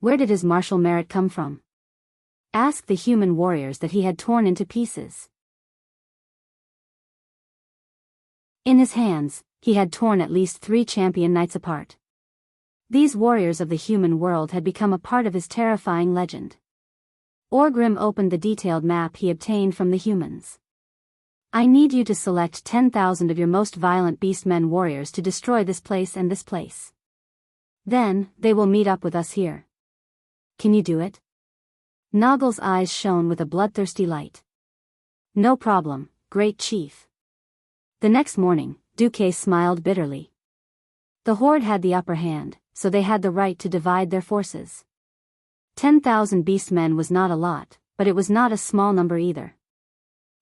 Where did his martial merit come from? Ask the human warriors that he had torn into pieces. In his hands, he had torn at least 3 champion knights apart. These warriors of the human world had become a part of his terrifying legend. Orgrim opened the detailed map he obtained from the humans. "I need you to select 10,000 of your most violent beastmen warriors to destroy this place and this place. Then, they will meet up with us here. Can you do it?" Noggle's eyes shone with a bloodthirsty light. "No problem, great chief." The next morning, Duque smiled bitterly. The Horde had the upper hand, so they had the right to divide their forces. 10,000 beastmen was not a lot, but it was not a small number either.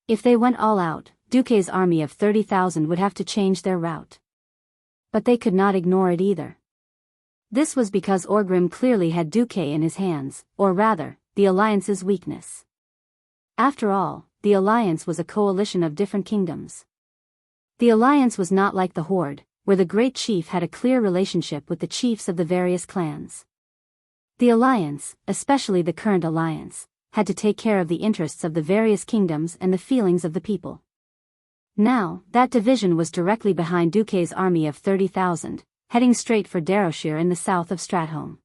If they went all out, Duque's army of 30,000 would have to change their route. But they could not ignore it either. This was because Orgrim clearly had Duque in his hands, or rather, the Alliance's weakness. After all, the Alliance was a coalition of different kingdoms. The Alliance was not like the Horde, where the Great Chief had a clear relationship with the chiefs of the various clans. The Alliance, especially the current Alliance, had to take care of the interests of the various kingdoms and the feelings of the people. Now, that division was directly behind Duque's army of 30,000, heading straight for Darrowshire in the south of Stratholme.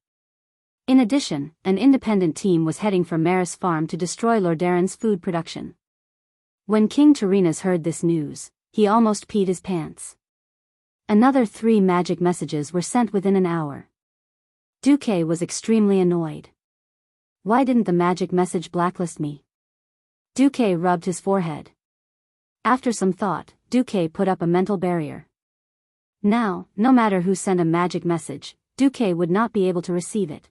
In addition, an independent team was heading for Maris Farm to destroy Lordaeron's food production. When King Tyrrhenas heard this news, he almost peed his pants. Another 3 magic messages were sent within an hour. Duque was extremely annoyed. Why didn't the magic message blacklist me? Duque rubbed his forehead. After some thought, Duque put up a mental barrier. Now, no matter who sent a magic message, Duque would not be able to receive it.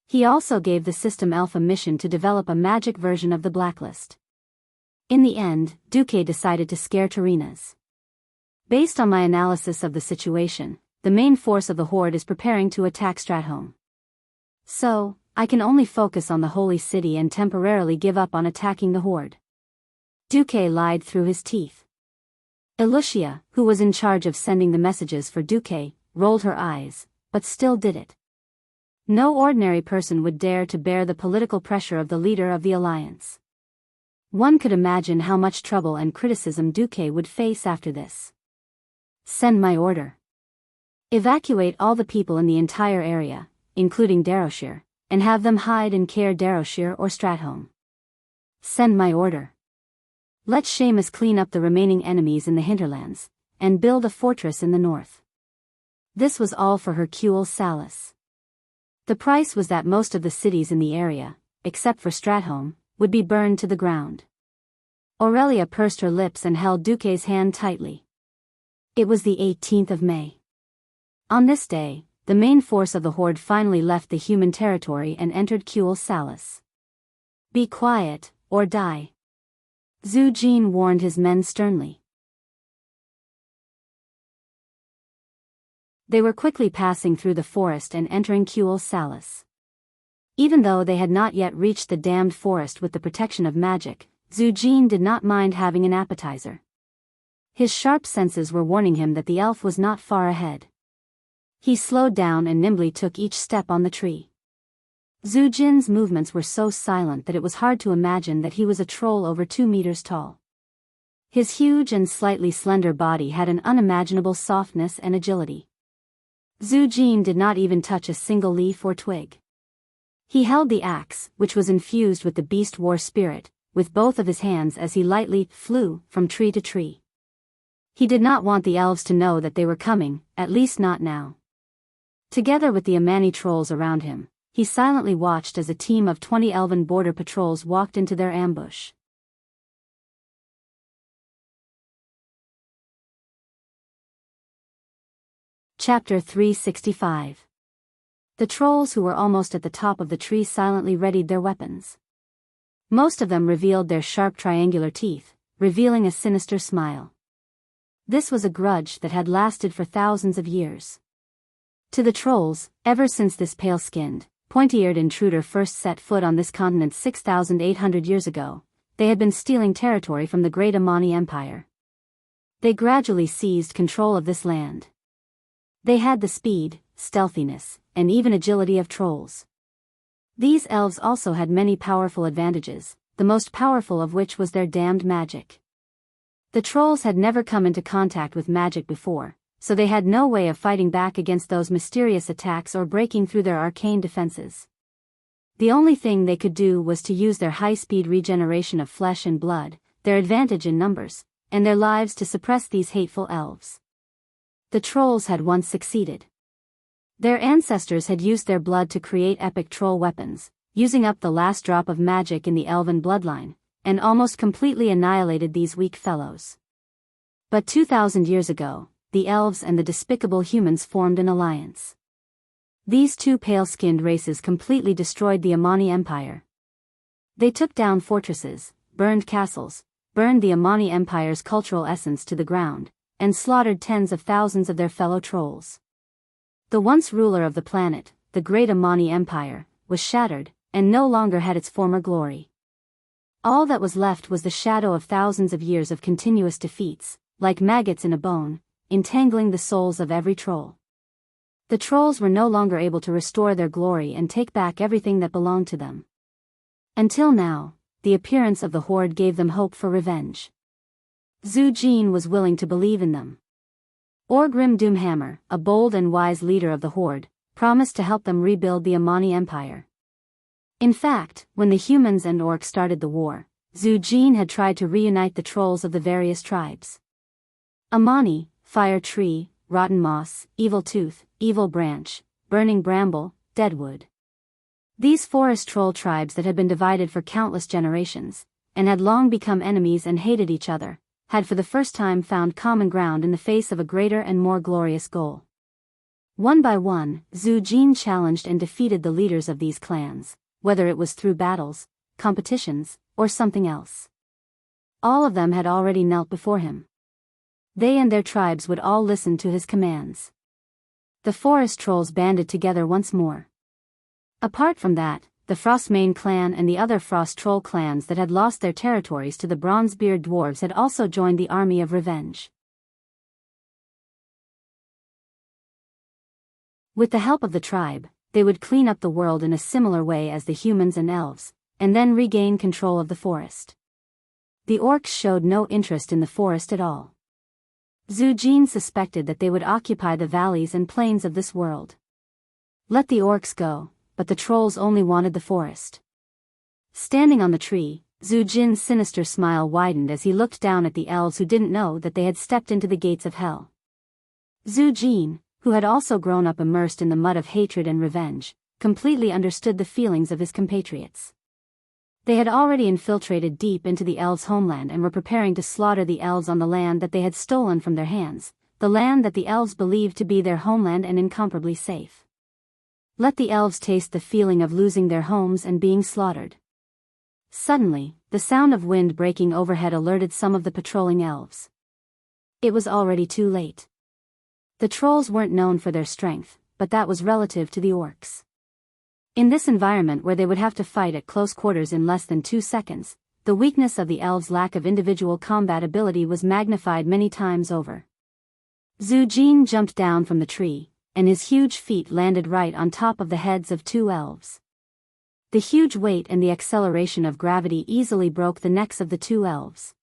He also gave the System Elf a mission to develop a magic version of the blacklist. In the end, Duque decided to scare Tyrrhenas. Based on my analysis of the situation, the main force of the Horde is preparing to attack Stratholme. So, I can only focus on the Holy City and temporarily give up on attacking the Horde. Duque lied through his teeth. Elucia, who was in charge of sending the messages for Duque, rolled her eyes, but still did it. No ordinary person would dare to bear the political pressure of the leader of the Alliance. One could imagine how much trouble and criticism Duque would face after this. Send my order. Evacuate all the people in the entire area, including Darrowshire, and have them hide in Caer Darrowshire or Stratholme. Send my order. Let Seamus clean up the remaining enemies in the hinterlands, and build a fortress in the north. This was all for Hercule Salus. The price was that most of the cities in the area, except for Stratholme, would be burned to the ground. Aurelia pursed her lips and held Duque's hand tightly. It was the 18th of May. On this day, the main force of the Horde finally left the human territory and entered Cule Salus. Be quiet, or die. Zhu Jin warned his men sternly. They were quickly passing through the forest and entering Cule Salus. Even though they had not yet reached the damned forest with the protection of magic, Zhu Jin did not mind having an appetizer. His sharp senses were warning him that the elf was not far ahead. He slowed down and nimbly took each step on the tree. Zhu Jin's movements were so silent that it was hard to imagine that he was a troll over 2 meters tall. His huge and slightly slender body had an unimaginable softness and agility. Zhu Jin did not even touch a single leaf or twig. He held the axe, which was infused with the beast war spirit, with both of his hands as he lightly flew from tree to tree. He did not want the elves to know that they were coming, at least not now. Together with the Amani trolls around him, he silently watched as a team of 20 elven border patrols walked into their ambush. Chapter 365. The trolls who were almost at the top of the tree silently readied their weapons. Most of them revealed their sharp triangular teeth, revealing a sinister smile. This was a grudge that had lasted for thousands of years. To the trolls, ever since this pale-skinned, pointy-eared intruder first set foot on this continent 6,800 years ago, they had been stealing territory from the great Amani Empire. They gradually seized control of this land. They had the speed, stealthiness, and even agility of trolls. These elves also had many powerful advantages, the most powerful of which was their damned magic. The trolls had never come into contact with magic before, so they had no way of fighting back against those mysterious attacks or breaking through their arcane defenses. The only thing they could do was to use their high-speed regeneration of flesh and blood, their advantage in numbers, and their lives to suppress these hateful elves. The trolls had once succeeded. Their ancestors had used their blood to create epic troll weapons, using up the last drop of magic in the elven bloodline, and almost completely annihilated these weak fellows. But 2,000 years ago, the elves and the despicable humans formed an alliance. These two pale-skinned races completely destroyed the Amani Empire. They took down fortresses, burned castles, burned the Amani Empire's cultural essence to the ground, and slaughtered tens of thousands of their fellow trolls. The once ruler of the planet, the great Amani Empire, was shattered, and no longer had its former glory. All that was left was the shadow of thousands of years of continuous defeats, like maggots in a bone, entangling the souls of every troll. The trolls were no longer able to restore their glory and take back everything that belonged to them. Until now, the appearance of the horde gave them hope for revenge. Zhu Jin was willing to believe in them. Orgrim Doomhammer, a bold and wise leader of the horde, promised to help them rebuild the Amani Empire. In fact, when the humans and orcs started the war, Zhu Jin had tried to reunite the trolls of the various tribes. Amani, Fire Tree, Rotten Moss, Evil Tooth, Evil Branch, Burning Bramble, Deadwood. These forest troll tribes that had been divided for countless generations, and had long become enemies and hated each other, had for the first time found common ground in the face of a greater and more glorious goal. One by one, Zhu Jin challenged and defeated the leaders of these clans, whether it was through battles, competitions, or something else. All of them had already knelt before him. They and their tribes would all listen to his commands. The forest trolls banded together once more. Apart from that, the Frostmane clan and the other Frost Troll clans that had lost their territories to the Bronzebeard dwarves had also joined the army of revenge. With the help of the tribe, they would clean up the world in a similar way as the humans and elves, and then regain control of the forest. The orcs showed no interest in the forest at all. Zhu Jin suspected that they would occupy the valleys and plains of this world. Let the orcs go, but the trolls only wanted the forest. Standing on the tree, Zhu Jin's sinister smile widened as he looked down at the elves who didn't know that they had stepped into the gates of hell. Zhu Jin, who had also grown up immersed in the mud of hatred and revenge, completely understood the feelings of his compatriots. They had already infiltrated deep into the elves' homeland and were preparing to slaughter the elves on the land that they had stolen from their hands, the land that the elves believed to be their homeland and incomparably safe. Let the elves taste the feeling of losing their homes and being slaughtered. Suddenly, the sound of wind breaking overhead alerted some of the patrolling elves. It was already too late. The trolls weren't known for their strength, but that was relative to the orcs. In this environment where they would have to fight at close quarters in less than 2 seconds, the weakness of the elves' lack of individual combat ability was magnified many times over. Zhu Jin jumped down from the tree, and his huge feet landed right on top of the heads of two elves. The huge weight and the acceleration of gravity easily broke the necks of the two elves.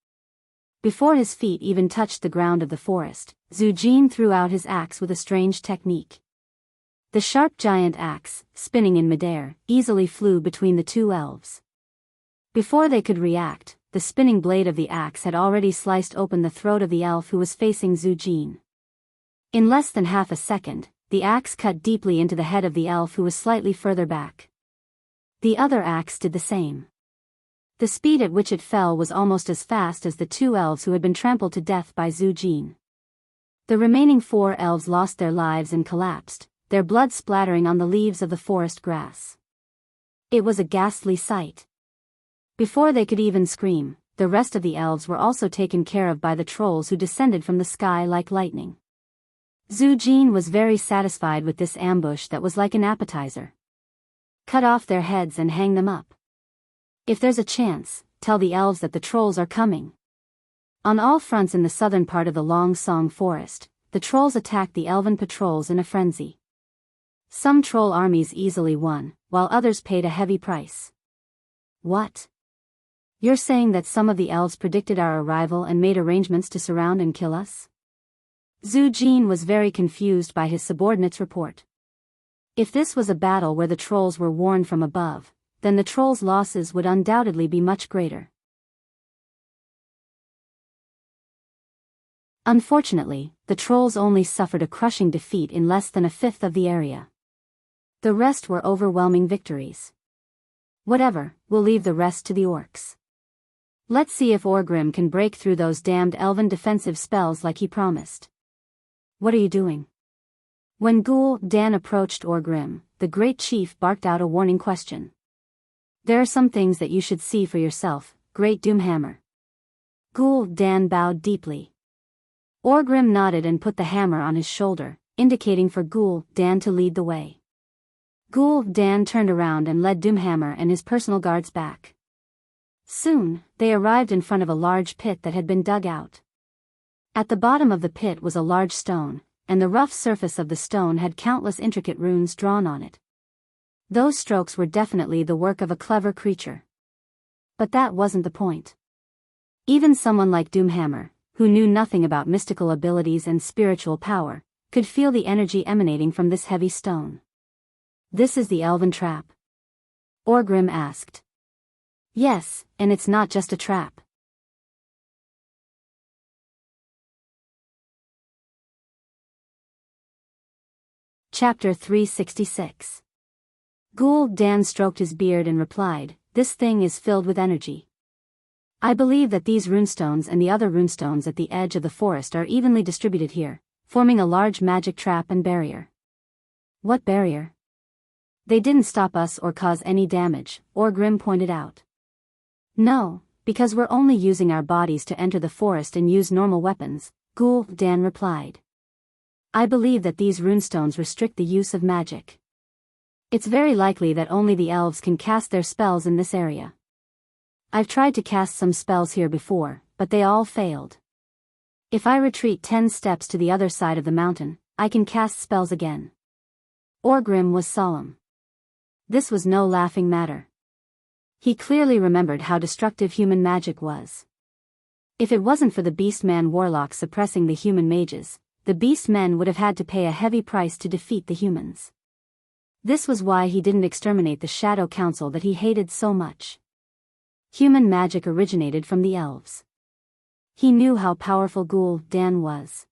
Before his feet even touched the ground of the forest, Zhu Jin threw out his axe with a strange technique. The sharp giant axe, spinning in midair, easily flew between the two elves. Before they could react, the spinning blade of the axe had already sliced open the throat of the elf who was facing Zhu Jin. In less than half a second, the axe cut deeply into the head of the elf who was slightly further back. The other axe did the same. The speed at which it fell was almost as fast as the two elves who had been trampled to death by Zhu Jin. The remaining 4 elves lost their lives and collapsed, their blood splattering on the leaves of the forest grass. It was a ghastly sight. Before they could even scream, the rest of the elves were also taken care of by the trolls who descended from the sky like lightning. Zhu Jin was very satisfied with this ambush that was like an appetizer. Cut off their heads and hang them up. If there's a chance, tell the elves that the trolls are coming. On all fronts in the southern part of the Long Song Forest, the trolls attacked the elven patrols in a frenzy. Some troll armies easily won, while others paid a heavy price. What? You're saying that some of the elves predicted our arrival and made arrangements to surround and kill us? Zhu Jin was very confused by his subordinate's report. If this was a battle where the trolls were warned from above, then the trolls' losses would undoubtedly be much greater. Unfortunately, the trolls only suffered a crushing defeat in less than a fifth of the area. The rest were overwhelming victories. Whatever, we'll leave the rest to the orcs. Let's see if Orgrim can break through those damned elven defensive spells like he promised. What are you doing? When Ghoul Dan approached Orgrim, the great chief barked out a warning question. There are some things that you should see for yourself, Great Doomhammer. Ghoul Dan bowed deeply. Orgrim nodded and put the hammer on his shoulder, indicating for Ghoul Dan to lead the way. Ghoul Dan turned around and led Doomhammer and his personal guards back. Soon, they arrived in front of a large pit that had been dug out. At the bottom of the pit was a large stone, and the rough surface of the stone had countless intricate runes drawn on it. Those strokes were definitely the work of a clever creature. But that wasn't the point. Even someone like Doomhammer, who knew nothing about mystical abilities and spiritual power, could feel the energy emanating from this heavy stone. This is the elven trap? Orgrim asked. Yes, and it's not just a trap. Chapter 366. Ghoul Dan stroked his beard and replied, "This thing is filled with energy. I believe that these runestones and the other runestones at the edge of the forest are evenly distributed here, forming a large magic trap and barrier." What barrier? They didn't stop us or cause any damage, Orgrim pointed out. No, because we're only using our bodies to enter the forest and use normal weapons, Ghoul Dan replied. I believe that these runestones restrict the use of magic. It's very likely that only the elves can cast their spells in this area. I've tried to cast some spells here before, but they all failed. If I retreat 10 steps to the other side of the mountain, I can cast spells again. Orgrim was solemn. This was no laughing matter. He clearly remembered how destructive human magic was. If it wasn't for the Beastman warlocks suppressing the human mages, the Beastmen would have had to pay a heavy price to defeat the humans. This was why he didn't exterminate the Shadow Council that he hated so much. Human magic originated from the elves. He knew how powerful Ghoul Dan was.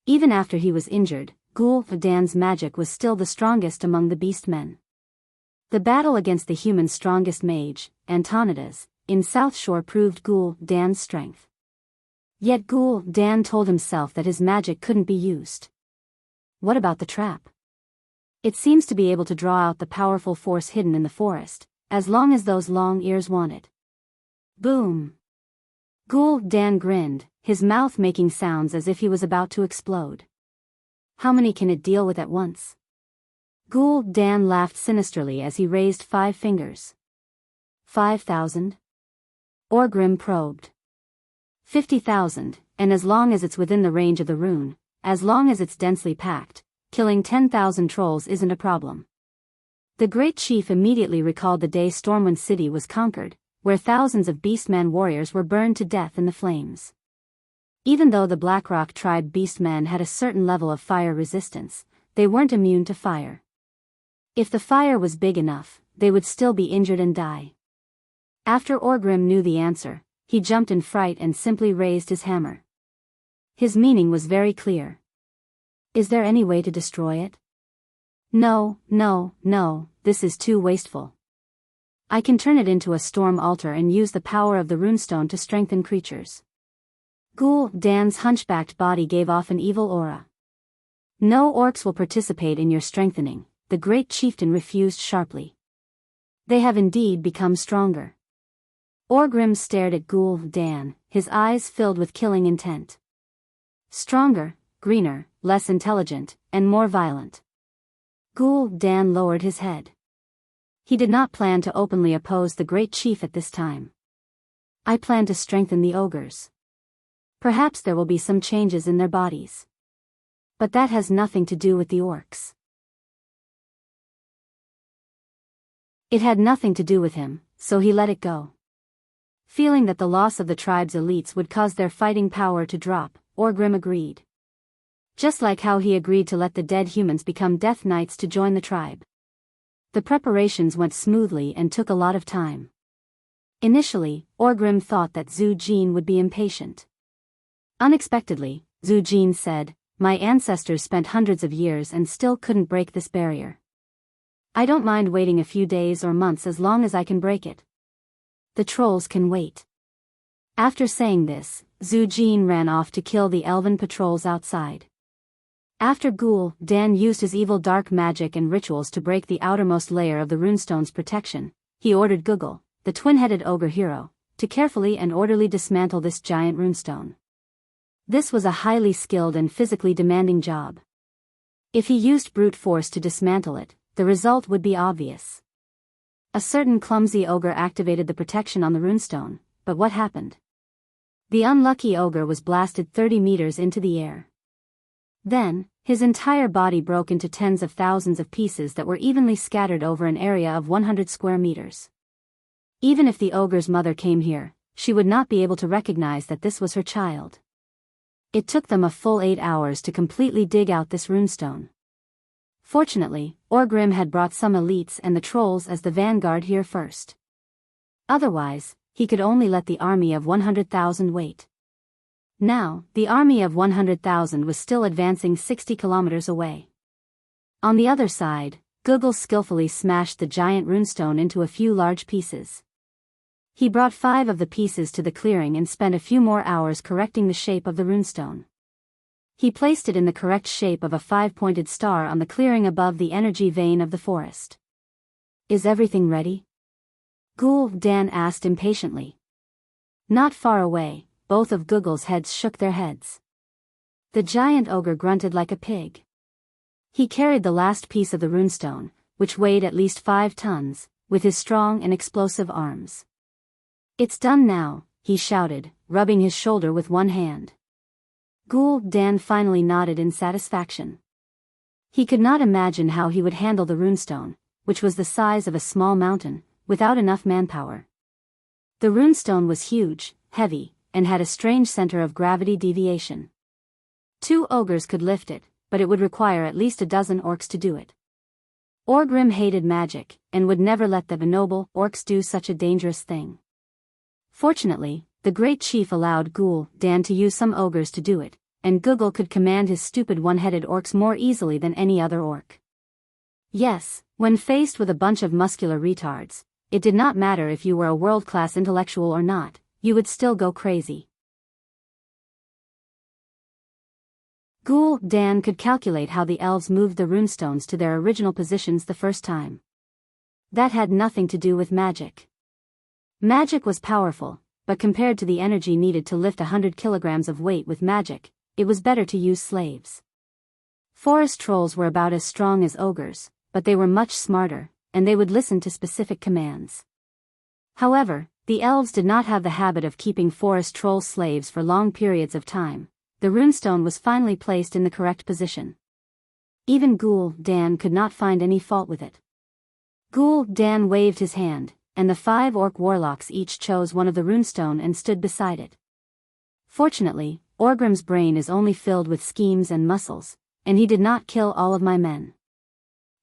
Even after he was injured, Ghoul Dan's magic was still the strongest among the Beastmen. The battle against the human's strongest mage, Antonidas, in South Shore proved Ghoul Dan's strength. Yet Ghoul Dan told himself that his magic couldn't be used. What about the trap? It seems to be able to draw out the powerful force hidden in the forest, as long as those long ears want it. Boom! Ghoul Dan grinned, his mouth making sounds as if he was about to explode. How many can it deal with at once? Ghoul Dan laughed sinisterly as he raised 5 fingers. 5,000? Orgrim probed. 50,000, and as long as it's within the range of the rune, as long as it's densely packed, killing 10,000 trolls isn't a problem. The great chief immediately recalled the day Stormwind City was conquered, where thousands of Beastman warriors were burned to death in the flames. Even though the Blackrock tribe Beastmen had a certain level of fire resistance, they weren't immune to fire. If the fire was big enough, they would still be injured and die. After Orgrim knew the answer, he jumped in fright and simply raised his hammer. His meaning was very clear. Is there any way to destroy it? No, no, no, this is too wasteful. I can turn it into a storm altar and use the power of the runestone to strengthen creatures. Gul'dan's hunchbacked body gave off an evil aura. No orcs will participate in your strengthening, the great chieftain refused sharply. They have indeed become stronger. Orgrim stared at Gul'dan, his eyes filled with killing intent. Stronger, greener, less intelligent, and more violent. Gul'dan lowered his head. He did not plan to openly oppose the great chief at this time. I plan to strengthen the ogres. Perhaps there will be some changes in their bodies. But that has nothing to do with the orcs. It had nothing to do with him, so he let it go. Feeling that the loss of the tribe's elites would cause their fighting power to drop, Orgrim agreed. Just like how he agreed to let the dead humans become Death Knights to join the tribe. The preparations went smoothly and took a lot of time. Initially, Orgrim thought that Zhu Jin would be impatient. Unexpectedly, Zhu Jin said, "My ancestors spent hundreds of years and still couldn't break this barrier. I don't mind waiting a few days or months as long as I can break it. The trolls can wait." After saying this, Zhu Jin ran off to kill the elven patrols outside. After Gul'dan used his evil dark magic and rituals to break the outermost layer of the runestone's protection, he ordered Guggle, the twin-headed ogre hero, to carefully and orderly dismantle this giant runestone. This was a highly skilled and physically demanding job. If he used brute force to dismantle it, the result would be obvious. A certain clumsy ogre activated the protection on the runestone, but what happened? The unlucky ogre was blasted 30 meters into the air. Then, his entire body broke into tens of thousands of pieces that were evenly scattered over an area of 100 square meters. Even if the ogre's mother came here, she would not be able to recognize that this was her child. It took them a full 8 hours to completely dig out this runestone. Fortunately, Orgrim had brought some elites and the trolls as the vanguard here first. Otherwise, he could only let the army of 100,000 wait. Now, the army of 100,000 was still advancing 60 kilometers away. On the other side, Guggle skillfully smashed the giant runestone into a few large pieces. He brought 5 of the pieces to the clearing and spent a few more hours correcting the shape of the runestone. He placed it in the correct shape of a 5-pointed star on the clearing above the energy vein of the forest. "Is everything ready?" Gul'dan asked impatiently. Not far away, both of Guggle's heads shook their heads. The giant ogre grunted like a pig. He carried the last piece of the runestone, which weighed at least 5 tons, with his strong and explosive arms. "It's done now," he shouted, rubbing his shoulder with one hand. Gul'dan finally nodded in satisfaction. He could not imagine how he would handle the runestone, which was the size of a small mountain, without enough manpower. The runestone was huge, heavy, and had a strange center of gravity deviation. 2 ogres could lift it, but it would require at least a dozen orcs to do it. Orgrim hated magic, and would never let the noble orcs do such a dangerous thing. Fortunately, the great chief allowed Gul'dan to use some ogres to do it, and Guggle could command his stupid one-headed orcs more easily than any other orc. Yes, when faced with a bunch of muscular retards, it did not matter if you were a world-class intellectual or not, you would still go crazy. Gul'dan could calculate how the elves moved the runestones to their original positions the first time. That had nothing to do with magic. Magic was powerful, but compared to the energy needed to lift 100 kilograms of weight with magic, it was better to use slaves. Forest trolls were about as strong as ogres, but they were much smarter, and they would listen to specific commands. However, The elves did not have the habit of keeping forest troll slaves for long periods of time. The runestone was finally placed in the correct position. Even Ghoul Dan could not find any fault with it. Ghoul Dan waved his hand, and the 5 orc warlocks each chose one of the runestone and stood beside it. Fortunately, Orgrim's brain is only filled with schemes and muscles, and he did not kill all of my men.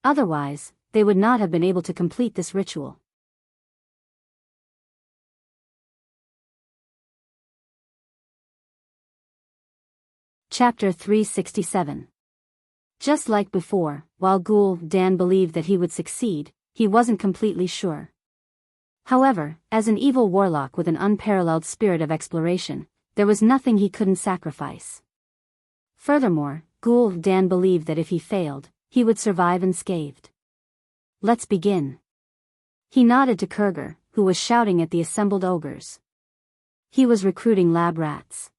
Otherwise, they would not have been able to complete this ritual. Chapter 367. Just like before, while Ghoul Dan believed that he would succeed, he wasn't completely sure. However, as an evil warlock with an unparalleled spirit of exploration, there was nothing he couldn't sacrifice. Furthermore, Ghoul Dan believed that if he failed, he would survive unscathed. Let's begin. He nodded to Kurger, who was shouting at the assembled ogres. He was recruiting lab rats.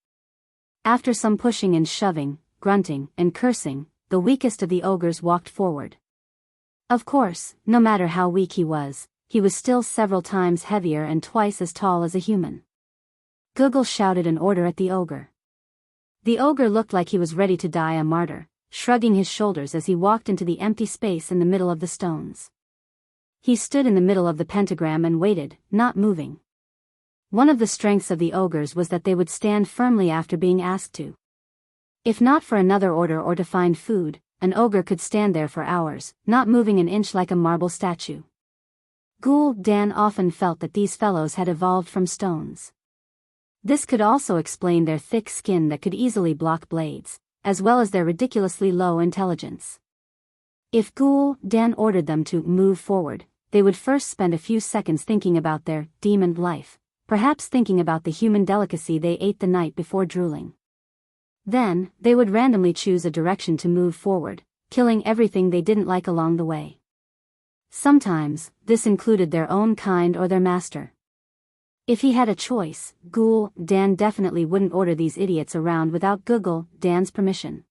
After some pushing and shoving, grunting, and cursing, the weakest of the ogres walked forward. Of course, no matter how weak he was still several times heavier and twice as tall as a human. Google shouted an order at the ogre. The ogre looked like he was ready to die a martyr, shrugging his shoulders as he walked into the empty space in the middle of the stones. He stood in the middle of the pentagram and waited, not moving. One of the strengths of the ogres was that they would stand firmly after being asked to. If not for another order or to find food, an ogre could stand there for hours, not moving an inch like a marble statue. Ghoul Dan often felt that these fellows had evolved from stones. This could also explain their thick skin that could easily block blades, as well as their ridiculously low intelligence. If Ghoul Dan ordered them to move forward, they would first spend a few seconds thinking about their demon life, perhaps thinking about the human delicacy they ate the night before drooling. Then, they would randomly choose a direction to move forward, killing everything they didn't like along the way. Sometimes, this included their own kind or their master. If he had a choice, Ghoul Dan definitely wouldn't order these idiots around without Google Dan's permission.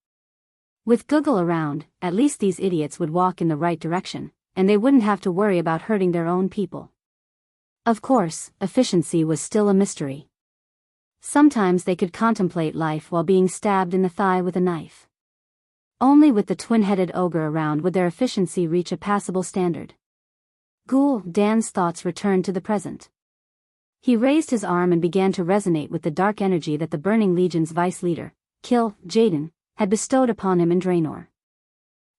With Google around, at least these idiots would walk in the right direction, and they wouldn't have to worry about hurting their own people. Of course, efficiency was still a mystery. Sometimes they could contemplate life while being stabbed in the thigh with a knife. Only with the twin-headed ogre around would their efficiency reach a passable standard. Ghoul Dan's thoughts returned to the present. He raised his arm and began to resonate with the dark energy that the Burning Legion's vice leader, Kil Jaden, had bestowed upon him in Draenor.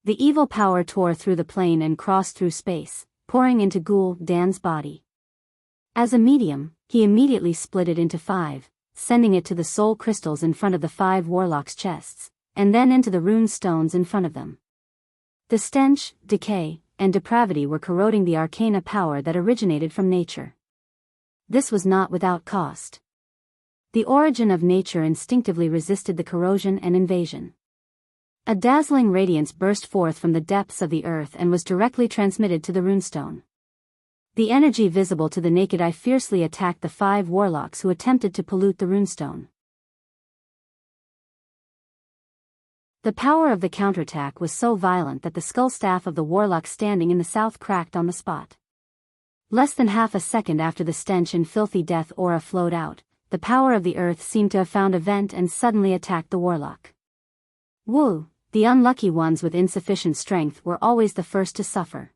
The evil power tore through the plane and crossed through space, pouring into Ghoul Dan's body. As a medium, he immediately split it into 5, sending it to the soul crystals in front of the 5 warlocks' chests, and then into the rune stones in front of them. The stench, decay, and depravity were corroding the arcana power that originated from nature. This was not without cost. The origin of nature instinctively resisted the corrosion and invasion. A dazzling radiance burst forth from the depths of the earth and was directly transmitted to the runestone. The energy visible to the naked eye fiercely attacked the 5 warlocks who attempted to pollute the runestone. The power of the counterattack was so violent that the skull staff of the warlock standing in the south cracked on the spot. Less than half a second after the stench and filthy death aura flowed out, the power of the earth seemed to have found a vent and suddenly attacked the warlock. Woo! The unlucky ones with insufficient strength were always the first to suffer.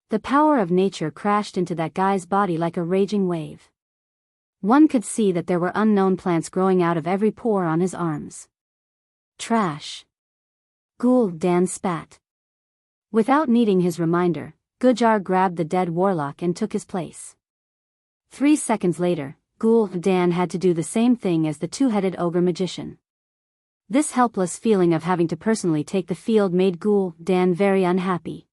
The power of nature crashed into that guy's body like a raging wave. One could see that there were unknown plants growing out of every pore on his arms. Trash. Ghoul Dan spat. Without needing his reminder, Gujar grabbed the dead warlock and took his place. 3 seconds later, Ghoul Dan had to do the same thing as the 2-headed ogre magician. This helpless feeling of having to personally take the field made Ghoul Dan very unhappy.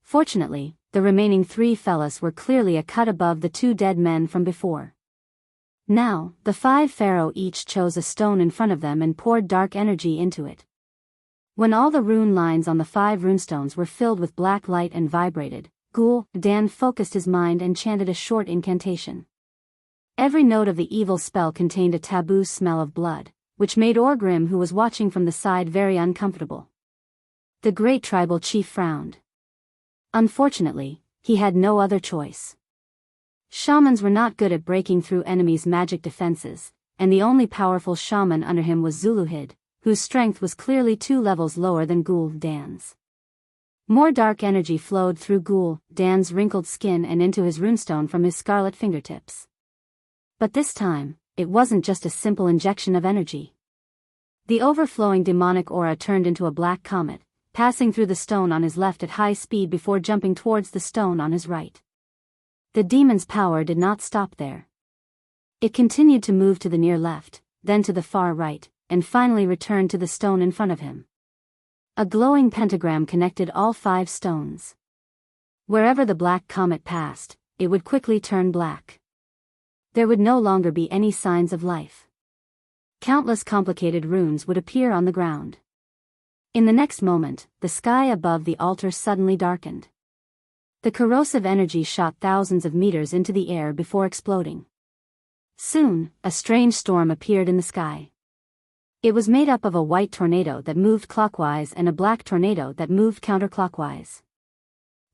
Fortunately, the remaining 3 fellas were clearly a cut above the 2 dead men from before. Now, the 5 pharaoh each chose a stone in front of them and poured dark energy into it. When all the rune lines on the 5 runestones were filled with black light and vibrated, Ghoul Dan focused his mind and chanted a short incantation. Every note of the evil spell contained a taboo smell of blood, which made Orgrim, who was watching from the side, very uncomfortable. The great tribal chief frowned. Unfortunately, he had no other choice. Shamans were not good at breaking through enemies' magic defenses, and the only powerful shaman under him was Zuluhid, whose strength was clearly 2 levels lower than Gul'dan's. More dark energy flowed through Gul'dan's wrinkled skin and into his runestone from his scarlet fingertips. But this time, it wasn't just a simple injection of energy. The overflowing demonic aura turned into a black comet, passing through the stone on his left at high speed before jumping towards the stone on his right. The demon's power did not stop there. It continued to move to the near left, then to the far right, and finally returned to the stone in front of him. A glowing pentagram connected all 5 stones. Wherever the black comet passed, it would quickly turn black. There would no longer be any signs of life. Countless complicated runes would appear on the ground. In the next moment, the sky above the altar suddenly darkened. The corrosive energy shot thousands of meters into the air before exploding. Soon, a strange storm appeared in the sky. It was made up of a white tornado that moved clockwise and a black tornado that moved counterclockwise.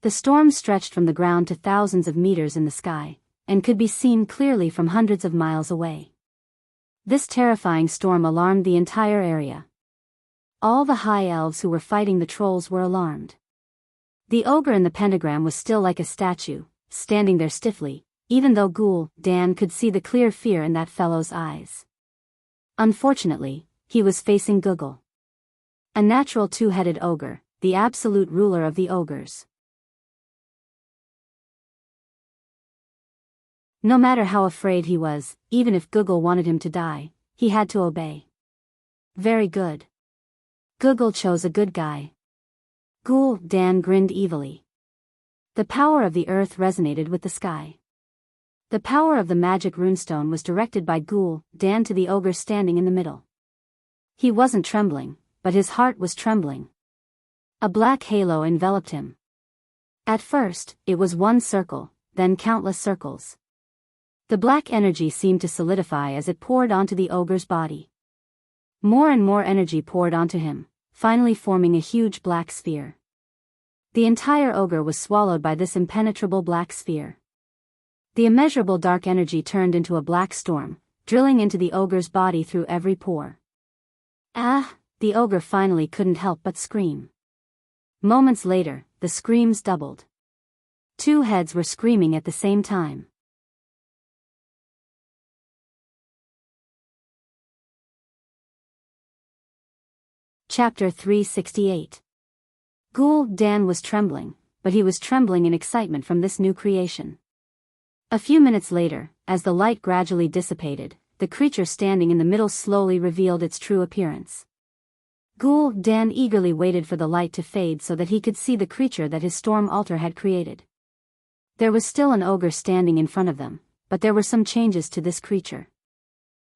The storm stretched from the ground to thousands of meters in the sky, and could be seen clearly from hundreds of miles away. This terrifying storm alarmed the entire area. All the high elves who were fighting the trolls were alarmed. The ogre in the pentagram was still like a statue, standing there stiffly, even though Gul'dan could see the clear fear in that fellow's eyes. Unfortunately, he was facing Guggle. A natural 2-headed ogre, the absolute ruler of the ogres. No matter how afraid he was, even if Guggle wanted him to die, he had to obey. Very good. Guggle chose a good guy. Gul'dan grinned evilly. The power of the earth resonated with the sky. The power of the magic runestone was directed by Gul'dan to the ogre standing in the middle. He wasn't trembling, but his heart was trembling. A black halo enveloped him. At first, it was one circle, then countless circles. The black energy seemed to solidify as it poured onto the ogre's body. More and more energy poured onto him, finally forming a huge black sphere. The entire ogre was swallowed by this impenetrable black sphere. The immeasurable dark energy turned into a black storm, drilling into the ogre's body through every pore. Ah! The ogre finally couldn't help but scream. Moments later, the screams doubled. 2 heads were screaming at the same time. Chapter 368. Gul'dan was trembling, but he was trembling in excitement from this new creation. A few minutes later, as the light gradually dissipated, the creature standing in the middle slowly revealed its true appearance. Gul'dan eagerly waited for the light to fade so that he could see the creature that his storm altar had created. There was still an ogre standing in front of them, but there were some changes to this creature.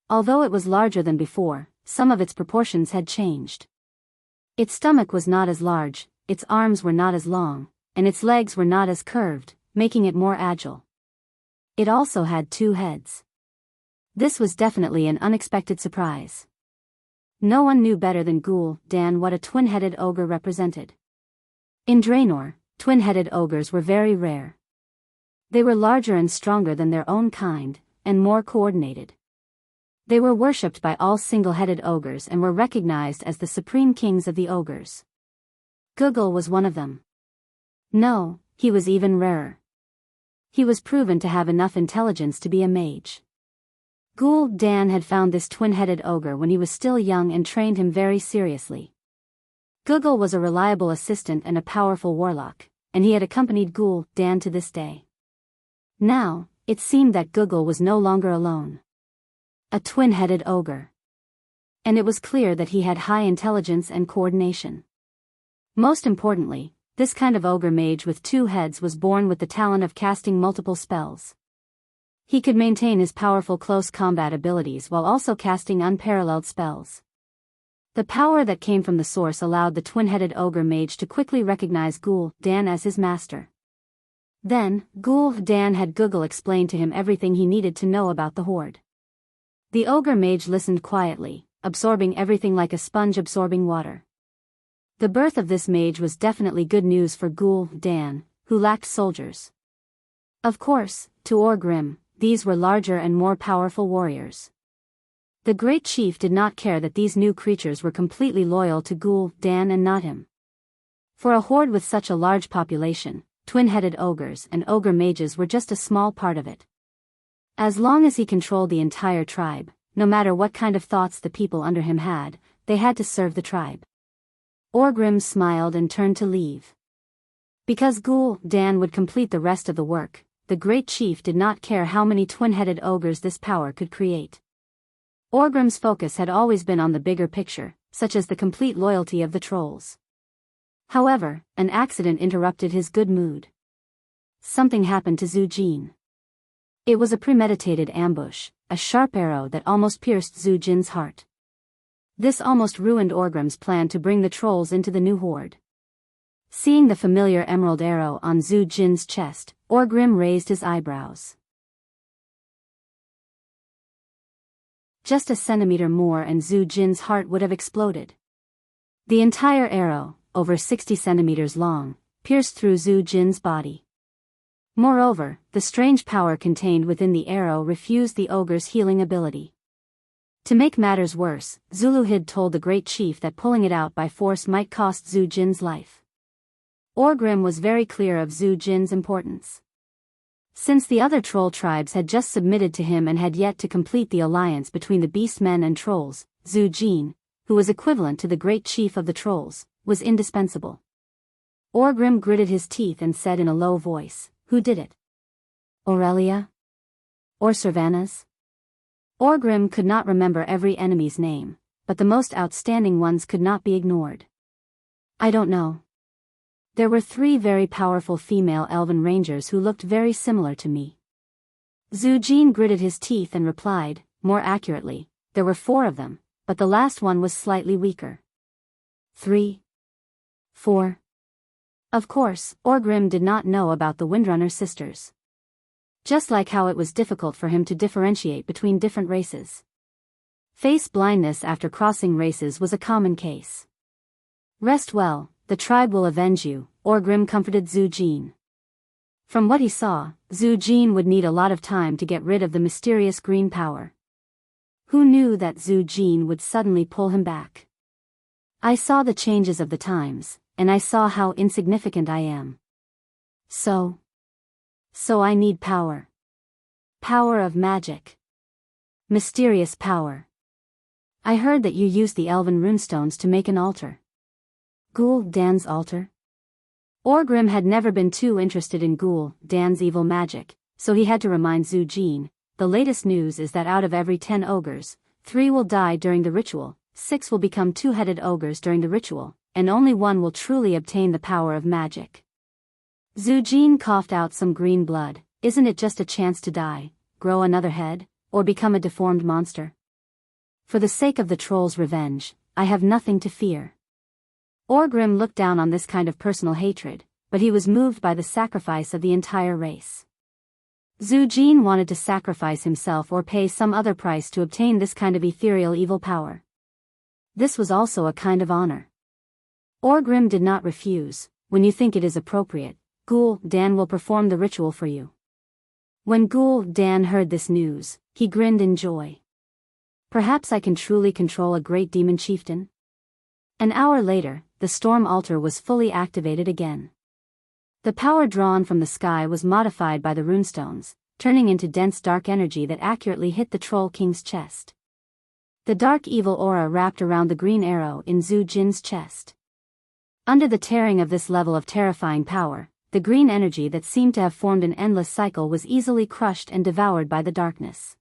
Although it was larger than before, some of its proportions had changed. Its stomach was not as large, its arms were not as long, and its legs were not as curved, making it more agile. It also had 2 heads. This was definitely an unexpected surprise. No one knew better than Gul'dan what a twin-headed ogre represented. In Draenor, twin-headed ogres were very rare. They were larger and stronger than their own kind, and more coordinated. They were worshipped by all single-headed ogres and were recognized as the supreme kings of the ogres. Guggle was one of them. No, he was even rarer. He was proven to have enough intelligence to be a mage. Gul'dan had found this twin-headed ogre when he was still young and trained him very seriously. Guggle was a reliable assistant and a powerful warlock, and he had accompanied Gul'dan to this day. Now, it seemed that Guggle was no longer alone. A twin-headed ogre. And it was clear that he had high intelligence and coordination. Most importantly, this kind of ogre mage with 2 heads was born with the talent of casting multiple spells. He could maintain his powerful close combat abilities while also casting unparalleled spells. The power that came from the source allowed the twin-headed ogre mage to quickly recognize Gul'dan as his master. Then, Gul'dan had Guggle explain to him everything he needed to know about the horde. The ogre mage listened quietly, absorbing everything like a sponge absorbing water. The birth of this mage was definitely good news for Gul'dan, who lacked soldiers. Of course, to Orgrim, these were larger and more powerful warriors. The great chief did not care that these new creatures were completely loyal to Ghoul, Dan and not him. For a horde with such a large population, twin-headed ogres and ogre mages were just a small part of it. As long as he controlled the entire tribe, no matter what kind of thoughts the people under him had, they had to serve the tribe. Orgrim smiled and turned to leave. Because Ghoul, Dan would complete the rest of the work, the great chief did not care how many twin-headed ogres this power could create. Orgrim's focus had always been on the bigger picture, such as the complete loyalty of the trolls. However, an accident interrupted his good mood. Something happened to Zhu Jin. It was a premeditated ambush, a sharp arrow that almost pierced Zhu Jin's heart. This almost ruined Orgrim's plan to bring the trolls into the new horde. Seeing the familiar emerald arrow on Zhu Jin's chest, Orgrim raised his eyebrows. Just a centimeter more and Zhu Jin's heart would have exploded. The entire arrow, over 60 centimeters long, pierced through Zhu Jin's body. Moreover, the strange power contained within the arrow refused the ogre's healing ability. To make matters worse, Zuluhid told the great chief that pulling it out by force might cost Zhu Jin's life. Orgrim was very clear of Zhu Jin's importance. Since the other troll tribes had just submitted to him and had yet to complete the alliance between the beastmen and trolls, Zhu Jin, who was equivalent to the great chief of the trolls, was indispensable. Orgrim gritted his teeth and said in a low voice, "Who did it? Aurelia? Or Servanas?" Orgrim could not remember every enemy's name, but the most outstanding ones could not be ignored. "I don't know. There were 3 very powerful female elven rangers who looked very similar to me." Zhu Jin gritted his teeth and replied, more accurately, there were 4 of them, but the last one was slightly weaker. 3. 4. Of course, Orgrim did not know about the Windrunner sisters. Just like how it was difficult for him to differentiate between different races. Face blindness after crossing races was a common case. "Rest well, the tribe will avenge you," Orgrim comforted Zhu Jin. From what he saw, Zhu Jin would need a lot of time to get rid of the mysterious green power. Who knew that Zhu Jin would suddenly pull him back? "I saw the changes of the times, and I saw how insignificant I am. So I need power. Power of magic. Mysterious power. I heard that you used the elven runestones to make an altar." Ghoul Dan's altar? Orgrim had never been too interested in Ghoul Dan's evil magic, so he had to remind Zhu Jin, "The latest news is that out of every 10 ogres, 3 will die during the ritual, 6 will become 2-headed ogres during the ritual, and only 1 will truly obtain the power of magic." Zhu Jin coughed out some green blood. "Isn't it just a chance to die, grow another head, or become a deformed monster? For the sake of the troll's revenge, I have nothing to fear." Orgrim looked down on this kind of personal hatred, but he was moved by the sacrifice of the entire race. Zhu Jin wanted to sacrifice himself or pay some other price to obtain this kind of ethereal evil power. This was also a kind of honor. Orgrim did not refuse. "When you think it is appropriate, Ghoul Dan will perform the ritual for you." When Ghoul Dan heard this news, he grinned in joy. "Perhaps I can truly control a great demon chieftain?" An hour later, the storm altar was fully activated again. The power drawn from the sky was modified by the runestones, turning into dense dark energy that accurately hit the Troll King's chest. The dark evil aura wrapped around the green arrow in Zhu Jin's chest. Under the tearing of this level of terrifying power, the green energy that seemed to have formed an endless cycle was easily crushed and devoured by the darkness.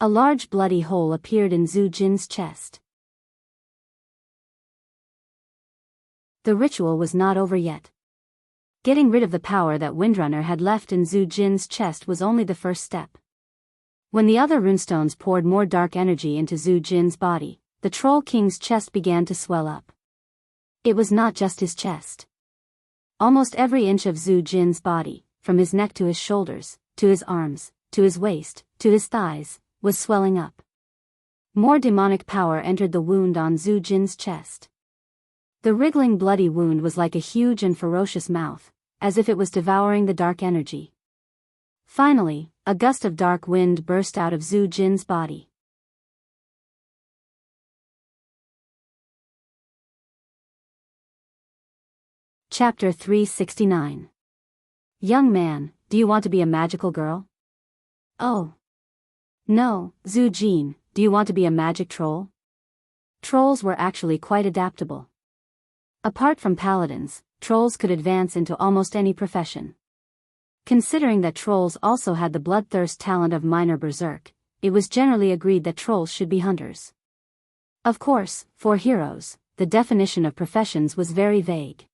A large bloody hole appeared in Zhu Jin's chest. The ritual was not over yet. Getting rid of the power that Windrunner had left in Zhu Jin's chest was only the first step. When the other runestones poured more dark energy into Zhu Jin's body, the Troll King's chest began to swell up. It was not just his chest. Almost every inch of Zhu Jin's body, from his neck to his shoulders, to his arms, to his waist, to his thighs, was swelling up. More demonic power entered the wound on Zhu Jin's chest. The wriggling bloody wound was like a huge and ferocious mouth, as if it was devouring the dark energy. Finally, a gust of dark wind burst out of Zhu Jin's body. Chapter 369. Young man, do you want to be a magical girl? Oh. No, Zhu Jin, do you want to be a magic troll? Trolls were actually quite adaptable. Apart from paladins, trolls could advance into almost any profession. Considering that trolls also had the bloodthirst talent of minor berserk, it was generally agreed that trolls should be hunters. Of course, for heroes, the definition of professions was very vague.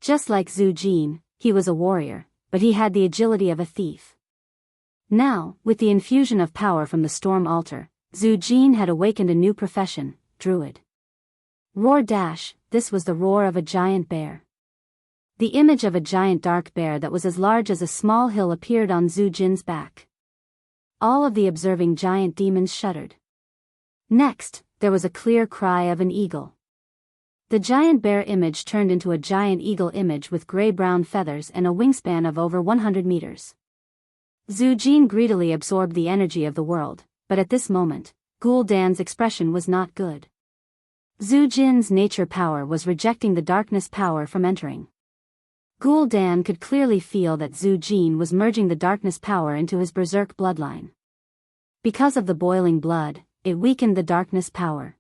Just like Zhu Jin, he was a warrior, but he had the agility of a thief. Now, with the infusion of power from the storm altar, Zhu Jin had awakened a new profession, druid. Roar dash, this was the roar of a giant bear. The image of a giant dark bear that was as large as a small hill appeared on Zhu Jin's back. All of the observing giant demons shuddered. Next, there was a clear cry of an eagle. The giant bear image turned into a giant eagle image with gray-brown feathers and a wingspan of over 100 meters. Zhu Jin greedily absorbed the energy of the world, but at this moment, Gul'dan's expression was not good. Zhu Jin's nature power was rejecting the darkness power from entering. Gul'dan could clearly feel that Zhu Jin was merging the darkness power into his berserk bloodline. Because of the boiling blood, it weakened the darkness power.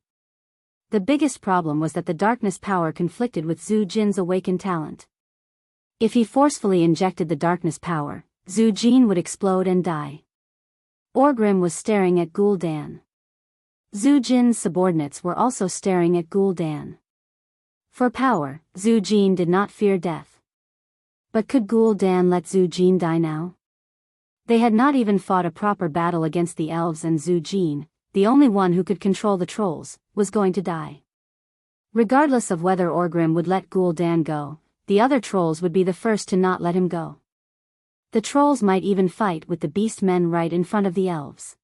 The biggest problem was that the darkness power conflicted with Zhu Jin's awakened talent. If he forcefully injected the darkness power, Zhu Jin would explode and die. Orgrim was staring at Gul'dan. Zhu Jin's subordinates were also staring at Gul'dan. For power, Zhu Jin did not fear death. But could Gul'dan let Zhu Jin die now? They had not even fought a proper battle against the elves, and Zhu Jin, the only one who could control the trolls, was going to die. Regardless of whether Orgrim would let Gul'dan go, the other trolls would be the first to not let him go. The trolls might even fight with the beast men right in front of the elves.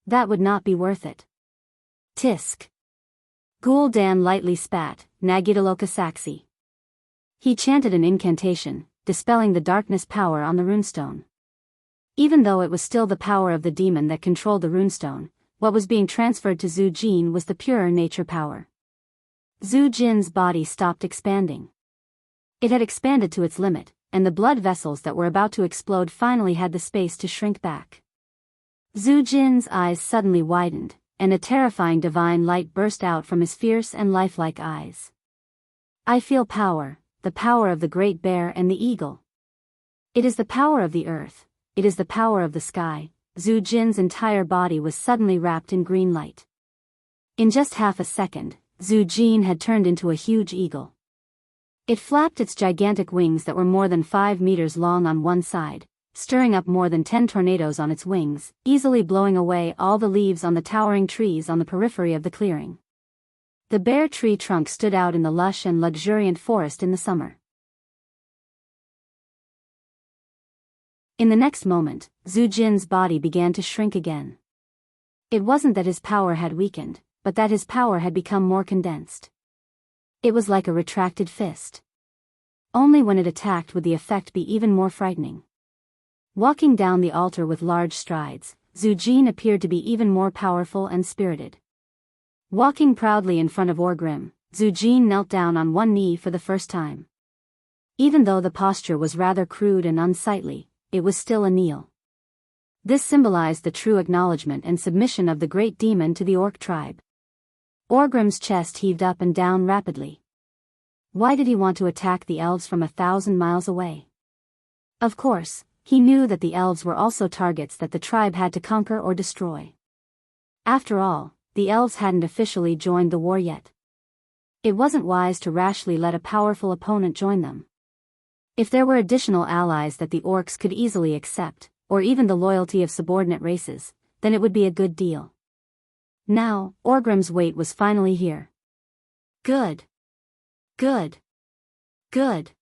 That would not be worth it. Tisk. Gul'dan lightly spat, Nagitaloka Saxi. He chanted an incantation, dispelling the darkness power on the runestone. Even though it was still the power of the demon that controlled the runestone, what was being transferred to Zhu Jin was the purer nature power. Zhu Jin's body stopped expanding. It had expanded to its limit, and the blood vessels that were about to explode finally had the space to shrink back. Zhu Jin's eyes suddenly widened, and a terrifying divine light burst out from his fierce and lifelike eyes. I feel power, the power of the great bear and the eagle. It is the power of the earth, it is the power of the sky. Zhu Jin's entire body was suddenly wrapped in green light. In just half a second, Zhu Jin had turned into a huge eagle. It flapped its gigantic wings that were more than 5 meters long on one side, stirring up more than 10 tornadoes on its wings, easily blowing away all the leaves on the towering trees on the periphery of the clearing. The bare tree trunk stood out in the lush and luxuriant forest in the summer. In the next moment, Zhu Jin's body began to shrink again. It wasn't that his power had weakened, but that his power had become more condensed. It was like a retracted fist. Only when it attacked would the effect be even more frightening. Walking down the altar with large strides, Zhu Jin appeared to be even more powerful and spirited. Walking proudly in front of Orgrim, Zhu Jin knelt down on one knee for the first time. Even though the posture was rather crude and unsightly, it was still a kneel. This symbolized the true acknowledgement and submission of the great demon to the orc tribe. Orgrim's chest heaved up and down rapidly. Why did he want to attack the elves from 1,000 miles away? Of course, he knew that the elves were also targets that the tribe had to conquer or destroy. After all, the elves hadn't officially joined the war yet. It wasn't wise to rashly let a powerful opponent join them. If there were additional allies that the orcs could easily accept, or even the loyalty of subordinate races, then it would be a good deal. Now, Orgrim's wait was finally here. Good. Good. Good.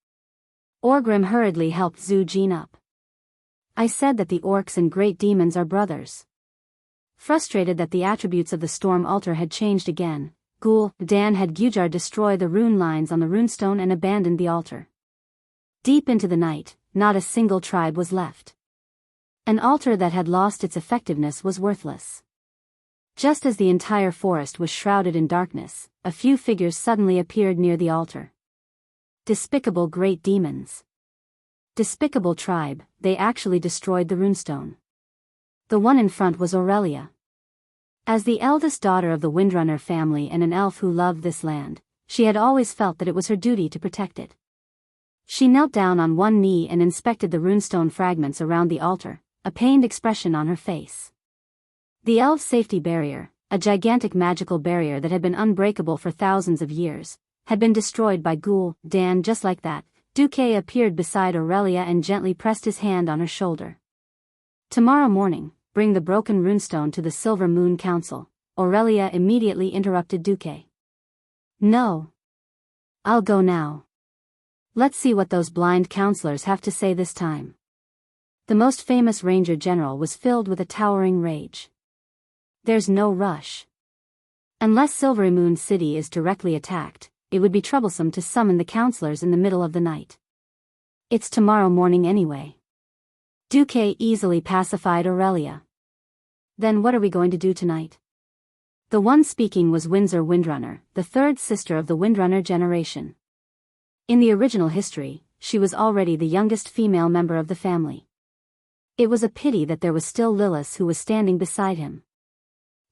Orgrim hurriedly helped Zhu Jin up. I said that the orcs and great demons are brothers. Frustrated that the attributes of the storm altar had changed again, Gul'dan had Gujar destroy the rune lines on the runestone and abandoned the altar. Deep into the night, not a single tribe was left. An altar that had lost its effectiveness was worthless. Just as the entire forest was shrouded in darkness, a few figures suddenly appeared near the altar. Despicable great demons. Despicable tribe, they actually destroyed the runestone. The one in front was Aurelia. As the eldest daughter of the Windrunner family and an elf who loved this land, she had always felt that it was her duty to protect it. She knelt down on one knee and inspected the runestone fragments around the altar, a pained expression on her face. The elf's safety barrier, a gigantic magical barrier that had been unbreakable for thousands of years, had been destroyed by Ghoul Dan. Just like that, Duque appeared beside Aurelia and gently pressed his hand on her shoulder. Tomorrow morning, bring the broken runestone to the Silver Moon Council, Aurelia immediately interrupted Duque. No. I'll go now. Let's see what those blind counselors have to say this time. The most famous Ranger General was filled with a towering rage. There's no rush. Unless Silvery Moon City is directly attacked, it would be troublesome to summon the counselors in the middle of the night. It's tomorrow morning anyway. Duque easily pacified Aurelia. Then what are we going to do tonight? The one speaking was Windsor Windrunner, the third sister of the Windrunner generation. In the original history, she was already the youngest female member of the family. It was a pity that there was still Lilith who was standing beside him.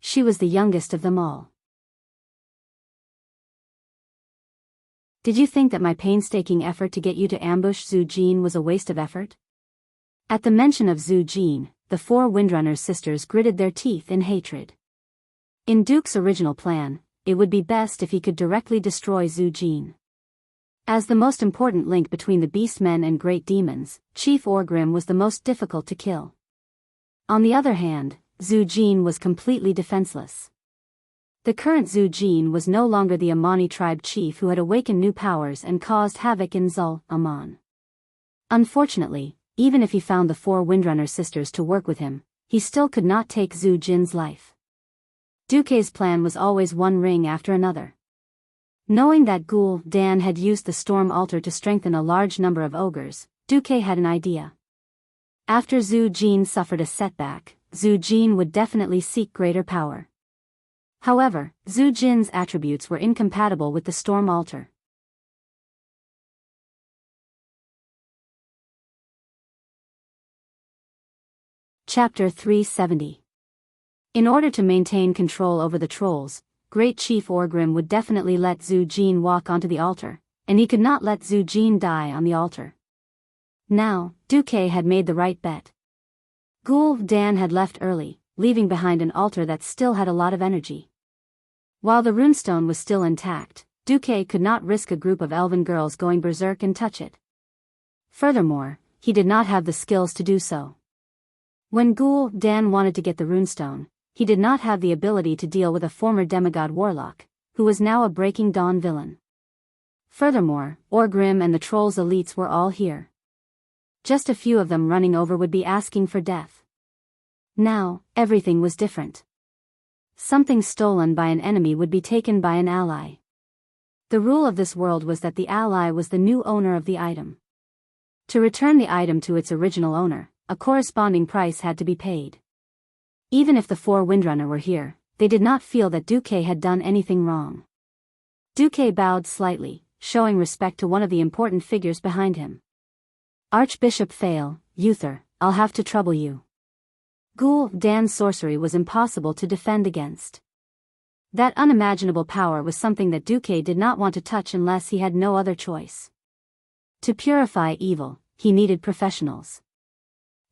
She was the youngest of them all. Did you think that my painstaking effort to get you to ambush Zhu Jin was a waste of effort? At the mention of Zhu Jin, the four Windrunner sisters gritted their teeth in hatred. In Duke's original plan, it would be best if he could directly destroy Zhu Jin. As the most important link between the beastmen and great demons, Chief Orgrim was the most difficult to kill. On the other hand, Zhu Jin was completely defenseless. The current Zhu Jin was no longer the Amani tribe chief who had awakened new powers and caused havoc in Zul Aman. Unfortunately, even if he found the four Windrunner sisters to work with him, he still could not take Zhu Jin's life. Duque's plan was always one ring after another. Knowing that Ghoul Dan had used the storm altar to strengthen a large number of ogres, Duque had an idea. After Zhu Jin suffered a setback, Zhu Jin would definitely seek greater power. However, Zhu Jin's attributes were incompatible with the storm altar. Chapter 370. In order to maintain control over the trolls, Great Chief Orgrim would definitely let Zhu Jin walk onto the altar, and he could not let Zhu Jin die on the altar. Now, Duque had made the right bet. Ghoul Dan had left early, leaving behind an altar that still had a lot of energy. While the runestone was still intact, Duque could not risk a group of elven girls going berserk and touch it. Furthermore, he did not have the skills to do so. When Ghoul Dan wanted to get the runestone, he did not have the ability to deal with a former demigod warlock, who was now a Breaking Dawn villain. Furthermore, Orgrim and the trolls' elites were all here. Just a few of them running over would be asking for death. Now, everything was different. Something stolen by an enemy would be taken by an ally. The rule of this world was that the ally was the new owner of the item. To return the item to its original owner, a corresponding price had to be paid. Even if the four Windrunner were here, they did not feel that Duque had done anything wrong. Duque bowed slightly, showing respect to one of the important figures behind him. Archbishop Fail, Uther, I'll have to trouble you. Ghoul Dan's sorcery was impossible to defend against. That unimaginable power was something that Duque did not want to touch unless he had no other choice. To purify evil, he needed professionals.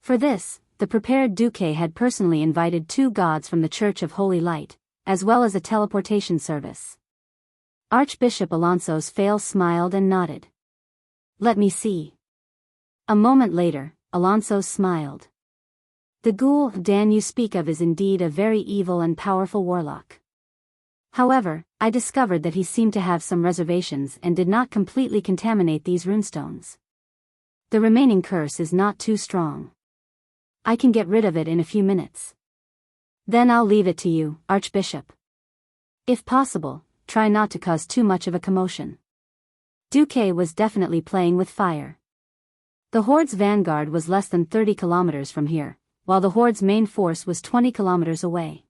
For this, the prepared Duque had personally invited 2 gods from the Church of Holy Light, as well as a teleportation service. Archbishop Alonso's Fail smiled and nodded. Let me see. A moment later, Alonso smiled. The Ghoul Dan you speak of is indeed a very evil and powerful warlock. However, I discovered that he seemed to have some reservations and did not completely contaminate these runestones. The remaining curse is not too strong. I can get rid of it in a few minutes. Then I'll leave it to you, Archbishop. If possible, try not to cause too much of a commotion. Duque was definitely playing with fire. The Horde's vanguard was less than 30 kilometers from here, while the Horde's main force was 20 kilometers away.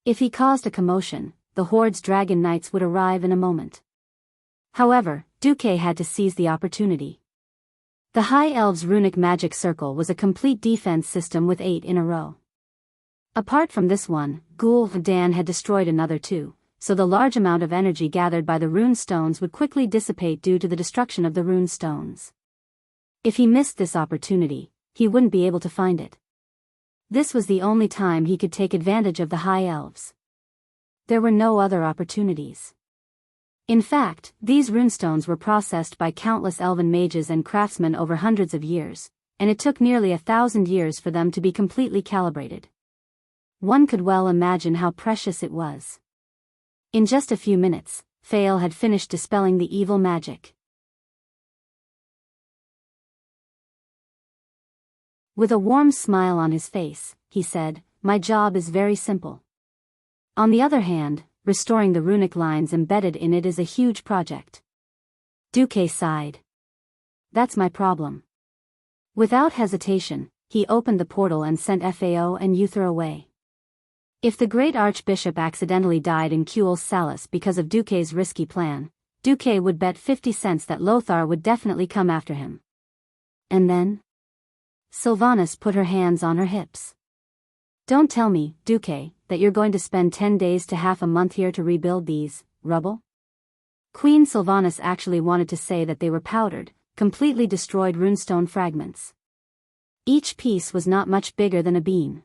If he caused a commotion, the Horde's dragon knights would arrive in a moment. However, Duque had to seize the opportunity. The High Elves' runic magic circle was a complete defense system with 8 in a row. Apart from this one, Dan had destroyed another 2, so the large amount of energy gathered by the rune stones would quickly dissipate due to the destruction of the rune stones. If he missed this opportunity, he wouldn't be able to find it. This was the only time he could take advantage of the High Elves. There were no other opportunities. In fact, these runestones were processed by countless elven mages and craftsmen over hundreds of years, and it took nearly 1,000 years for them to be completely calibrated. One could well imagine how precious it was. In just a few minutes, Fael had finished dispelling the evil magic. With a warm smile on his face, he said, "My job is very simple. On the other hand, restoring the runic lines embedded in it is a huge project." Duque sighed. "That's my problem." Without hesitation, he opened the portal and sent Fao and Uther away. If the great archbishop accidentally died in Cuel Salis because of Duque's risky plan, Duque would bet 50 cents that Lothar would definitely come after him. And then? Sylvanas put her hands on her hips. "Don't tell me, Duque, that you're going to spend 10 days to half a month here to rebuild these rubble?" Queen Sylvanas actually wanted to say that they were powdered, completely destroyed runestone fragments. Each piece was not much bigger than a bean.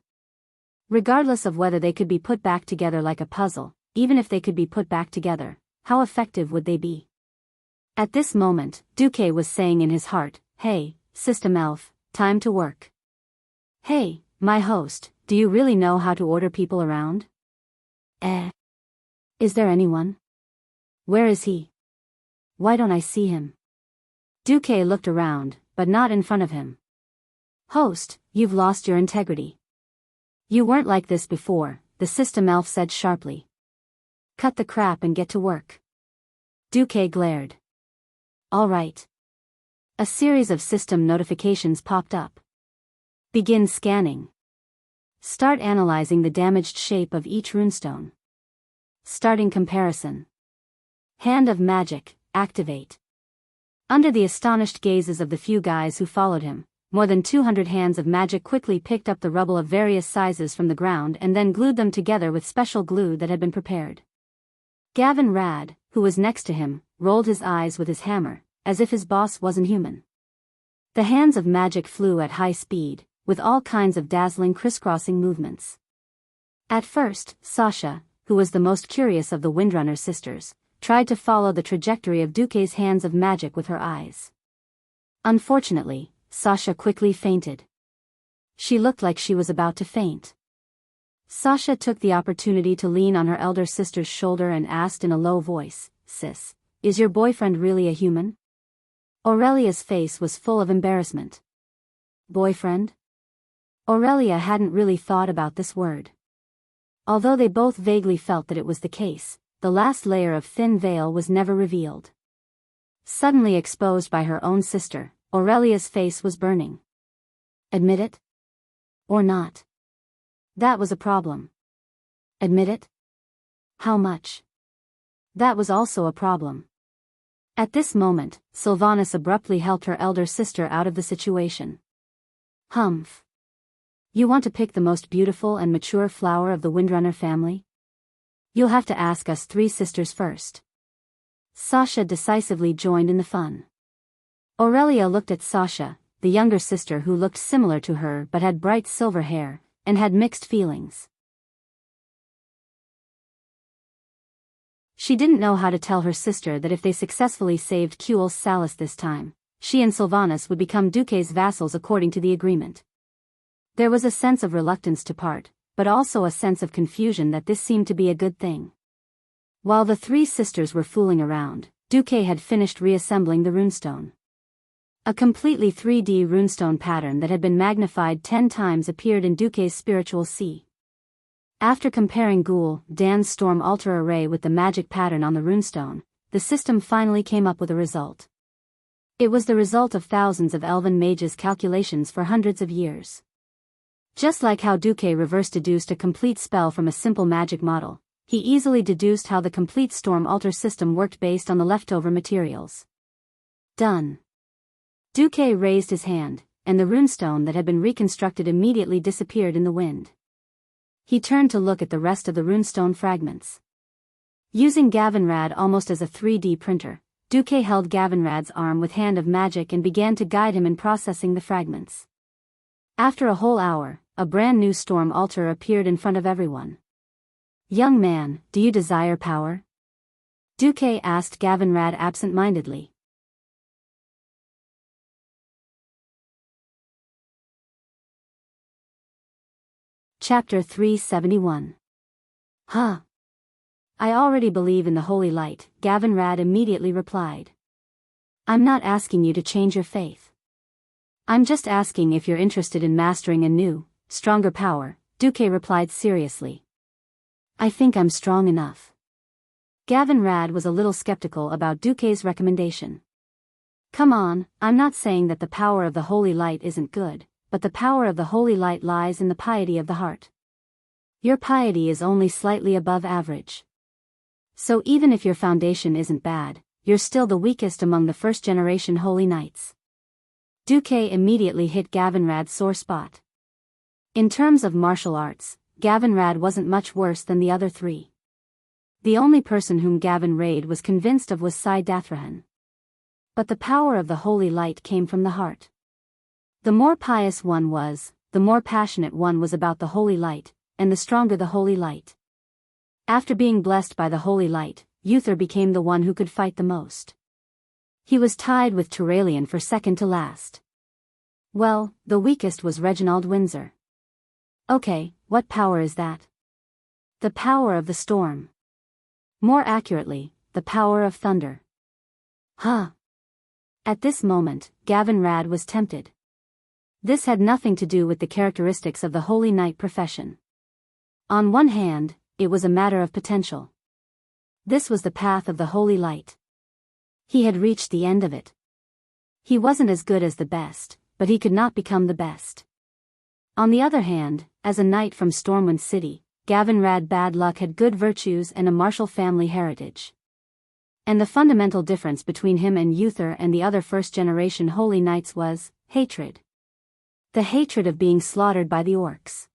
Regardless of whether they could be put back together like a puzzle, even if they could be put back together, how effective would they be? At this moment, Duque was saying in his heart, "Hey, System Elf, time to work." "Hey, my host, do you really know how to order people around?" Is there anyone? Where is he? Why don't I see him?" Duque looked around, but not in front of him. "Host, you've lost your integrity. You weren't like this before," the System Elf said sharply. "Cut the crap and get to work." Duque glared. "All right." A series of system notifications popped up. "Begin scanning. Start analyzing the damaged shape of each runestone. Starting comparison. Hand of magic, activate." Under the astonished gazes of the few guys who followed him, more than 200 hands of magic quickly picked up the rubble of various sizes from the ground and then glued them together with special glue that had been prepared. Gavin Rad, who was next to him, rolled his eyes with his hammer, as if his boss wasn't human. The hands of magic flew at high speed, with all kinds of dazzling crisscrossing movements. At first, Sasha, who was the most curious of the Windrunner sisters, tried to follow the trajectory of Duque's hands of magic with her eyes. Unfortunately, Sasha quickly fainted. She looked like she was about to faint. Sasha took the opportunity to lean on her elder sister's shoulder and asked in a low voice, "Sis, is your boyfriend really a human?" Aurelia's face was full of embarrassment. Boyfriend? Aurelia hadn't really thought about this word. Although they both vaguely felt that it was the case, the last layer of thin veil was never revealed. Suddenly exposed by her own sister, Aurelia's face was burning. Admit it? Or not? That was a problem. Admit it? How much? That was also a problem. At this moment, Sylvanas abruptly helped her elder sister out of the situation. "Humph. You want to pick the most beautiful and mature flower of the Windrunner family? You'll have to ask us 3 sisters first." Sasha decisively joined in the fun. Aurelia looked at Sasha, the younger sister who looked similar to her but had bright silver hair, and had mixed feelings. She didn't know how to tell her sister that if they successfully saved Cuel Salis this time, she and Sylvanas would become Duque's vassals according to the agreement. There was a sense of reluctance to part, but also a sense of confusion that this seemed to be a good thing. While the 3 sisters were fooling around, Duque had finished reassembling the runestone. A completely 3D runestone pattern that had been magnified 10 times appeared in Duque's spiritual sea. After comparing Dan's storm altar array with the magic pattern on the runestone, the system finally came up with a result. It was the result of thousands of elven mages' calculations for hundreds of years. Just like how Duque reverse-deduced a complete spell from a simple magic model, he easily deduced how the complete storm altar system worked based on the leftover materials. Done. Duque raised his hand, and the runestone that had been reconstructed immediately disappeared in the wind. He turned to look at the rest of the runestone fragments. Using Gavinrad almost as a 3D printer, Duque held Gavinrad's arm with hand of magic and began to guide him in processing the fragments. After a whole hour, a brand new storm altar appeared in front of everyone. "Young man, do you desire power?" Duque asked Gavinrad absent-mindedly. Chapter 371. Huh. I already believe in the holy light, Gavinrad immediately replied. I'm not asking you to change your faith. I'm just asking if you're interested in mastering a new, stronger power, Duque replied seriously. I think I'm strong enough. Gavinrad was a little skeptical about Duque's recommendation. Come on, I'm not saying that the power of the holy light isn't good, but the power of the holy light lies in the piety of the heart. Your piety is only slightly above average. So even if your foundation isn't bad, you're still the weakest among the first-generation holy knights. Duque immediately hit Gavinrad's sore spot. In terms of martial arts, Gavinrad wasn't much worse than the other three. The only person whom Gavinrad was convinced of was Dathrahan. But the power of the holy light came from the heart. The more pious one was, the more passionate one was about the holy light, and the stronger the holy light. After being blessed by the holy light, Uther became the one who could fight the most. He was tied with Turalian for second to last. Well, the weakest was Reginald Windsor. Okay, what power is that? The power of the storm. More accurately, the power of thunder. Huh. At this moment, Gavinrad was tempted. This had nothing to do with the characteristics of the holy knight profession. On one hand, it was a matter of potential. This was the path of the holy light. He had reached the end of it. He wasn't as good as the best, but he could not become the best. On the other hand, as a knight from Stormwind City, Gavinrad Bad Luck had good virtues and a martial family heritage. And the fundamental difference between him and Uther and the other first-generation holy knights was hatred. The hatred of being slaughtered by the orcs.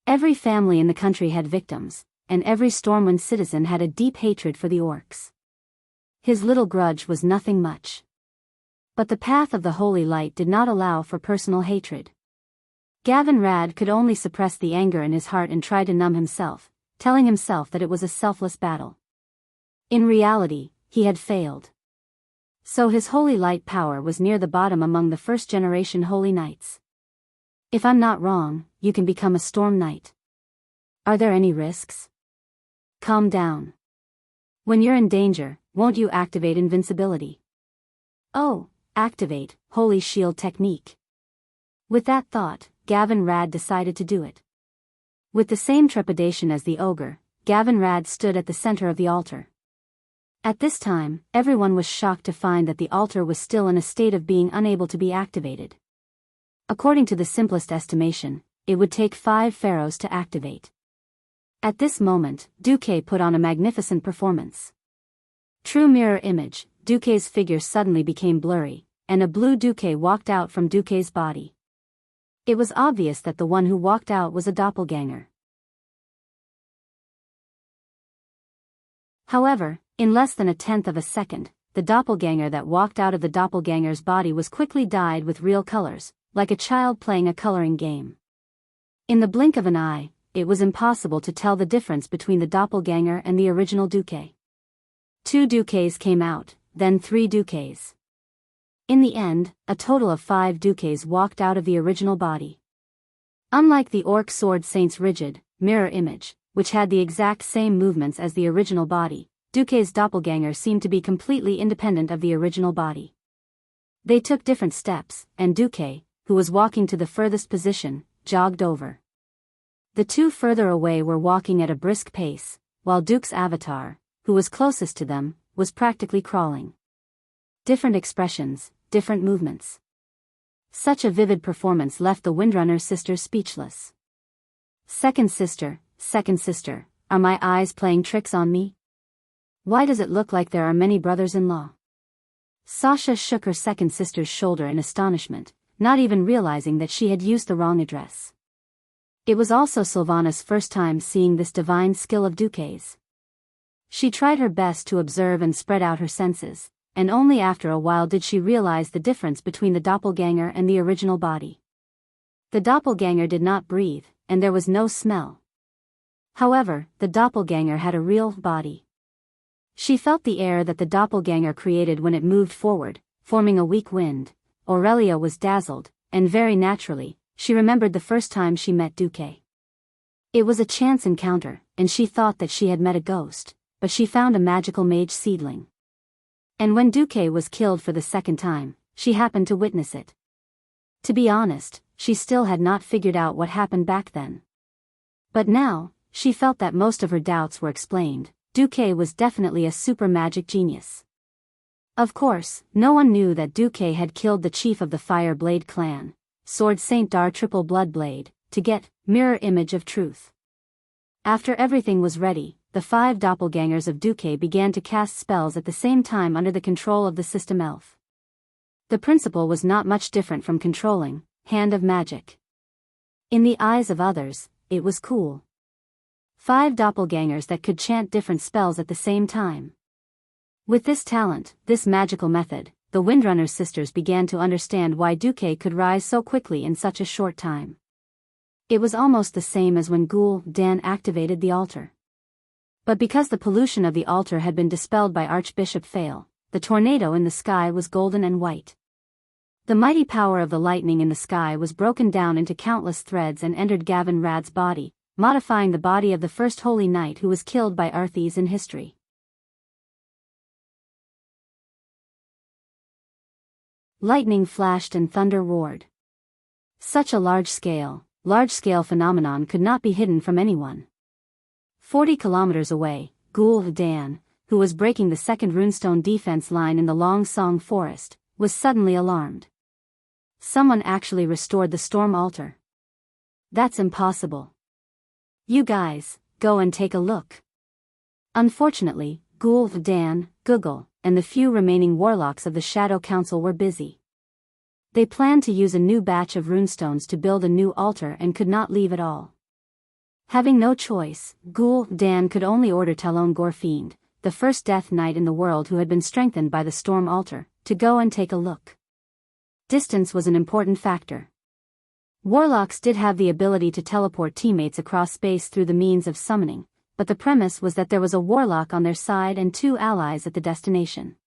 Every family in the country had victims, and every Stormwind citizen had a deep hatred for the orcs. His little grudge was nothing much. But the path of the holy light did not allow for personal hatred. Gavinrad could only suppress the anger in his heart and try to numb himself, telling himself that it was a selfless battle. In reality, he had failed. So his holy light power was near the bottom among the first-generation holy knights. If I'm not wrong, you can become a storm knight. Are there any risks? Calm down. When you're in danger, won't you activate invincibility? Oh, activate, holy shield technique. With that thought, Gavinrad decided to do it. With the same trepidation as the ogre, Gavinrad stood at the center of the altar. At this time, everyone was shocked to find that the altar was still in a state of being unable to be activated. According to the simplest estimation, it would take 5 pharaohs to activate. At this moment, Duque put on a magnificent performance. True mirror image, Duque's figure suddenly became blurry, and a blue Duque walked out from Duque's body. It was obvious that the one who walked out was a doppelganger. However, in less than a tenth of a second, the doppelganger that walked out of the doppelganger's body was quickly dyed with real colors, like a child playing a coloring game. In the blink of an eye, it was impossible to tell the difference between the doppelganger and the original Duque. 2 Duques came out, then 3 Duques. In the end, a total of 5 Duques walked out of the original body. Unlike the orc sword saint's rigid, mirror image, which had the exact same movements as the original body, Duque's doppelganger seemed to be completely independent of the original body. They took different steps, and Duque, who was walking to the furthest position, jogged over. The 2 further away were walking at a brisk pace, while Duke's avatar, who was closest to them, was practically crawling. Different expressions, different movements. Such a vivid performance left the Windrunner sisters speechless. Second sister, are my eyes playing tricks on me? Why does it look like there are many brothers-in-law? Sasha shook her second sister's shoulder in astonishment, not even realizing that she had used the wrong address. It was also Sylvana's first time seeing this divine skill of Duque's. She tried her best to observe and spread out her senses, and only after a while did she realize the difference between the doppelganger and the original body. The doppelganger did not breathe, and there was no smell. However, the doppelganger had a real body. She felt the air that the doppelganger created when it moved forward, forming a weak wind. Aurelia was dazzled, and very naturally, she remembered the first time she met Duque. It was a chance encounter, and she thought that she had met a ghost, but she found a magical mage seedling. And when Duque was killed for the second time, she happened to witness it. To be honest, she still had not figured out what happened back then. But now, she felt that most of her doubts were explained. Duque was definitely a super magic genius. Of course, no one knew that Duque had killed the chief of the Fire Blade clan, Sword Saint Dar Triple Blood Blade, to get mirror image of truth. After everything was ready, the 5 doppelgangers of Duque began to cast spells at the same time under the control of the system elf. The principle was not much different from controlling Hand of Magic. In the eyes of others, it was cool. 5 doppelgangers that could chant different spells at the same time. With this talent, this magical method, the Windrunner sisters began to understand why Duque could rise so quickly in such a short time. It was almost the same as when Ghoul Dan activated the altar. But because the pollution of the altar had been dispelled by Archbishop Fail, the tornado in the sky was golden and white. The mighty power of the lightning in the sky was broken down into countless threads and entered Gavin Rad's body, modifying the body of the first holy knight who was killed by Arthes in history. Lightning flashed and thunder roared. Such a large-scale phenomenon could not be hidden from anyone. 40 kilometers away, Ghoul Dan, who was breaking the second runestone defense line in the Long Song forest, was suddenly alarmed. Someone actually restored the storm altar. That's impossible. You guys, go and take a look. Unfortunately, Ghoul Dan, Google, and the few remaining warlocks of the Shadow Council were busy. They planned to use a new batch of runestones to build a new altar and could not leave at all. Having no choice, Ghoul Dan could only order Talon Gorfiend, the first Death Knight in the world who had been strengthened by the storm altar, to go and take a look. Distance was an important factor. Warlocks did have the ability to teleport teammates across space through the means of summoning, but the premise was that there was a warlock on their side and 2 allies at the destination.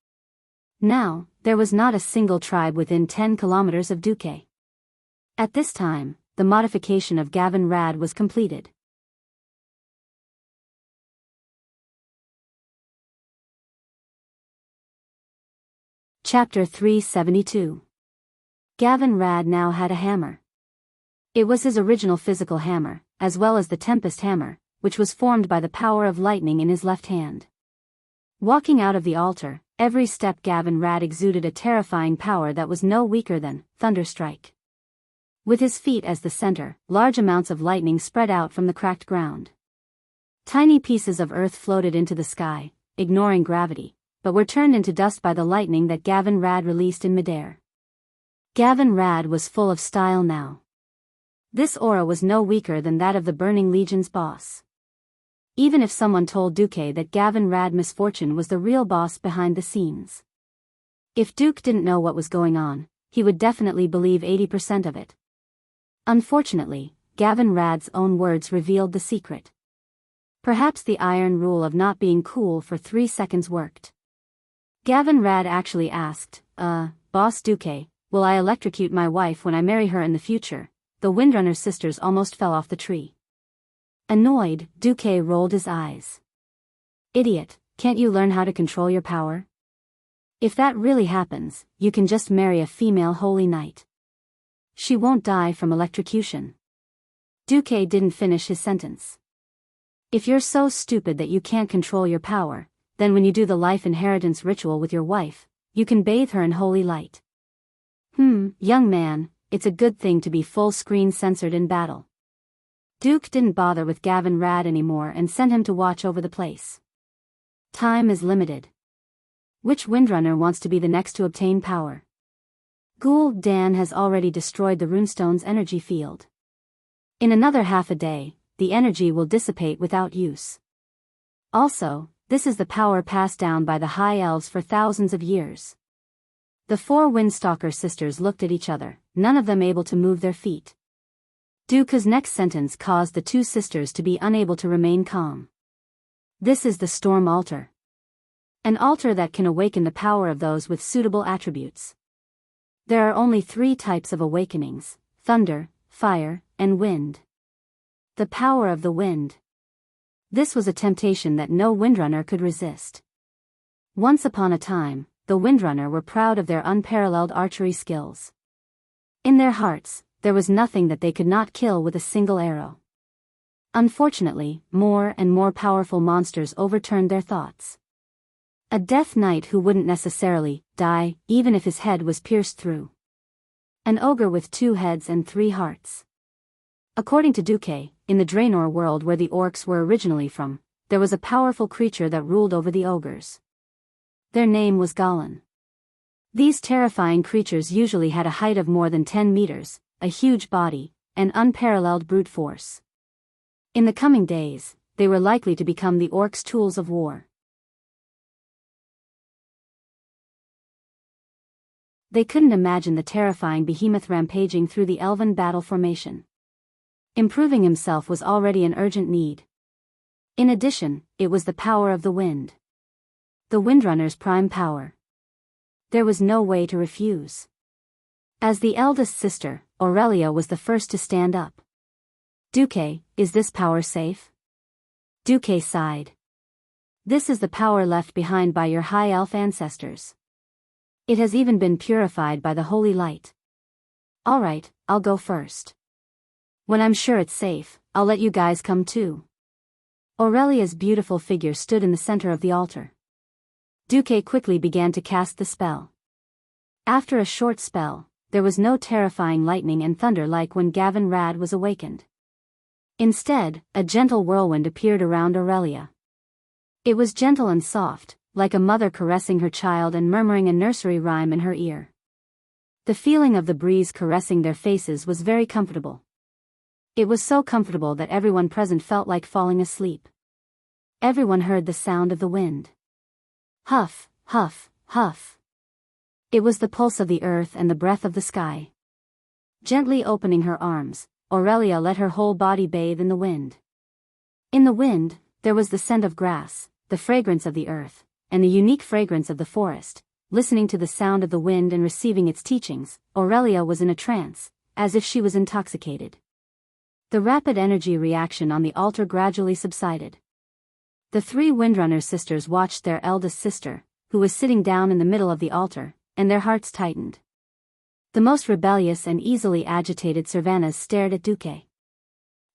Now, there was not a single tribe within 10 kilometers of Duque. At this time, the modification of Gavin Rad was completed. Chapter 372. Gavin Rad now had a hammer. It was his original physical hammer, as well as the Tempest hammer, which was formed by the power of lightning in his left hand. Walking out of the altar, every step Gavin Rad exuded a terrifying power that was no weaker than Thunderstrike. With his feet as the center, large amounts of lightning spread out from the cracked ground. Tiny pieces of earth floated into the sky, ignoring gravity, but were turned into dust by the lightning that Gavin Rad released in midair. Gavin Rad was full of style now. This aura was no weaker than that of the Burning Legion's boss. Even if someone told Duque that Gavin Rad Misfortune was the real boss behind the scenes. If Duke didn't know what was going on, he would definitely believe 80% of it. Unfortunately, Gavin Rad's own words revealed the secret. Perhaps the iron rule of not being cool for 3 seconds worked. Gavin Rad actually asked, Boss Duque, will I electrocute my wife when I marry her in the future? The Windrunner sisters almost fell off the tree. Annoyed, Duque rolled his eyes. Idiot, can't you learn how to control your power? If that really happens, you can just marry a female holy knight. She won't die from electrocution. Duque didn't finish his sentence. If you're so stupid that you can't control your power, then when you do the life inheritance ritual with your wife, you can bathe her in holy light. Young man, it's a good thing to be full screen censored in battle. Duke didn't bother with Gavin Rad anymore and sent him to watch over the place. Time is limited. Which Windrunner wants to be the next to obtain power? Ghoul Dan has already destroyed the runestone's energy field. In another half a day, the energy will dissipate without use. Also, this is the power passed down by the High Elves for thousands of years. The 4 Windstalker sisters looked at each other, none of them able to move their feet. Duke's next sentence caused the 2 sisters to be unable to remain calm. This is the Storm Altar. An altar that can awaken the power of those with suitable attributes. There are only 3 types of awakenings: thunder, fire, and wind. The power of the wind. This was a temptation that no Windrunner could resist. Once upon a time, the Windrunner were proud of their unparalleled archery skills. In their hearts, there was nothing that they could not kill with a single arrow. Unfortunately, more and more powerful monsters overturned their thoughts. A Death Knight who wouldn't necessarily die, even if his head was pierced through. An ogre with 2 heads and 3 hearts. According to Duke, in the Draenor world where the orcs were originally from, there was a powerful creature that ruled over the ogres. Their name was Gollin. These terrifying creatures usually had a height of more than 10 meters, a huge body, and unparalleled brute force. In the coming days, they were likely to become the orcs' tools of war. They couldn't imagine the terrifying behemoth rampaging through the elven battle formation. Improving himself was already an urgent need. In addition, it was the power of the wind. The Windrunner's prime power. There was no way to refuse. As the eldest sister, Aurelia was the first to stand up. Duke, is this power safe? Duke sighed. This is the power left behind by your high elf ancestors. It has even been purified by the holy light. Alright, I'll go first. When I'm sure it's safe, I'll let you guys come too. Aurelia's beautiful figure stood in the center of the altar. Duke quickly began to cast the spell. After a short spell, there was no terrifying lightning and thunder like when Gavin Rad was awakened. Instead, a gentle whirlwind appeared around Aurelia. It was gentle and soft, like a mother caressing her child and murmuring a nursery rhyme in her ear. The feeling of the breeze caressing their faces was very comfortable. It was so comfortable that everyone present felt like falling asleep. Everyone heard the sound of the wind. Huff, huff, huff. It was the pulse of the earth and the breath of the sky. Gently opening her arms, Aurelia let her whole body bathe in the wind. In the wind, there was the scent of grass, the fragrance of the earth, and the unique fragrance of the forest. Listening to the sound of the wind and receiving its teachings, Aurelia was in a trance, as if she was intoxicated. The rapid energy reaction on the altar gradually subsided. The 3 Windrunner sisters watched their eldest sister, who was sitting down in the middle of the altar, and their hearts tightened. The most rebellious and easily agitated Servanas stared at Duque.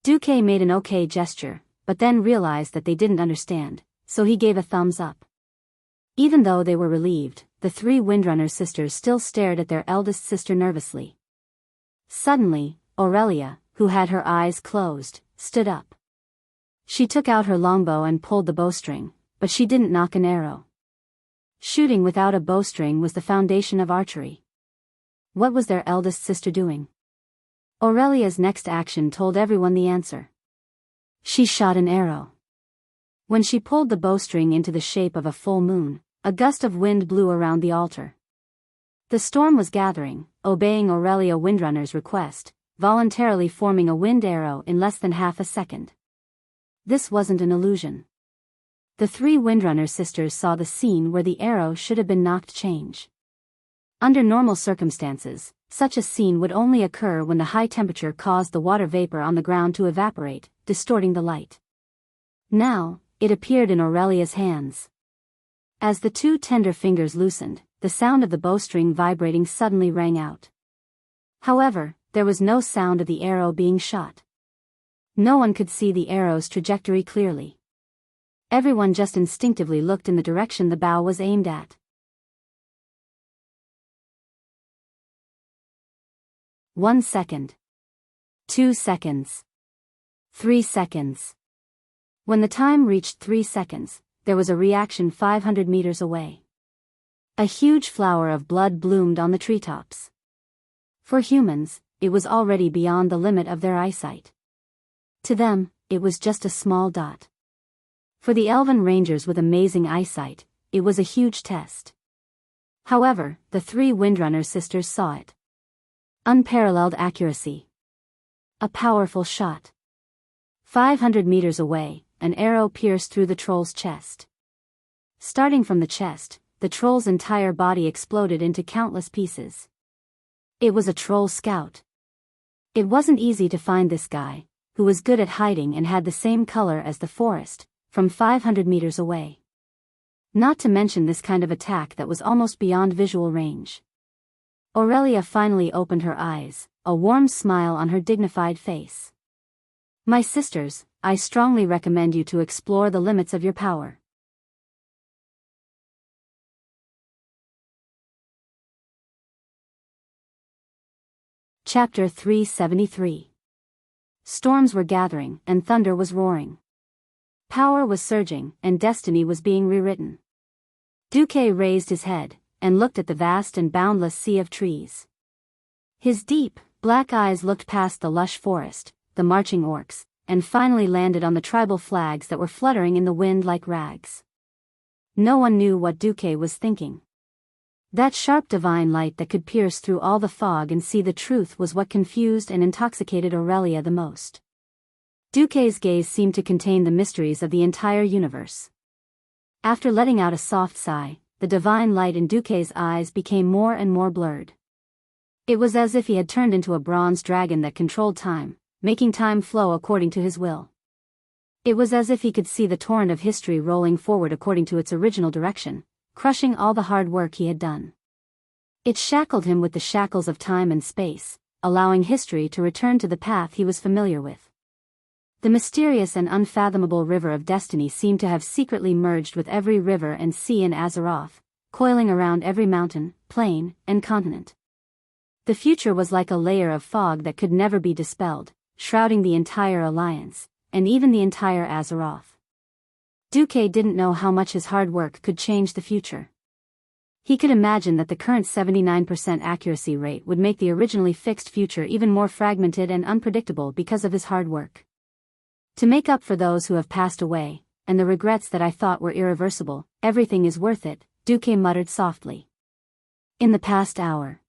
Duque made an okay gesture, but then realized that they didn't understand, so he gave a thumbs up. Even though they were relieved, the 3 Windrunner sisters still stared at their eldest sister nervously. Suddenly, Aurelia, who had her eyes closed, stood up. She took out her longbow and pulled the bowstring, but she didn't nock an arrow. Shooting without a bowstring was the foundation of archery. What was their eldest sister doing? Aurelia's next action told everyone the answer. She shot an arrow. When she pulled the bowstring into the shape of a full moon, a gust of wind blew around the altar. The storm was gathering, obeying Aurelia Windrunner's request, voluntarily forming a wind arrow in less than half a second. This wasn't an illusion. The 3 Windrunner sisters saw the scene where the arrow should have been knocked change. Under normal circumstances, such a scene would only occur when the high temperature caused the water vapor on the ground to evaporate, distorting the light. Now, it appeared in Aurelia's hands. As the 2 tender fingers loosened, the sound of the bowstring vibrating suddenly rang out. However, there was no sound of the arrow being shot. No one could see the arrow's trajectory clearly. Everyone just instinctively looked in the direction the bow was aimed at. 1 second. 2 seconds. 3 seconds. When the time reached 3 seconds, there was a reaction 500 meters away. A huge flower of blood bloomed on the treetops. For humans, it was already beyond the limit of their eyesight. To them, it was just a small dot. For the elven rangers with amazing eyesight, it was a huge test. However, the 3 Windrunner sisters saw it. Unparalleled accuracy. A powerful shot. 500 meters away, an arrow pierced through the troll's chest. Starting from the chest, the troll's entire body exploded into countless pieces. It was a troll scout. It wasn't easy to find this guy, who was good at hiding and had the same color as the forest, from 500 meters away. Not to mention this kind of attack that was almost beyond visual range. Aurelia finally opened her eyes, a warm smile on her dignified face. My sisters, I strongly recommend you to explore the limits of your power. Chapter 373. Storms were gathering, and thunder was roaring. Power was surging, and destiny was being rewritten. Duque raised his head, and looked at the vast and boundless sea of trees. His deep, black eyes looked past the lush forest, the marching orcs, and finally landed on the tribal flags that were fluttering in the wind like rags. No one knew what Duque was thinking. That sharp divine light that could pierce through all the fog and see the truth was what confused and intoxicated Aurelia the most. Duque's gaze seemed to contain the mysteries of the entire universe. After letting out a soft sigh, the divine light in Duque's eyes became more and more blurred. It was as if he had turned into a bronze dragon that controlled time, making time flow according to his will. It was as if he could see the torrent of history rolling forward according to its original direction, crushing all the hard work he had done. It shackled him with the shackles of time and space, allowing history to return to the path he was familiar with. The mysterious and unfathomable river of destiny seemed to have secretly merged with every river and sea in Azeroth, coiling around every mountain, plain, and continent. The future was like a layer of fog that could never be dispelled, shrouding the entire alliance, and even the entire Azeroth. Duque didn't know how much his hard work could change the future. He could imagine that the current 79% accuracy rate would make the originally fixed future even more fragmented and unpredictable because of his hard work. To make up for those who have passed away, and the regrets that I thought were irreversible, everything is worth it, Duque muttered softly. In the past hour,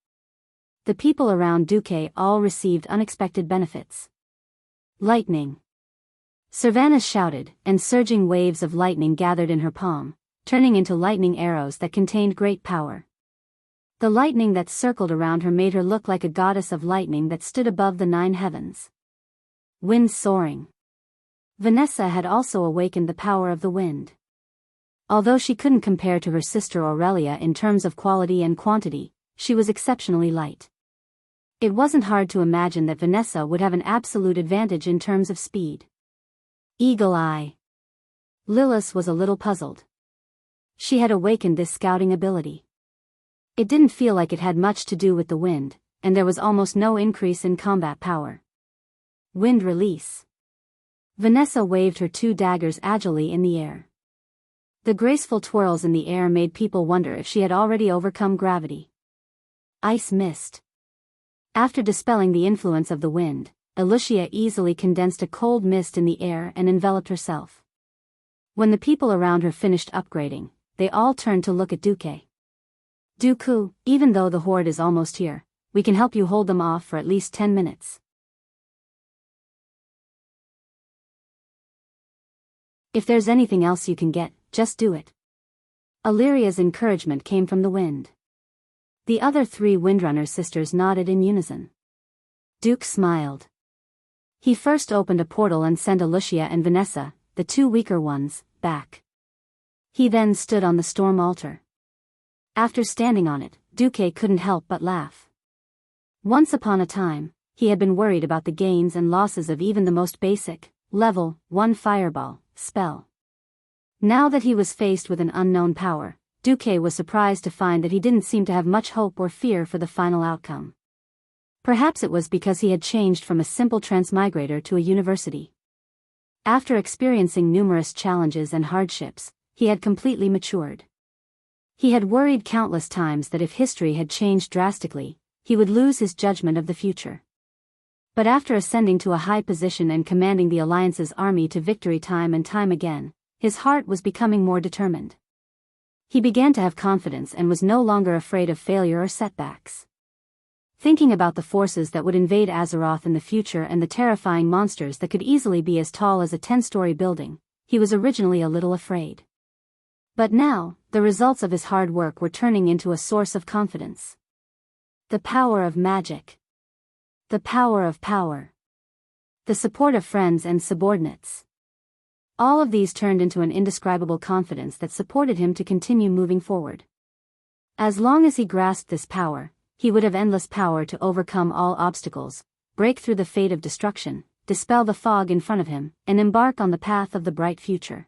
the people around Duque all received unexpected benefits. Lightning. Sylvanas shouted, and surging waves of lightning gathered in her palm, turning into lightning arrows that contained great power. The lightning that circled around her made her look like a goddess of lightning that stood above the 9 heavens. Wind soaring. Vanessa had also awakened the power of the wind. Although she couldn't compare to her sister Aurelia in terms of quality and quantity, she was exceptionally light. It wasn't hard to imagine that Vanessa would have an absolute advantage in terms of speed. Eagle Eye. Lilith was a little puzzled. She had awakened this scouting ability. It didn't feel like it had much to do with the wind, and there was almost no increase in combat power. Wind release. Vanessa waved her 2 daggers agilely in the air. The graceful twirls in the air made people wonder if she had already overcome gravity. Ice mist. After dispelling the influence of the wind, Lucia easily condensed a cold mist in the air and enveloped herself. When the people around her finished upgrading, they all turned to look at Duque. Dooku, even though the horde is almost here, we can help you hold them off for at least 10 minutes. If there's anything else you can get, just do it. Illyria's encouragement came from the wind. The other 3 Windrunner sisters nodded in unison. Duke smiled. He first opened a portal and sent Lucia and Vanessa, the 2 weaker ones, back. He then stood on the storm altar. After standing on it, Duque couldn't help but laugh. Once upon a time, he had been worried about the gains and losses of even the most basic, level 1 fireball spell. Now that he was faced with an unknown power, Duque was surprised to find that he didn't seem to have much hope or fear for the final outcome. Perhaps it was because he had changed from a simple transmigrator to a university. After experiencing numerous challenges and hardships, he had completely matured. He had worried countless times that if history had changed drastically, he would lose his judgment of the future. But after ascending to a high position and commanding the Alliance's army to victory time and time again, his heart was becoming more determined. He began to have confidence and was no longer afraid of failure or setbacks. Thinking about the forces that would invade Azeroth in the future and the terrifying monsters that could easily be as tall as a 10-story building, he was originally a little afraid. But now, the results of his hard work were turning into a source of confidence. The power of magic. The power of power. The support of friends and subordinates. All of these turned into an indescribable confidence that supported him to continue moving forward. As long as he grasped this power, he would have endless power to overcome all obstacles, break through the fate of destruction, dispel the fog in front of him, and embark on the path of the bright future.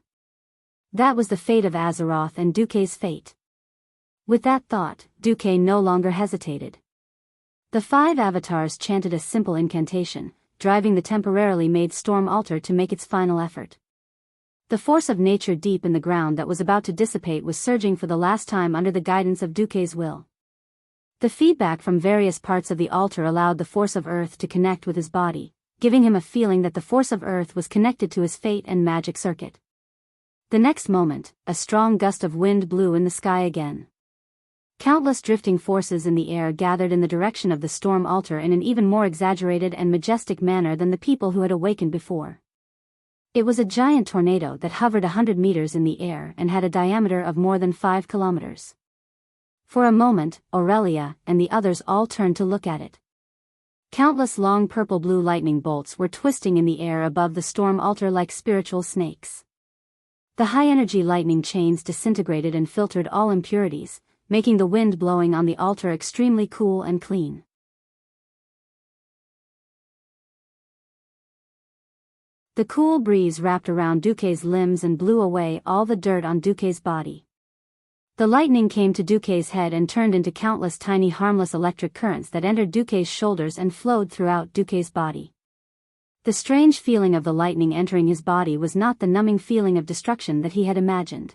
That was the fate of Azeroth and Duque's fate. With that thought, Duque no longer hesitated. The 5 avatars chanted a simple incantation, driving the temporarily made storm altar to make its final effort. The force of nature deep in the ground that was about to dissipate was surging for the last time under the guidance of Duque's will. The feedback from various parts of the altar allowed the force of earth to connect with his body, giving him a feeling that the force of earth was connected to his fate and magic circuit. The next moment, a strong gust of wind blew in the sky again. Countless drifting forces in the air gathered in the direction of the storm altar in an even more exaggerated and majestic manner than the people who had awakened before. It was a giant tornado that hovered 100 meters in the air and had a diameter of more than 5 kilometers. For a moment, Aurelia and the others all turned to look at it. Countless long purple-blue lightning bolts were twisting in the air above the storm altar like spiritual snakes. The high-energy lightning chains disintegrated and filtered all impurities, making the wind blowing on the altar extremely cool and clean. The cool breeze wrapped around Duque's limbs and blew away all the dirt on Duque's body. The lightning came to Duque's head and turned into countless tiny harmless electric currents that entered Duque's shoulders and flowed throughout Duque's body. The strange feeling of the lightning entering his body was not the numbing feeling of destruction that he had imagined.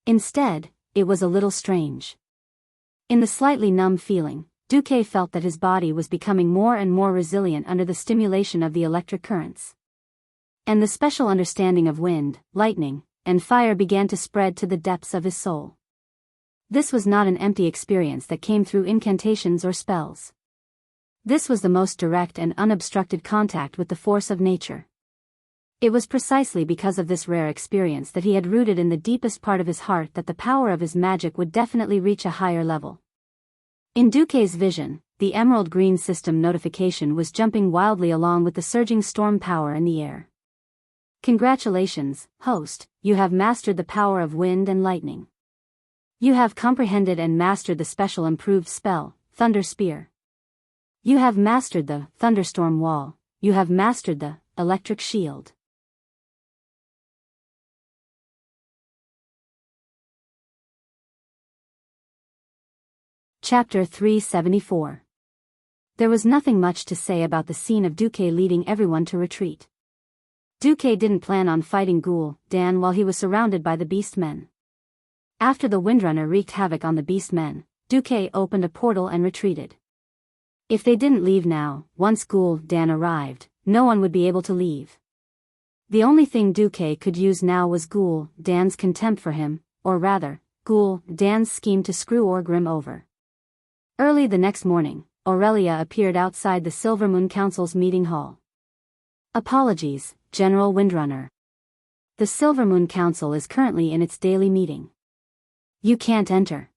Instead, it was a little strange. In the slightly numb feeling, Duque felt that his body was becoming more and more resilient under the stimulation of the electric currents. And the special understanding of wind, lightning, and fire began to spread to the depths of his soul. This was not an empty experience that came through incantations or spells. This was the most direct and unobstructed contact with the force of nature. It was precisely because of this rare experience that he had rooted in the deepest part of his heart that the power of his magic would definitely reach a higher level. In Duque's vision, the emerald green system notification was jumping wildly along with the surging storm power in the air. Congratulations, host, you have mastered the power of wind and lightning. You have comprehended and mastered the special improved spell, Thunder Spear. You have mastered the Thunderstorm Wall. You have mastered the Electric Shield. Chapter 374. There was nothing much to say about the scene of Duque leading everyone to retreat. Duque didn't plan on fighting Ghoul Dan while he was surrounded by the Beast Men. After the Windrunner wreaked havoc on the Beast Men, Duque opened a portal and retreated. If they didn't leave now, once Ghoul Dan arrived, no one would be able to leave. The only thing Duque could use now was Ghoul Dan's contempt for him, or rather, Ghoul Dan's scheme to screw Orgrim over. Early the next morning, Aurelia appeared outside the Silvermoon Council's meeting hall. Apologies, General Windrunner. The Silvermoon Council is currently in its daily meeting. You can't enter.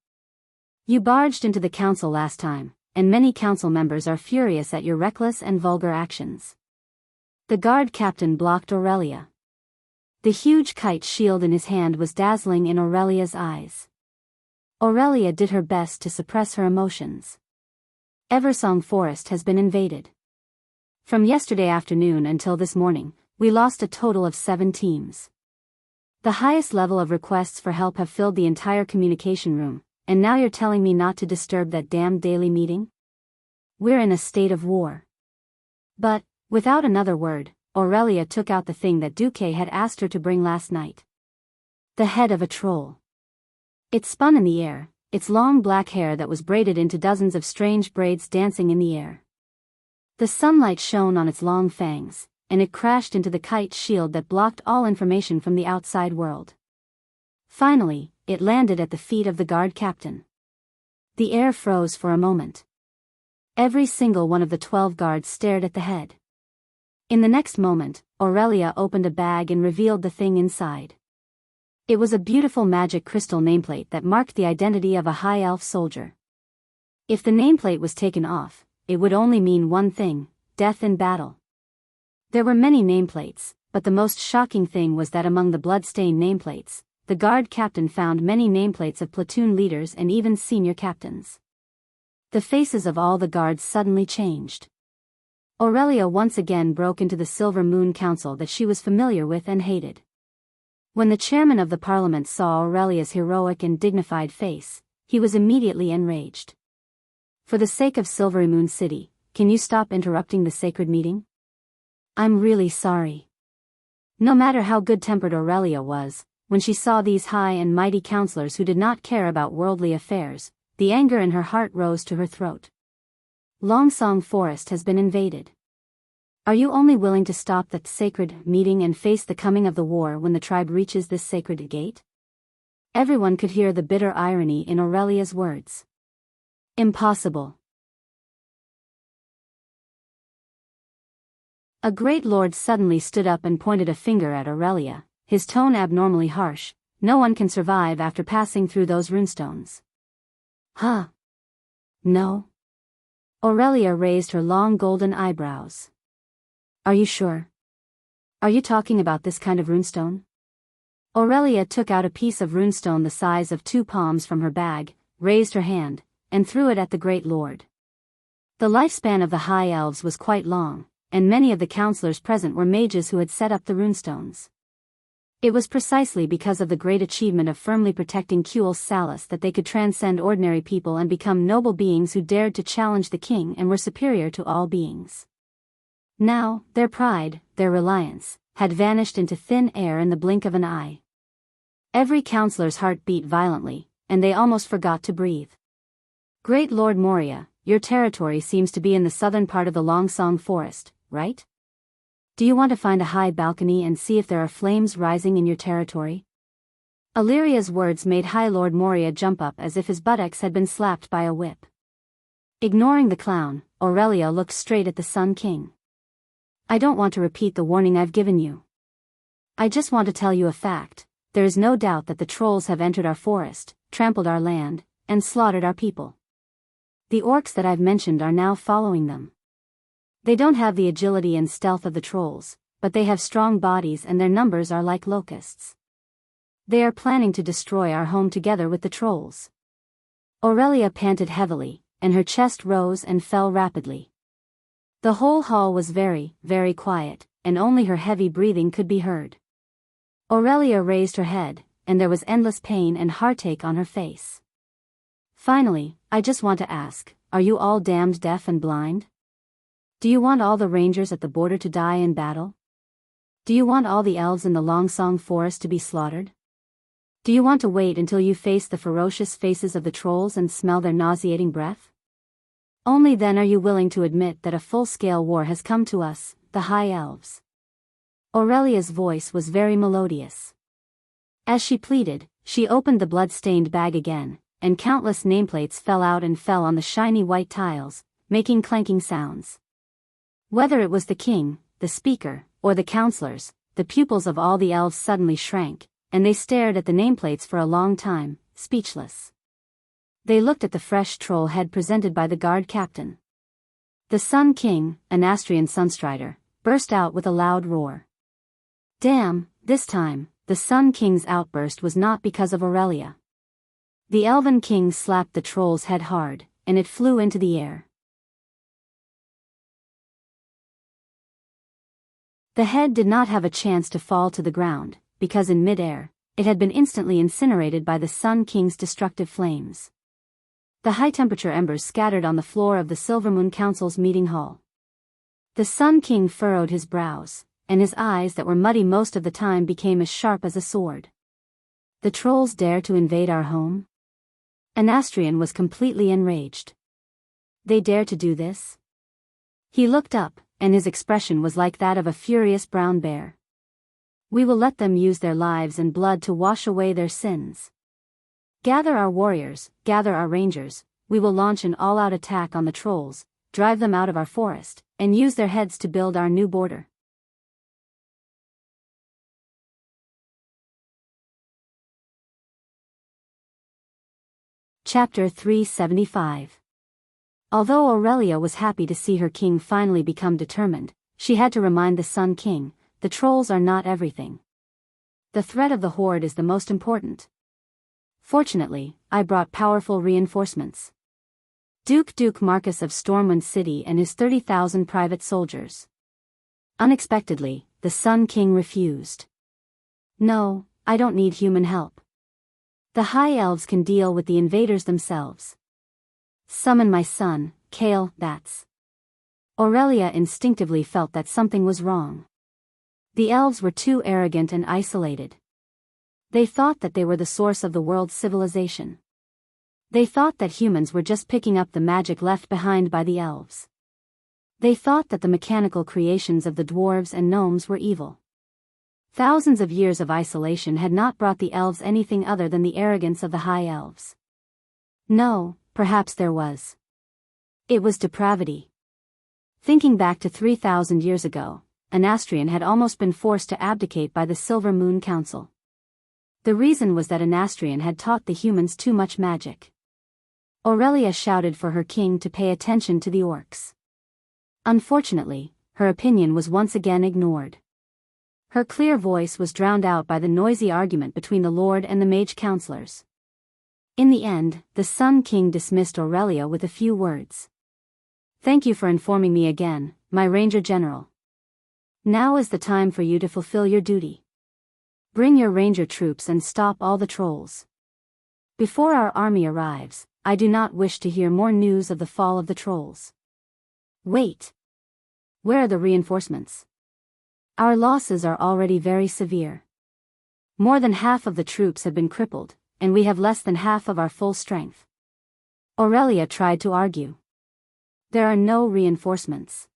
You barged into the council last time, and many council members are furious at your reckless and vulgar actions. The guard captain blocked Aurelia. The huge kite shield in his hand was dazzling in Aurelia's eyes. Aurelia did her best to suppress her emotions. Eversong Forest has been invaded. From yesterday afternoon until this morning, we lost a total of 7 teams. The highest level of requests for help have filled the entire communication room, and now you're telling me not to disturb that damned daily meeting? We're in a state of war. But, without another word, Aurelia took out the thing that Duque had asked her to bring last night. The head of a troll. It spun in the air, its long black hair that was braided into dozens of strange braids dancing in the air. The sunlight shone on its long fangs, and it crashed into the kite shield that blocked all information from the outside world. Finally, it landed at the feet of the guard captain. The air froze for a moment. Every single one of the 12 guards stared at the head. In the next moment, Aurelia opened a bag and revealed the thing inside. It was a beautiful magic crystal nameplate that marked the identity of a high elf soldier. If the nameplate was taken off, it would only mean one thing: death in battle. There were many nameplates, but the most shocking thing was that among the blood-stained nameplates, the guard captain found many nameplates of platoon leaders and even senior captains. The faces of all the guards suddenly changed. Aurelia once again broke into the Silver Moon Council that she was familiar with and hated. When the chairman of the parliament saw Aurelia's heroic and dignified face, he was immediately enraged. For the sake of Silver Moon City, can you stop interrupting the sacred meeting? I'm really sorry. No matter how good-tempered Aurelia was, when she saw these high and mighty counselors who did not care about worldly affairs, the anger in her heart rose to her throat. Longsong Forest has been invaded. Are you only willing to stop that sacred meeting and face the coming of the war when the tribe reaches this sacred gate? Everyone could hear the bitter irony in Aurelia's words. Impossible. A great lord suddenly stood up and pointed a finger at Aurelia, his tone abnormally harsh. No one can survive after passing through those runestones. Huh? No? Aurelia raised her long golden eyebrows. Are you sure? Are you talking about this kind of runestone? Aurelia took out a piece of runestone the size of 2 palms from her bag, raised her hand, and threw it at the great lord. The lifespan of the high elves was quite long, and many of the counselors present were mages who had set up the runestones. It was precisely because of the great achievement of firmly protecting Kuel's Salus that they could transcend ordinary people and become noble beings who dared to challenge the king and were superior to all beings. Now, their pride, their reliance, had vanished into thin air in the blink of an eye. Every counselor's heart beat violently, and they almost forgot to breathe. Great Lord Moria, your territory seems to be in the southern part of the Longsong Forest, right? Do you want to find a high balcony and see if there are flames rising in your territory? Illyria's words made High Lord Moria jump up as if his buttocks had been slapped by a whip. Ignoring the clown, Aurelia looked straight at the Sun King. I don't want to repeat the warning I've given you. I just want to tell you a fact. There is no doubt that the trolls have entered our forest, trampled our land, and slaughtered our people. The orcs that I've mentioned are now following them. They don't have the agility and stealth of the trolls, but they have strong bodies and their numbers are like locusts. They are planning to destroy our home together with the trolls. Aurelia panted heavily, and her chest rose and fell rapidly. The whole hall was very, very quiet, and only her heavy breathing could be heard. Aurelia raised her head, and there was endless pain and heartache on her face. Finally, I just want to ask, are you all damned deaf and blind? Do you want all the rangers at the border to die in battle? Do you want all the elves in the Longsong Forest to be slaughtered? Do you want to wait until you face the ferocious faces of the trolls and smell their nauseating breath? Only then are you willing to admit that a full-scale war has come to us, the High Elves. Aurelia's voice was very melodious. As she pleaded, she opened the blood-stained bag again, and countless nameplates fell out and fell on the shiny white tiles, making clanking sounds. Whether it was the king, the speaker, or the counselors, the pupils of all the elves suddenly shrank, and they stared at the nameplates for a long time, speechless. They looked at the fresh troll head presented by the guard captain. The Sun King, an Astrian Sunstrider, burst out with a loud roar. Damn, this time, the Sun King's outburst was not because of Aurelia. The Elven King slapped the troll's head hard, and it flew into the air. The head did not have a chance to fall to the ground, because in mid-air, it had been instantly incinerated by the Sun King's destructive flames. The high-temperature embers scattered on the floor of the Silvermoon Council's meeting hall. The Sun King furrowed his brows, and his eyes that were muddy most of the time became as sharp as a sword. The trolls dare to invade our home? Anastrian was completely enraged. They dare to do this? He looked up, and his expression was like that of a furious brown bear. We will let them use their lives and blood to wash away their sins. Gather our warriors, gather our rangers, we will launch an all-out attack on the trolls, drive them out of our forest, and use their heads to build our new border. Chapter 375. Although Aurelia was happy to see her king finally become determined, she had to remind the Sun King, the trolls are not everything. The threat of the horde is the most important. Fortunately, I brought powerful reinforcements. Duke Marcus of Stormwind City and his 30,000 private soldiers. Unexpectedly, the Sun King refused. No, I don't need human help. The High Elves can deal with the invaders themselves. Summon my son, Kale, that's. Aurelia instinctively felt that something was wrong. The elves were too arrogant and isolated. They thought that they were the source of the world's civilization. They thought that humans were just picking up the magic left behind by the elves. They thought that the mechanical creations of the dwarves and gnomes were evil. Thousands of years of isolation had not brought the elves anything other than the arrogance of the High Elves. No, perhaps there was. It was depravity. Thinking back to 3,000 years ago, Anastrian had almost been forced to abdicate by the Silver Moon Council. The reason was that Anastrian had taught the humans too much magic. Aurelia shouted for her king to pay attention to the orcs. Unfortunately, her opinion was once again ignored. Her clear voice was drowned out by the noisy argument between the Lord and the mage counselors. In the end, the Sun King dismissed Aurelia with a few words. Thank you for informing me again, my Ranger General. Now is the time for you to fulfill your duty. Bring your ranger troops and stop all the trolls. Before our army arrives, I do not wish to hear more news of the fall of the trolls. Wait. Where are the reinforcements? Our losses are already very severe. More than half of the troops have been crippled, and we have less than half of our full strength. Aurelia tried to argue. There are no reinforcements.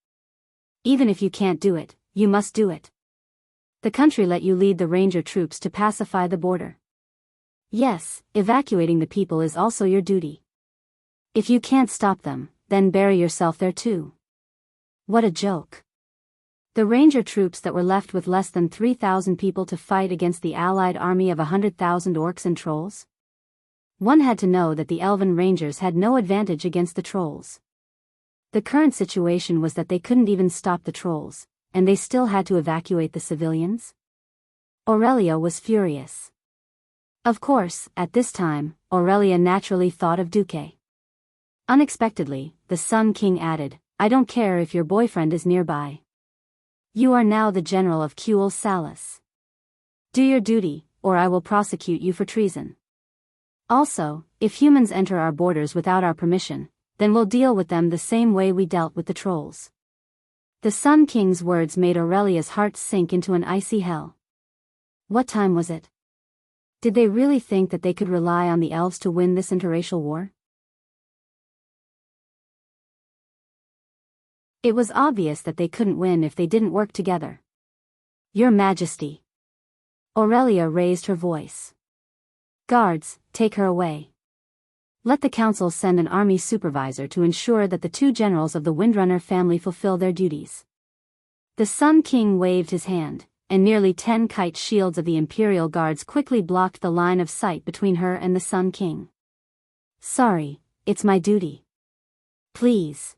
Even if you can't do it, you must do it. The country let you lead the ranger troops to pacify the border. Yes, evacuating the people is also your duty. If you can't stop them, then bury yourself there too. What a joke. The ranger troops that were left with less than 3,000 people to fight against the allied army of 100,000 orcs and trolls? One had to know that the elven rangers had no advantage against the trolls. The current situation was that they couldn't even stop the trolls, and they still had to evacuate the civilians? Aurelia was furious. Of course, at this time, Aurelia naturally thought of Duque. Unexpectedly, the Sun King added, I don't care if your boyfriend is nearby. You are now the general of Cuel Salis. Do your duty, or I will prosecute you for treason. Also, if humans enter our borders without our permission, then we'll deal with them the same way we dealt with the trolls. The Sun King's words made Aurelia's heart sink into an icy hell. What time was it? Did they really think that they could rely on the elves to win this interracial war? It was obvious that they couldn't win if they didn't work together. Your Majesty. Aurelia raised her voice. Guards, take her away. Let the council send an army supervisor to ensure that the two generals of the Windrunner family fulfill their duties. The Sun King waved his hand, and nearly 10 kite shields of the Imperial Guards quickly blocked the line of sight between her and the Sun King. Sorry, it's my duty. Please.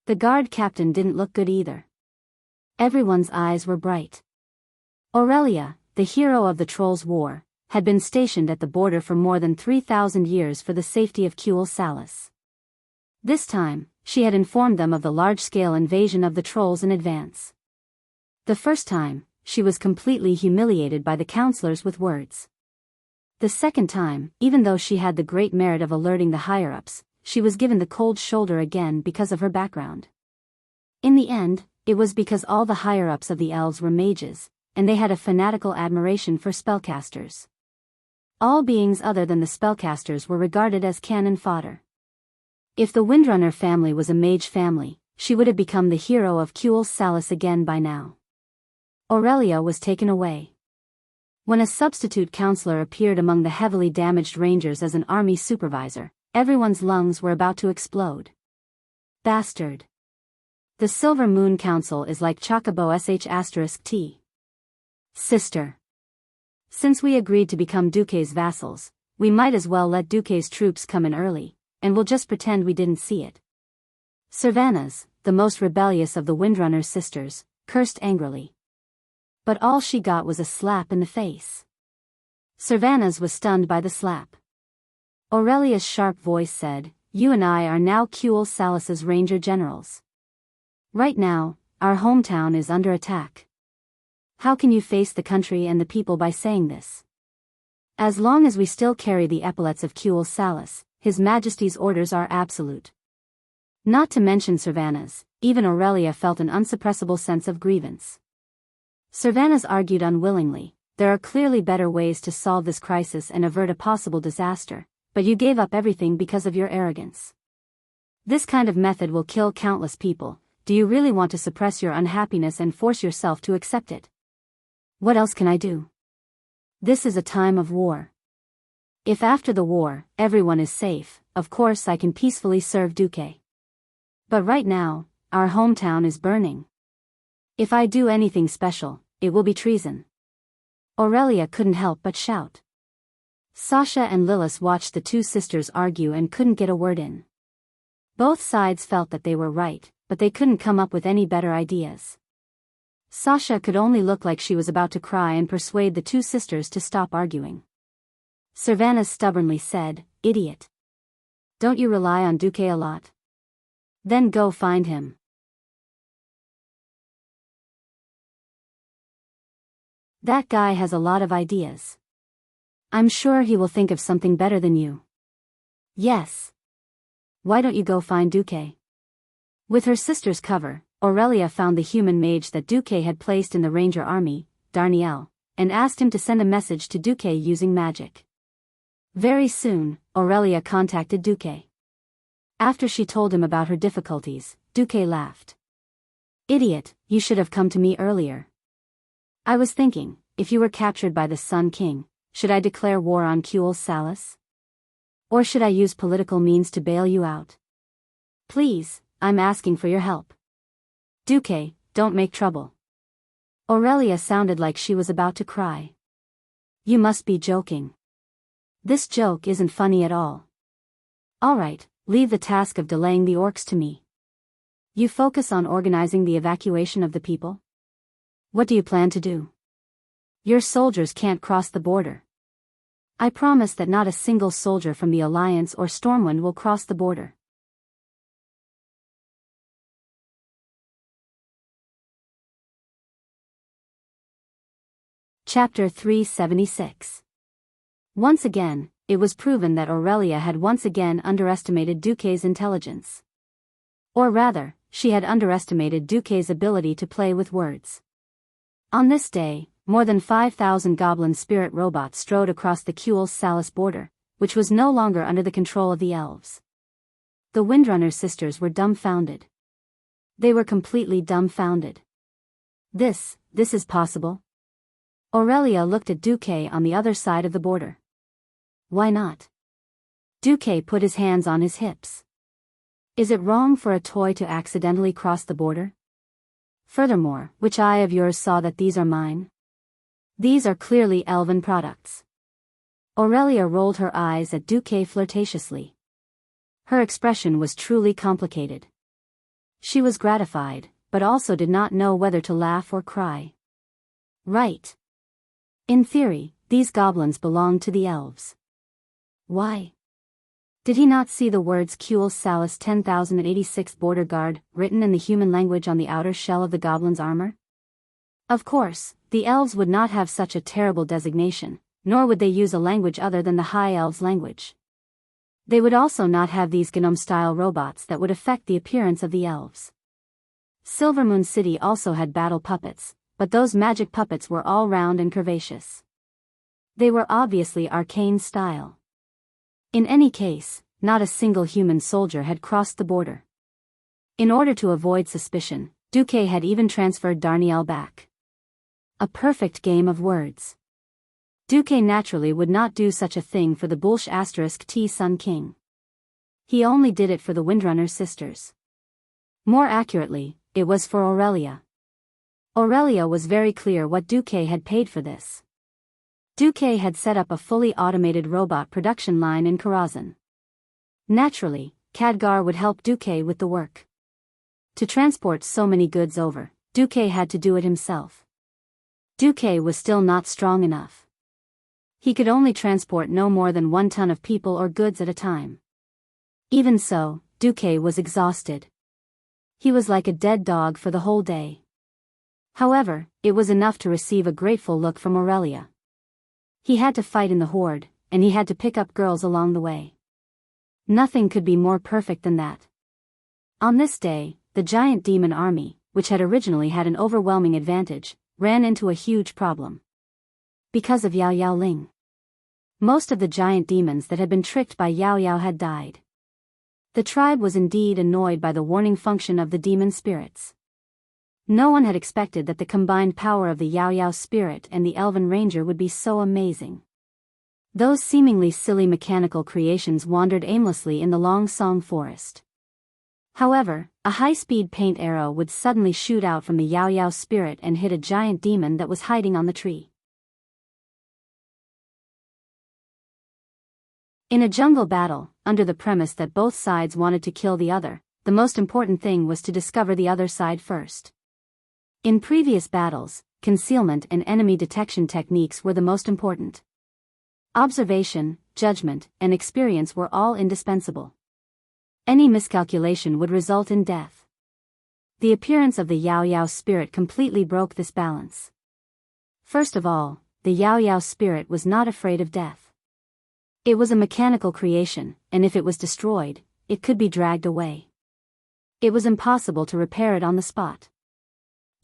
The guard captain didn't look good either. Everyone's eyes were bright. Aurelia, the hero of the Trolls' War, had been stationed at the border for more than 3,000 years for the safety of Cuel Salis. This time, she had informed them of the large-scale invasion of the trolls in advance. The first time, she was completely humiliated by the counselors with words. The second time, even though she had the great merit of alerting the higher-ups, she was given the cold shoulder again because of her background. In the end, it was because all the higher-ups of the elves were mages, and they had a fanatical admiration for spellcasters. All beings other than the spellcasters were regarded as cannon fodder. If the Windrunner family was a mage family, she would have become the hero of Kuel's Salis again by now. Aurelia was taken away. When a substitute counselor appeared among the heavily damaged rangers as an army supervisor, everyone's lungs were about to explode. Bastard. The Silver Moon Council is like Chocobo *T. Sister. Since we agreed to become Duque's vassals, we might as well let Duque's troops come in early, and we'll just pretend we didn't see it. Servanas, the most rebellious of the Windrunner's sisters, cursed angrily. But all she got was a slap in the face. Servanas was stunned by the slap. Aurelia's sharp voice said, "You and I are now Kuel Salis's ranger generals. Right now, our hometown is under attack. How can you face the country and the people by saying this? As long as we still carry the epaulets of Kuel Salis, His Majesty's orders are absolute." Not to mention Servanas, even Aurelia felt an unsuppressible sense of grievance. Servanas argued unwillingly, "There are clearly better ways to solve this crisis and avert a possible disaster, but you gave up everything because of your arrogance. This kind of method will kill countless people. Do you really want to suppress your unhappiness and force yourself to accept it? What else can I do? This is a time of war. If after the war, everyone is safe, of course I can peacefully serve Duque. But right now, our hometown is burning. If I do anything special, it will be treason." Aurelia couldn't help but shout. Sasha and Lilith watched the two sisters argue and couldn't get a word in. Both sides felt that they were right, but they couldn't come up with any better ideas. Sasha could only look like she was about to cry and persuade the two sisters to stop arguing. Servanas stubbornly said, "Idiot. Don't you rely on Duque a lot? Then go find him." "That guy has a lot of ideas. I'm sure he will think of something better than you." "Yes. Why don't you go find Duque?" With her sister's cover, Aurelia found the human mage that Duque had placed in the ranger army, Darnielle, and asked him to send a message to Duque using magic. Very soon, Aurelia contacted Duque. After she told him about her difficulties, Duque laughed. "Idiot, you should have come to me earlier. I was thinking, if you were captured by the Sun King, should I declare war on Kuel Salis? Or should I use political means to bail you out? Please, I'm asking for your help. Duque, don't make trouble." Aurelia sounded like she was about to cry. "You must be joking. This joke isn't funny at all. Alright, leave the task of delaying the orcs to me. You focus on organizing the evacuation of the people? What do you plan to do? Your soldiers can't cross the border. I promise that not a single soldier from the Alliance or Stormwind will cross the border." Chapter 376. Once again, it was proven that Aurelia had once again underestimated Duque's intelligence. Or rather, she had underestimated Duque's ability to play with words. On this day, more than 5,000 goblin spirit robots strode across the Kuel Salis border, which was no longer under the control of the elves. The Windrunner sisters were dumbfounded. They were completely dumbfounded. This is possible? Aurelia looked at Duque on the other side of the border. Why not? Duque put his hands on his hips. Is it wrong for a toy to accidentally cross the border? Furthermore, which eye of yours saw that these are mine? These are clearly elven products. Aurelia rolled her eyes at Duque flirtatiously. Her expression was truly complicated. She was gratified, but also did not know whether to laugh or cry. Right. In theory, these goblins belonged to the elves. Why? Did he not see the words Kuel Salis 10,086 Border Guard written in the human language on the outer shell of the goblin's armor? Of course, the elves would not have such a terrible designation, nor would they use a language other than the High Elves' language. They would also not have these gnome-style robots that would affect the appearance of the elves. Silvermoon City also had battle puppets, but those magic puppets were all round and curvaceous. They were obviously arcane style. In any case, not a single human soldier had crossed the border. In order to avoid suspicion, Duque had even transferred Darnielle back. A perfect game of words. Duque naturally would not do such a thing for the Bulsh *T Sun King. He only did it for the Windrunner sisters. More accurately, it was for Aurelia. Aurelia was very clear what Duque had paid for this. Duque had set up a fully automated robot production line in Karazhan. Naturally, Khadgar would help Duque with the work. To transport so many goods over, Duque had to do it himself. Duque was still not strong enough. He could only transport no more than 1 ton of people or goods at a time. Even so, Duque was exhausted. He was like a dead dog for the whole day. However, it was enough to receive a grateful look from Aurelia. He had to fight in the horde, and he had to pick up girls along the way. Nothing could be more perfect than that. On this day, the giant demon army, which had originally had an overwhelming advantage, ran into a huge problem. Because of Yao Yao Ling. Most of the giant demons that had been tricked by Yao Yao had died. The tribe was indeed annoyed by the warning function of the demon spirits. No one had expected that the combined power of the Yao Yao spirit and the Elven Ranger would be so amazing. Those seemingly silly mechanical creations wandered aimlessly in the Long Song forest. However, a high-speed paint arrow would suddenly shoot out from the Yao Yao spirit and hit a giant demon that was hiding on the tree. In a jungle battle, under the premise that both sides wanted to kill the other, the most important thing was to discover the other side first. In previous battles, concealment and enemy detection techniques were the most important. Observation, judgment, and experience were all indispensable. Any miscalculation would result in death. The appearance of the Yao Yao spirit completely broke this balance. First of all, the Yao Yao spirit was not afraid of death. It was a mechanical creation, and if it was destroyed, it could be dragged away. It was impossible to repair it on the spot.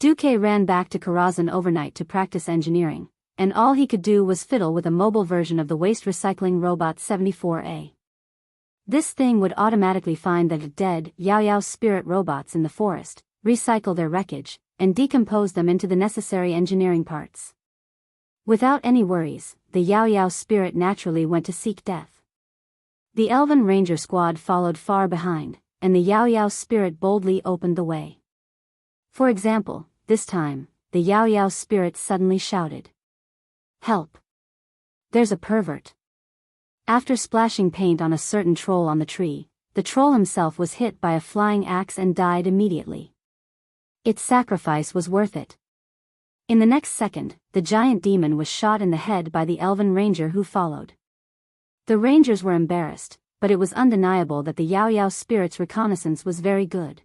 Duque ran back to Karazhan overnight to practice engineering, and all he could do was fiddle with a mobile version of the waste recycling robot 74A. This thing would automatically find the dead Yao Yao spirit robots in the forest, recycle their wreckage, and decompose them into the necessary engineering parts. Without any worries, the Yao Yao spirit naturally went to seek death. The Elven Ranger squad followed far behind, and the Yao Yao spirit boldly opened the way. For example, this time, the Yao Yao spirit suddenly shouted, "Help! There's a pervert!" After splashing paint on a certain troll on the tree, the troll himself was hit by a flying axe and died immediately. Its sacrifice was worth it. In the next second, the giant demon was shot in the head by the Elven Ranger who followed. The Rangers were embarrassed, but it was undeniable that the Yao Yao spirit's reconnaissance was very good.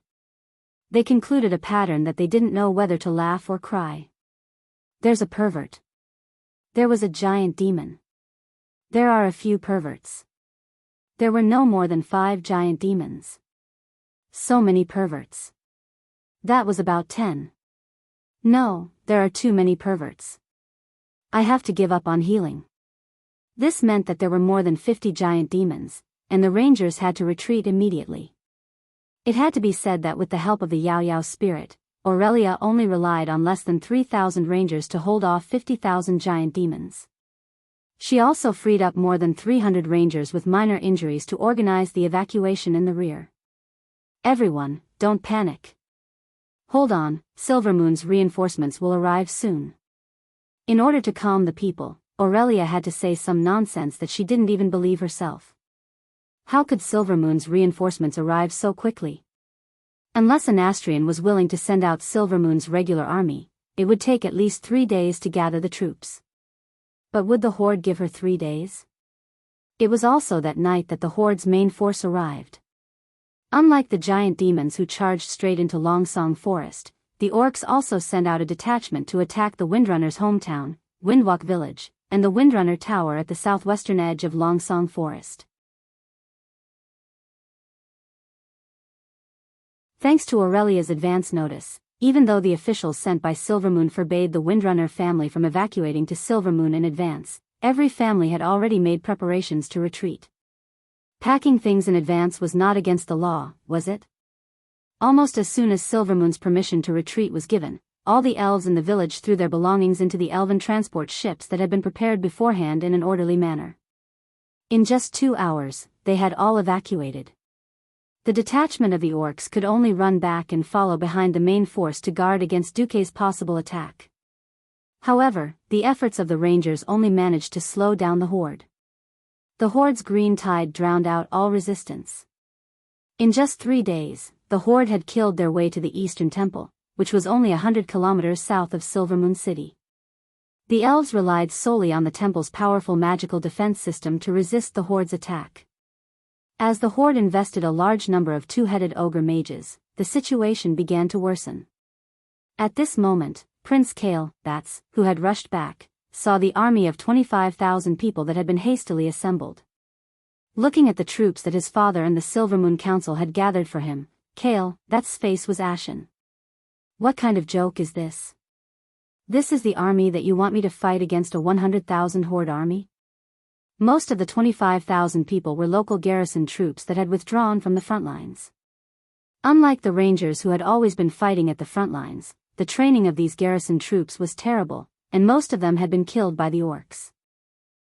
They concluded a pattern that they didn't know whether to laugh or cry. There's a pervert. There was a giant demon. There are a few perverts. There were no more than 5 giant demons. So many perverts. That was about 10. No, there are too many perverts. I have to give up on healing. This meant that there were more than 50 giant demons, and the Rangers had to retreat immediately. It had to be said that with the help of the Yao Yao spirit, Aurelia only relied on less than 3,000 Rangers to hold off 50,000 giant demons. She also freed up more than 300 Rangers with minor injuries to organize the evacuation in the rear. Everyone, don't panic. Hold on, Silvermoon's reinforcements will arrive soon. In order to calm the people, Aurelia had to say some nonsense that she didn't even believe herself. How could Silvermoon's reinforcements arrive so quickly? Unless an Astrian was willing to send out Silvermoon's regular army, it would take at least 3 days to gather the troops. But would the Horde give her 3 days? It was also that night that the Horde's main force arrived. Unlike the giant demons who charged straight into Longsong Forest, the orcs also sent out a detachment to attack the Windrunner's hometown, Windwalk Village, and the Windrunner Tower at the southwestern edge of Longsong Forest. Thanks to Aurelia's advance notice, even though the officials sent by Silvermoon forbade the Windrunner family from evacuating to Silvermoon in advance, every family had already made preparations to retreat. Packing things in advance was not against the law, was it? Almost as soon as Silvermoon's permission to retreat was given, all the elves in the village threw their belongings into the elven transport ships that had been prepared beforehand in an orderly manner. In just 2 hours, they had all evacuated. The detachment of the orcs could only run back and follow behind the main force to guard against Duque's possible attack. However, the efforts of the rangers only managed to slow down the horde. The horde's green tide drowned out all resistance. In just 3 days, the horde had killed their way to the Eastern Temple, which was only 100 kilometers south of Silvermoon City. The elves relied solely on the temple's powerful magical defense system to resist the horde's attack. As the horde invested a large number of two-headed ogre mages, the situation began to worsen. At this moment, Prince Kale, who had rushed back, saw the army of 25,000 people that had been hastily assembled. Looking at the troops that his father and the Silvermoon Council had gathered for him, Kale's face was ashen. What kind of joke is this? This is the army that you want me to fight against a 100,000 horde army? Most of the 25,000 people were local garrison troops that had withdrawn from the front lines. Unlike the rangers who had always been fighting at the front lines, the training of these garrison troops was terrible, and most of them had been killed by the orcs.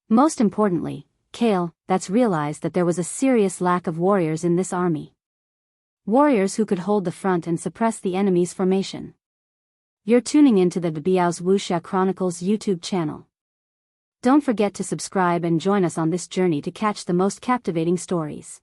Most importantly, Kale realized that there was a serious lack of warriors in this army. Warriors who could hold the front and suppress the enemy's formation. You're tuning into the Biyao's Wuxia Chronicles YouTube channel. Don't forget to subscribe and join us on this journey to catch the most captivating stories.